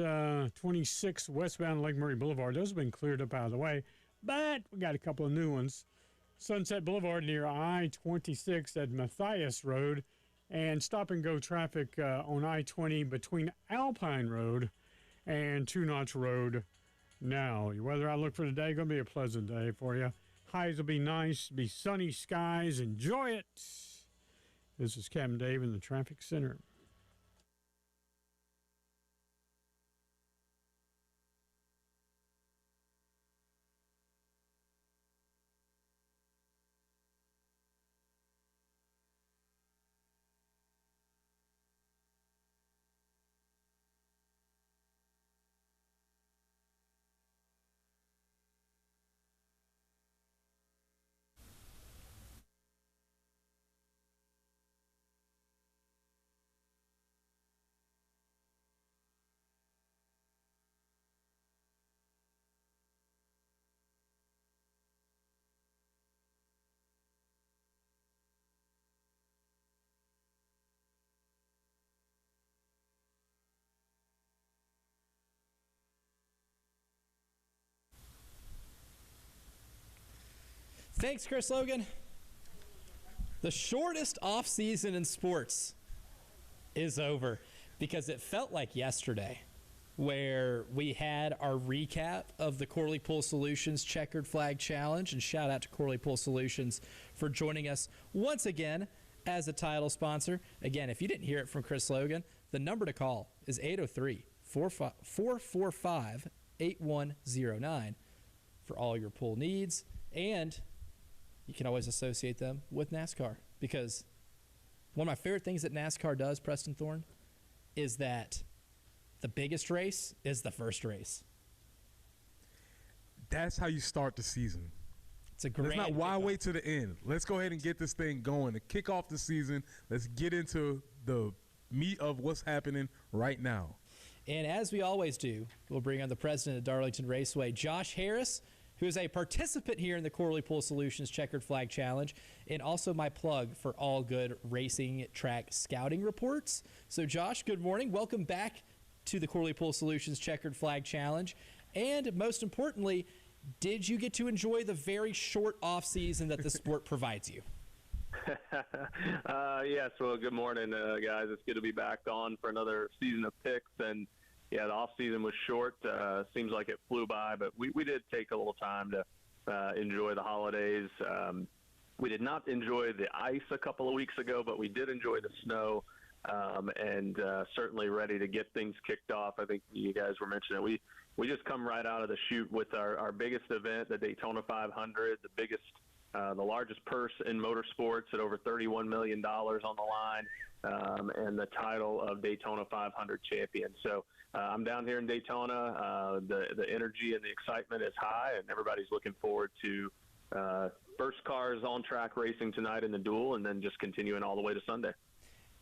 26 westbound Lake Murray Boulevard. Those have been cleared up out of the way, but we got a couple of new ones. Sunset Boulevard near I-26 at Matthias Road, and stop-and-go traffic on I-20 between Alpine Road and 2 Notch Road now. Your weather outlook for today, going to be a pleasant day for you. Highs will be nice, be sunny skies. Enjoy it. This is Captain Dave in the Traffic Center. Thanks, Chris Logan. The shortest off-season in sports is over because it felt like yesterday where we had our recap of the Corley Pool Solutions Checkered Flag Challenge. And shout out to Corley Pool Solutions for joining us once again as a title sponsor. Again, if you didn't hear it from Chris Logan, the number to call is 803-445-8109 for all your pool needs. And you can always associate them with NASCAR, because one of my favorite things that NASCAR does, Preston Thorne, is that the biggest race is the first race. That's how you start the season. It's a grand Let's not why kickoff. wait to the end. Let's go ahead and get this thing going to kick off the season. Let's get into the meat of what's happening right now. And as we always do, we'll bring on the president of Darlington Raceway, Josh Harris, who is a participant here in the Corley Pool Solutions Checkered Flag Challenge, and also my plug for all good racing track scouting reports. So, Josh, good morning. Welcome back to the Corley Pool Solutions Checkered Flag Challenge. And most importantly, did you get to enjoy the very short off season that the sport provides you? Yes, well, good morning, guys. It's good to be back on for another season of picks. And, yeah, the off-season was short. Seems like it flew by, but we did take a little time to enjoy the holidays. We did not enjoy the ice a couple of weeks ago, but we did enjoy the snow, and certainly ready to get things kicked off. I think you guys were mentioning it. We just come right out of the chute with our biggest event, the Daytona 500, the largest purse in motorsports at over $31 million on the line, and the title of Daytona 500 champion. So I'm down here in Daytona. The energy and the excitement is high, and everybody's looking forward to first cars on track racing tonight in the duel, and then just continuing all the way to Sunday.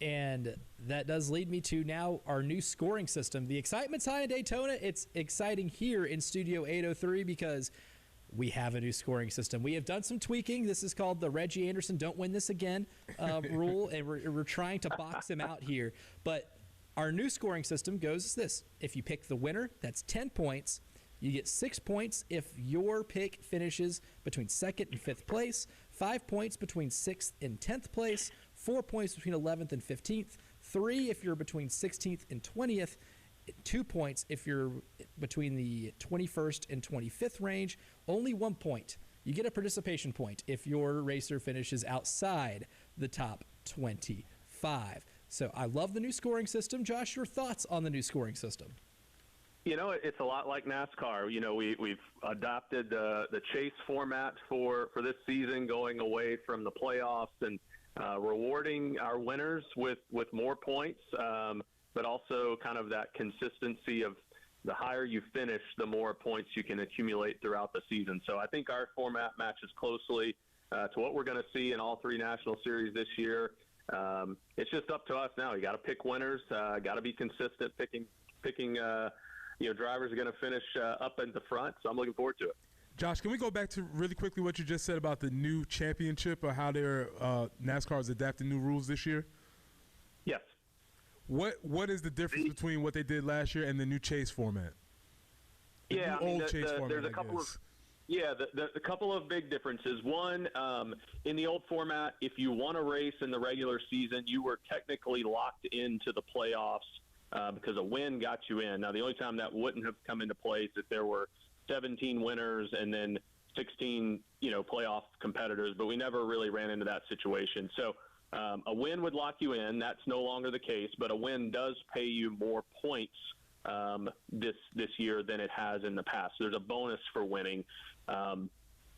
And that does lead me to now our new scoring system. The excitement's high in Daytona. It's exciting here in Studio 803 because we have a new scoring system. We have done some tweaking. This is called the Reggie Anderson Don't Win This Again rule, and we're trying to box him out here. But our new scoring system goes as this. If you pick the winner, that's 10 points. You get 6 points if your pick finishes between 2nd and 5th place, 5 points between 6th and 10th place, 4 points between 11th and 15th, 3 if you're between 16th and 20th, 2 points if you're between the 21st and 25th range, only 1 point. You get a participation point if your racer finishes outside the top 25. So I love the new scoring system. Josh, your thoughts on the new scoring system? You know, it's a lot like NASCAR. You know, we've adopted the chase format for this season, going away from the playoffs and rewarding our winners with more points, but also kind of that consistency of the higher you finish, the more points you can accumulate throughout the season. So I think our format matches closely to what we're going to see in all 3 National Series this year. It's just up to us now. You got to pick winners, got to be consistent picking drivers are going to finish up in the front, so I'm looking forward to it. Josh, can we go back to really quickly what you just said about the new championship or how their NASCAR is adapting new rules this year? Yes. What is the difference between what they did last year and the new chase format? Yeah, Chase format, there's a couple of a couple of big differences. One, in the old format, if you won a race in the regular season, you were technically locked into the playoffs because a win got you in. Now, the only time that wouldn't have come into place is if there were 17 winners and then 16, playoff competitors, but we never really ran into that situation. So a win would lock you in. That's no longer the case, but a win does pay you more points this year than it has in the past. So there's a bonus for winning.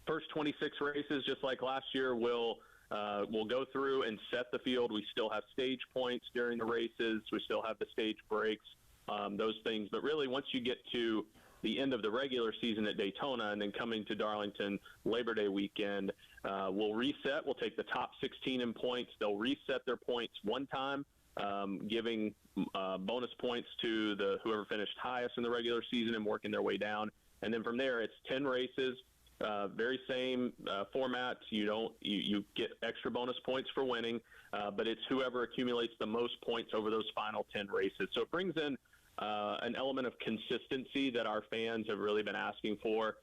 First 26 races, just like last year, we'll go through and set the field. We still have stage points during the races. We still have the stage breaks, those things. But really, once you get to the end of the regular season at Daytona and then coming to Darlington Labor Day weekend, we'll reset. We'll take the top 16 in points. They'll reset their points one time, giving bonus points to whoever finished highest in the regular season and working their way down. And then from there, it's 10 races, very same format. You get extra bonus points for winning, but it's whoever accumulates the most points over those final 10 races. So it brings in an element of consistency that our fans have really been asking for.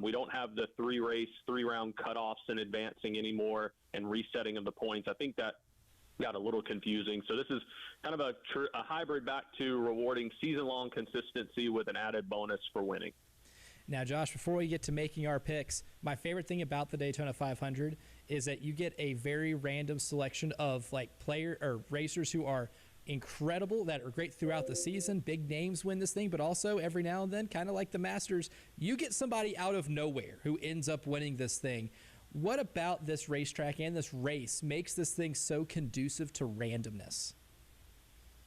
We don't have the three-round cutoffs and advancing anymore and resetting of the points. I think that got a little confusing. So this is kind of a hybrid back to rewarding season-long consistency with an added bonus for winning. Now, Josh, before we get to making our picks, my favorite thing about the Daytona 500 is that you get a very random selection of racers who are incredible, that are great throughout the season. Big names win this thing, but also every now and then, kind of like the Masters, you get somebody out of nowhere who ends up winning this thing. What about this racetrack and this race makes this thing so conducive to randomness?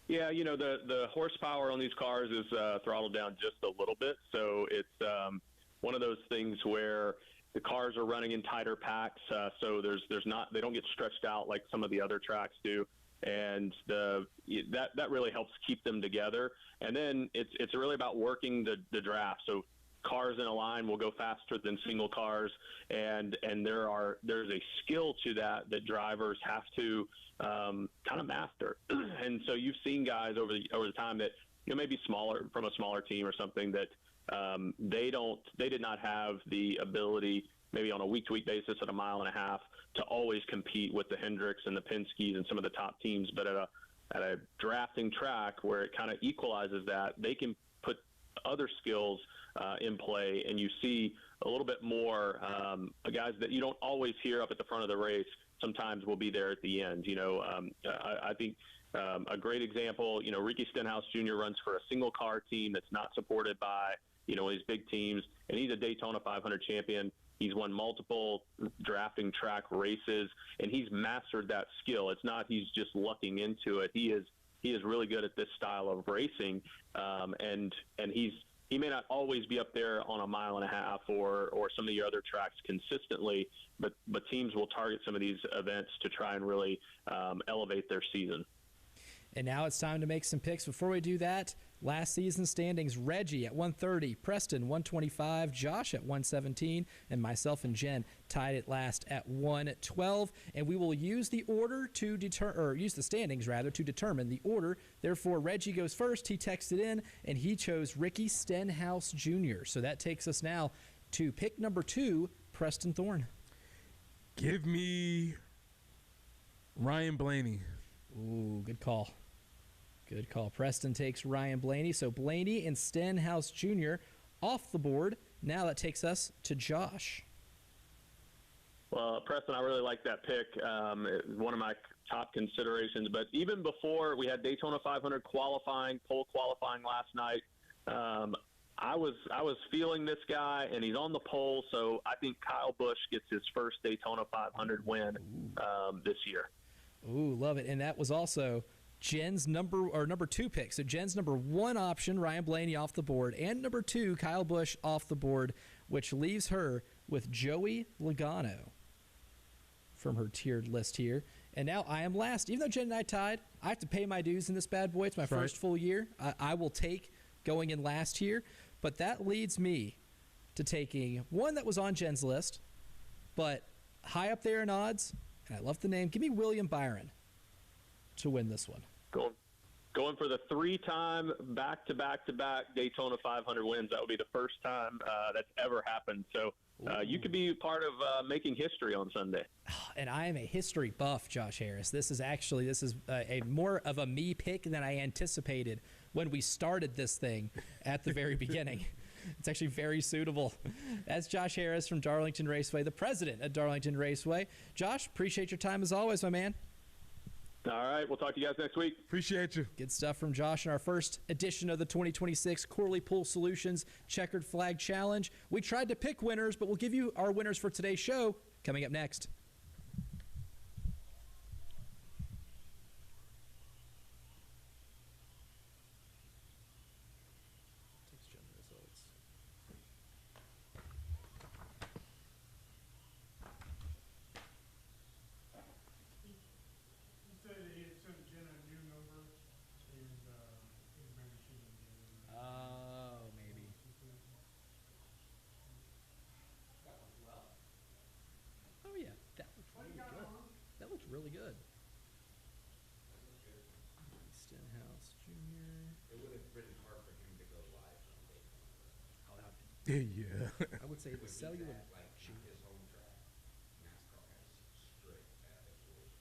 Yeah, the horsepower on these cars is throttled down just a little bit. So it's one of those things where the cars are running in tighter packs. So they don't get stretched out like some of the other tracks do. And that really helps keep them together. And then it's really about working the draft. So cars in a line will go faster than single cars, and there's a skill to that drivers have to kind of master. And so you've seen guys over the time that maybe smaller, from a smaller team or something, that they did not have the ability, maybe on a week-to-week basis at a mile and a half, to always compete with the Hendricks and the Penske's and some of the top teams. But at a drafting track where it kind of equalizes that, they can put other skills in play, and you see a little bit more guys that you don't always hear up at the front of the race sometimes will be there at the end. I think a great example, Ricky Stenhouse Jr. runs for a single car team that's not supported by these big teams, and he's a Daytona 500 champion. He's won multiple drafting track races, and he's mastered that skill. It's not he's just lucking into it. He is really good at this style of racing, and he may not always be up there on a mile and a half or some of the other tracks consistently, but teams will target some of these events to try and really elevate their season. And now it's time to make some picks. Before we do that, last season standings: Reggie at 130, Preston 125, Josh at 117, and myself and Jen tied it last at 112. And we will use the order to use the standings rather to determine the order. Therefore, Reggie goes first. He texted in and he chose Ricky Stenhouse Jr. So that takes us now to pick number 2, Preston Thorne. Give me Ryan Blaney. Ooh, good call. Good call. Preston takes Ryan Blaney. So Blaney and Stenhouse Jr. off the board. Now that takes us to Josh. Well, Preston, I really like that pick. One of my top considerations. But even before we had Daytona 500 pole qualifying last night, I was feeling this guy, and he's on the pole. So I think Kyle Busch gets his first Daytona 500 win this year. Ooh, love it. And that was also Jen's number 2 pick. So Jen's number 1 option, Ryan Blaney, off the board, and number 2, Kyle Busch, off the board, which leaves her with Joey Logano from her tiered list here. And now I am last. Even though Jen and I tied, I have to pay my dues in this bad boy. It's my first full year. I will take going in last here. But that leads me to taking one that was on Jen's list, but high up there in odds, and I love the name. Give me William Byron to win this one. Going for the 3-time back-to-back-to-back Daytona 500 wins. That would be the first time that's ever happened. So you could be part of making history on Sunday. And I am a history buff, Josh Harris. This is a more of a me pick than I anticipated when we started this thing at the very beginning. It's actually very suitable. That's Josh Harris from Darlington Raceway, the president at Darlington Raceway. Josh, appreciate your time as always, my man. All right, we'll talk to you guys next week. Appreciate you. Good stuff from Josh in our first edition of the 2026 Corley Pool Solutions Checkered Flag Challenge. We tried to pick winners, but we'll give you our winners for today's show coming up next. Oh, maybe. Oh, yeah. That looks really good. That looks really good. Stenhouse Jr. It would have been hard for him to go live on Daytona. Oh, that would be, Yeah. I would say the cellular. Like his home track, NASCAR has strict ethics rules.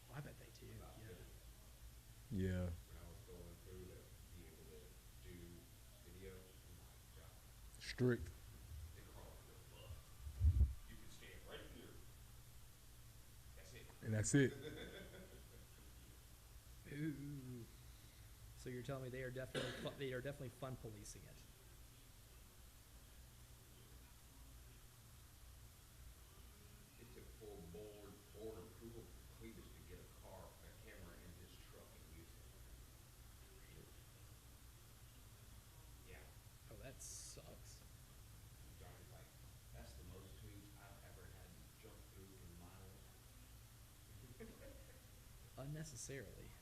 Oh, I bet they do. Yeah. Yeah. When I was going through to be able to do video, oh my God, Strict. they call it the buff. You can stand right here. That's it. And that's it. Ooh. So you're telling me they are definitely fun policing it. It took full board approval for Cletus to get a camera in his truck and use it. Yeah, Oh, that sucks. Johnny's like, that's the most hoops I've ever had to jump through in my life. Unnecessarily.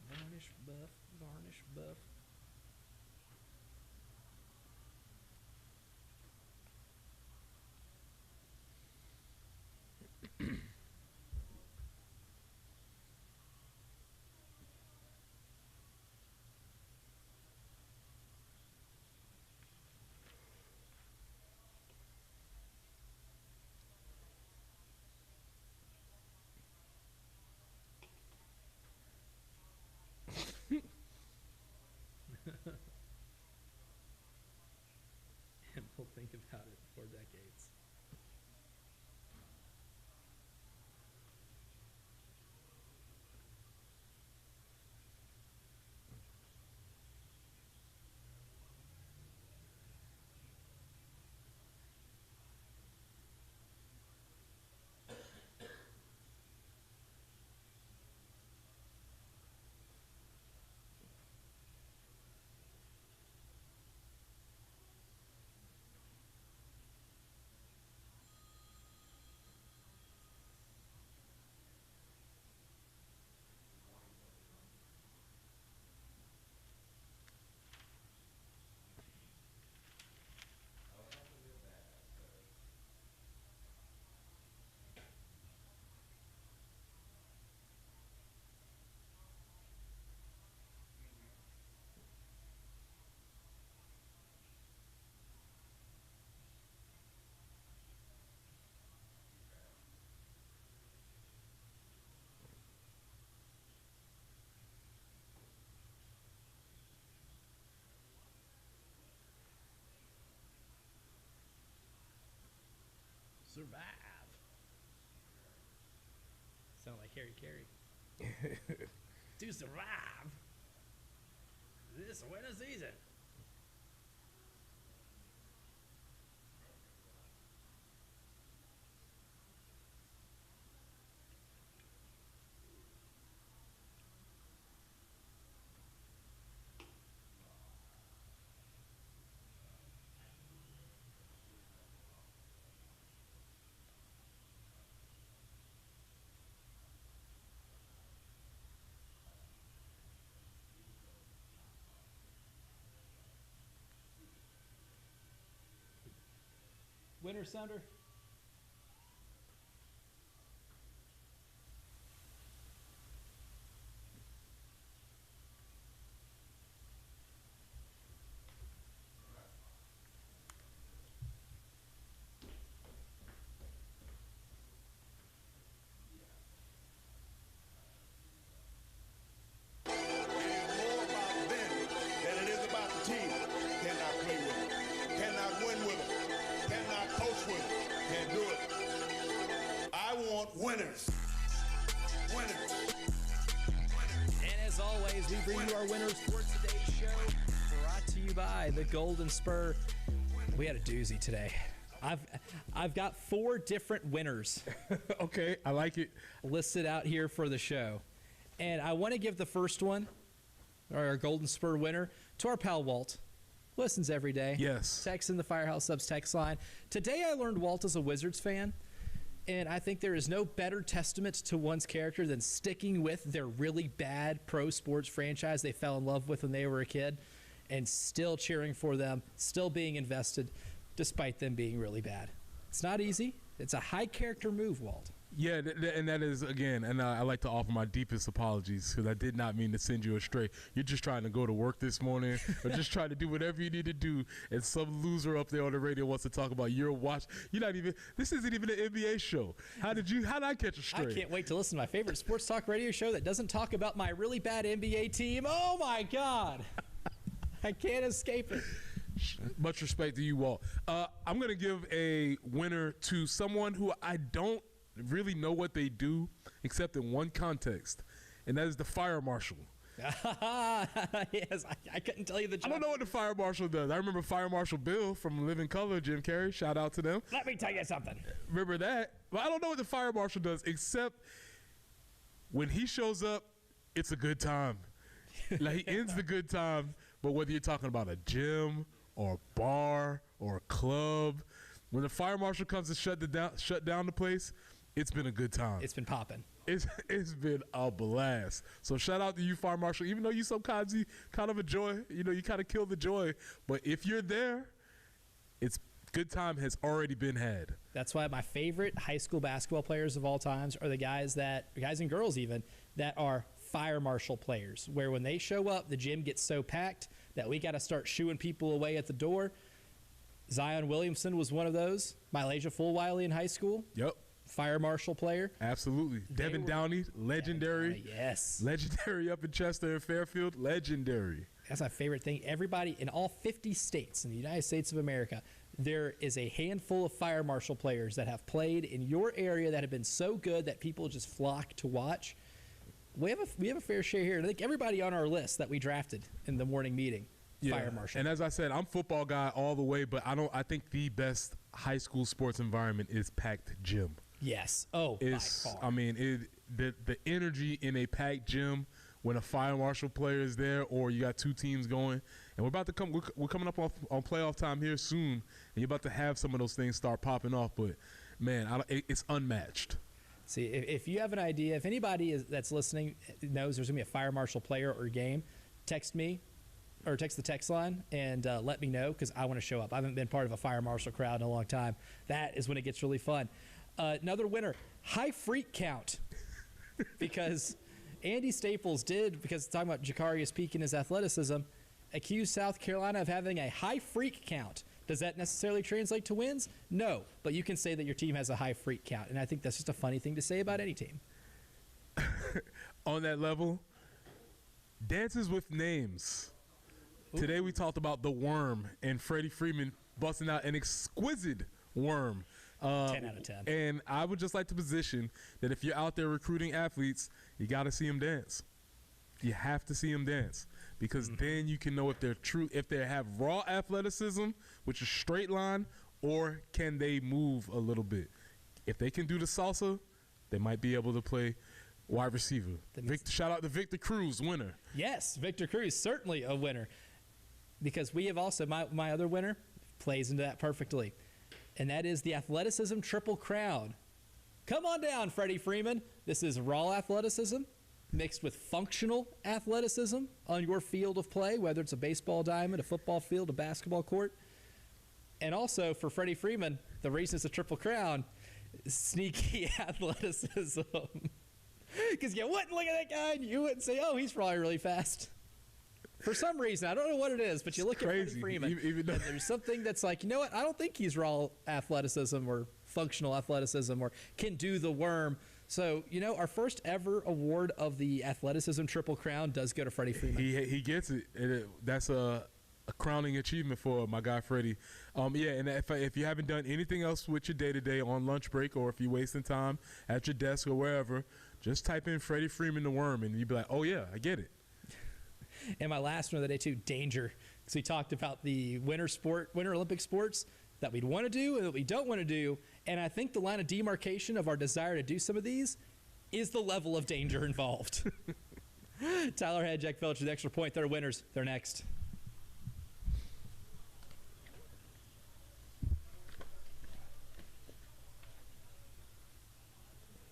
Varnish buff, varnish buff. And we'll think about it for decades. Survive. Sound like Harry Carey. To survive this winter season. Winner sounder. It is more about them than it is about the team. Cannot play with them. Cannot win with them. Cannot coach with them. Can't do it. I want winners. Winners. And as always, we bring you our winners for today's show, brought to you by the Golden Spur. We had a doozy today. I've got 4 different winners Okay, I like it. listed out here for the show. And I want to give the first one, our Golden Spur winner, to our pal Walt. Listens every day. Yes. Texts in the Firehouse Subs text line. Today I learned Walt is a Wizards fan. And I think there is no better testament to one's character than sticking with their really bad pro sports franchise they fell in love with when they were a kid and still cheering for them, still being invested, despite them being really bad. It's not easy. It's a high character move, Walt. Yeah, and that is, again, and I like to offer my deepest apologies because I did not mean to send you astray. You're just trying to go to work this morning or just trying to do whatever you need to do, and some loser up there on the radio wants to talk about your watch. You're not even, this isn't even an NBA show. How did I catch a stray? I can't wait to listen to my favorite sports talk radio show that doesn't talk about my really bad NBA team. Oh, my God. I can't escape it. Much respect to you, Walt. I'm going to give a winner to someone who I don't really know what they do except in one context, and that is the fire marshal. Yes, I couldn't tell you the job. I don't know what the fire marshal does. I remember Fire Marshal Bill from Living Color, Jim Carrey. Shout out to them. Let me tell you something. Remember that? But I don't know what the fire marshal does except when he shows up, it's a good time. Like, he ends the good time, but whether you're talking about a gym or a bar or a club, when the fire marshal comes to shut down the place, it's been a good time. It's been popping. It's been a blast. So shout out to you, Fire Marshal. Even though you sometimes kind of a joy, you kind of kill the joy. But if you're there, it's good time has already been had. That's why my favorite high school basketball players of all times are the guys and girls even, that are fire marshal players, where when they show up, the gym gets so packed that we got to start shooing people away at the door. Zion Williamson was one of those. Mylasia Fulwiley in high school. Yep. Fire marshal player. Absolutely. Devin Downey, legendary. Yes. Legendary up in Chester and Fairfield, legendary. That's my favorite thing. Everybody in all 50 states in the United States of America, there is a handful of fire marshal players that have played in your area that have been so good that people just flock to watch. We have a fair share here. And I think everybody on our list that we drafted in the morning meeting, fire marshal. And as I said, I'm football guy all the way, but I think the best high school sports environment is packed gym. Yes. Oh, by far. I mean, the energy in a packed gym when a fire marshal player is there, or you got two teams going, and we're about to come. We're coming up on playoff time here soon, and you're about to have some of those things start popping off. But man, it's unmatched. See, if you have an idea, if anybody that's listening knows there's gonna be a fire marshal player or game, text me. Or text the text line and let me know, because I want to show up. I haven't been part of a fire marshal crowd in a long time. That is when it gets really fun. Another winner, high freak count. Because Andy Staples did, because it's talking about Jacarius Peak and his athleticism, accused South Carolina of having a high freak count. Does that necessarily translate to wins? No. But you can say that your team has a high freak count. And I think that's just a funny thing to say about any team. On that level, dances with names. Today we talked about the worm and Freddie Freeman busting out an exquisite worm. 10 out of 10. And I would just like to position that if you're out there recruiting athletes, you got to see them dance. You have to see them dance, because then you can know if they're true, if they have raw athleticism, which is straight line, or can they move a little bit. If they can do the salsa, they might be able to play wide receiver. Shout out to Victor Cruz, winner. Yes, Victor Cruz, certainly a winner. Because we have also, my other winner plays into that perfectly. And that is the athleticism triple crown. Come on down, Freddie Freeman. This is raw athleticism mixed with functional athleticism on your field of play, whether it's a baseball diamond, a football field, a basketball court. And also for Freddie Freeman, the reason it's a Triple Crown, sneaky athleticism. Because you wouldn't look at that guy and you wouldn't say, oh, he's probably really fast. For some reason, I don't know what it is, but you look at Freddie Freeman, Even though- and there's something that's like, you know what? I don't think he's raw athleticism or functional athleticism or can do the worm. So, our first ever award of the athleticism Triple Crown does go to Freddie Freeman. He gets it. That's a crowning achievement for my guy Freddie. And if you haven't done anything else with your day-to-day on lunch break, or if you're wasting time at your desk or wherever, just type in Freddie Freeman the worm and you'll be like, oh yeah, I get it. And my last one of the day too, danger. Because we talked about the winter Olympic sports that we'd want to do and that we don't want to do. And I think the line of demarcation of our desire to do some of these is the level of danger involved. Tyler Head, Jack Felcher, the extra point. They're winners. They're next.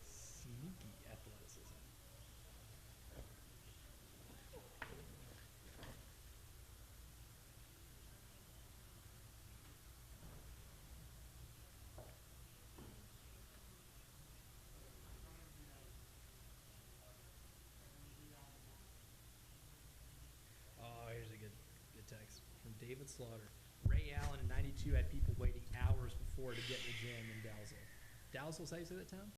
Sneaky athleticism. Oh, here's a good text from David Slaughter. Ray Allen in '92 had people waiting hours before to get in the gym in Dalzell. Dalzell's how you say that town?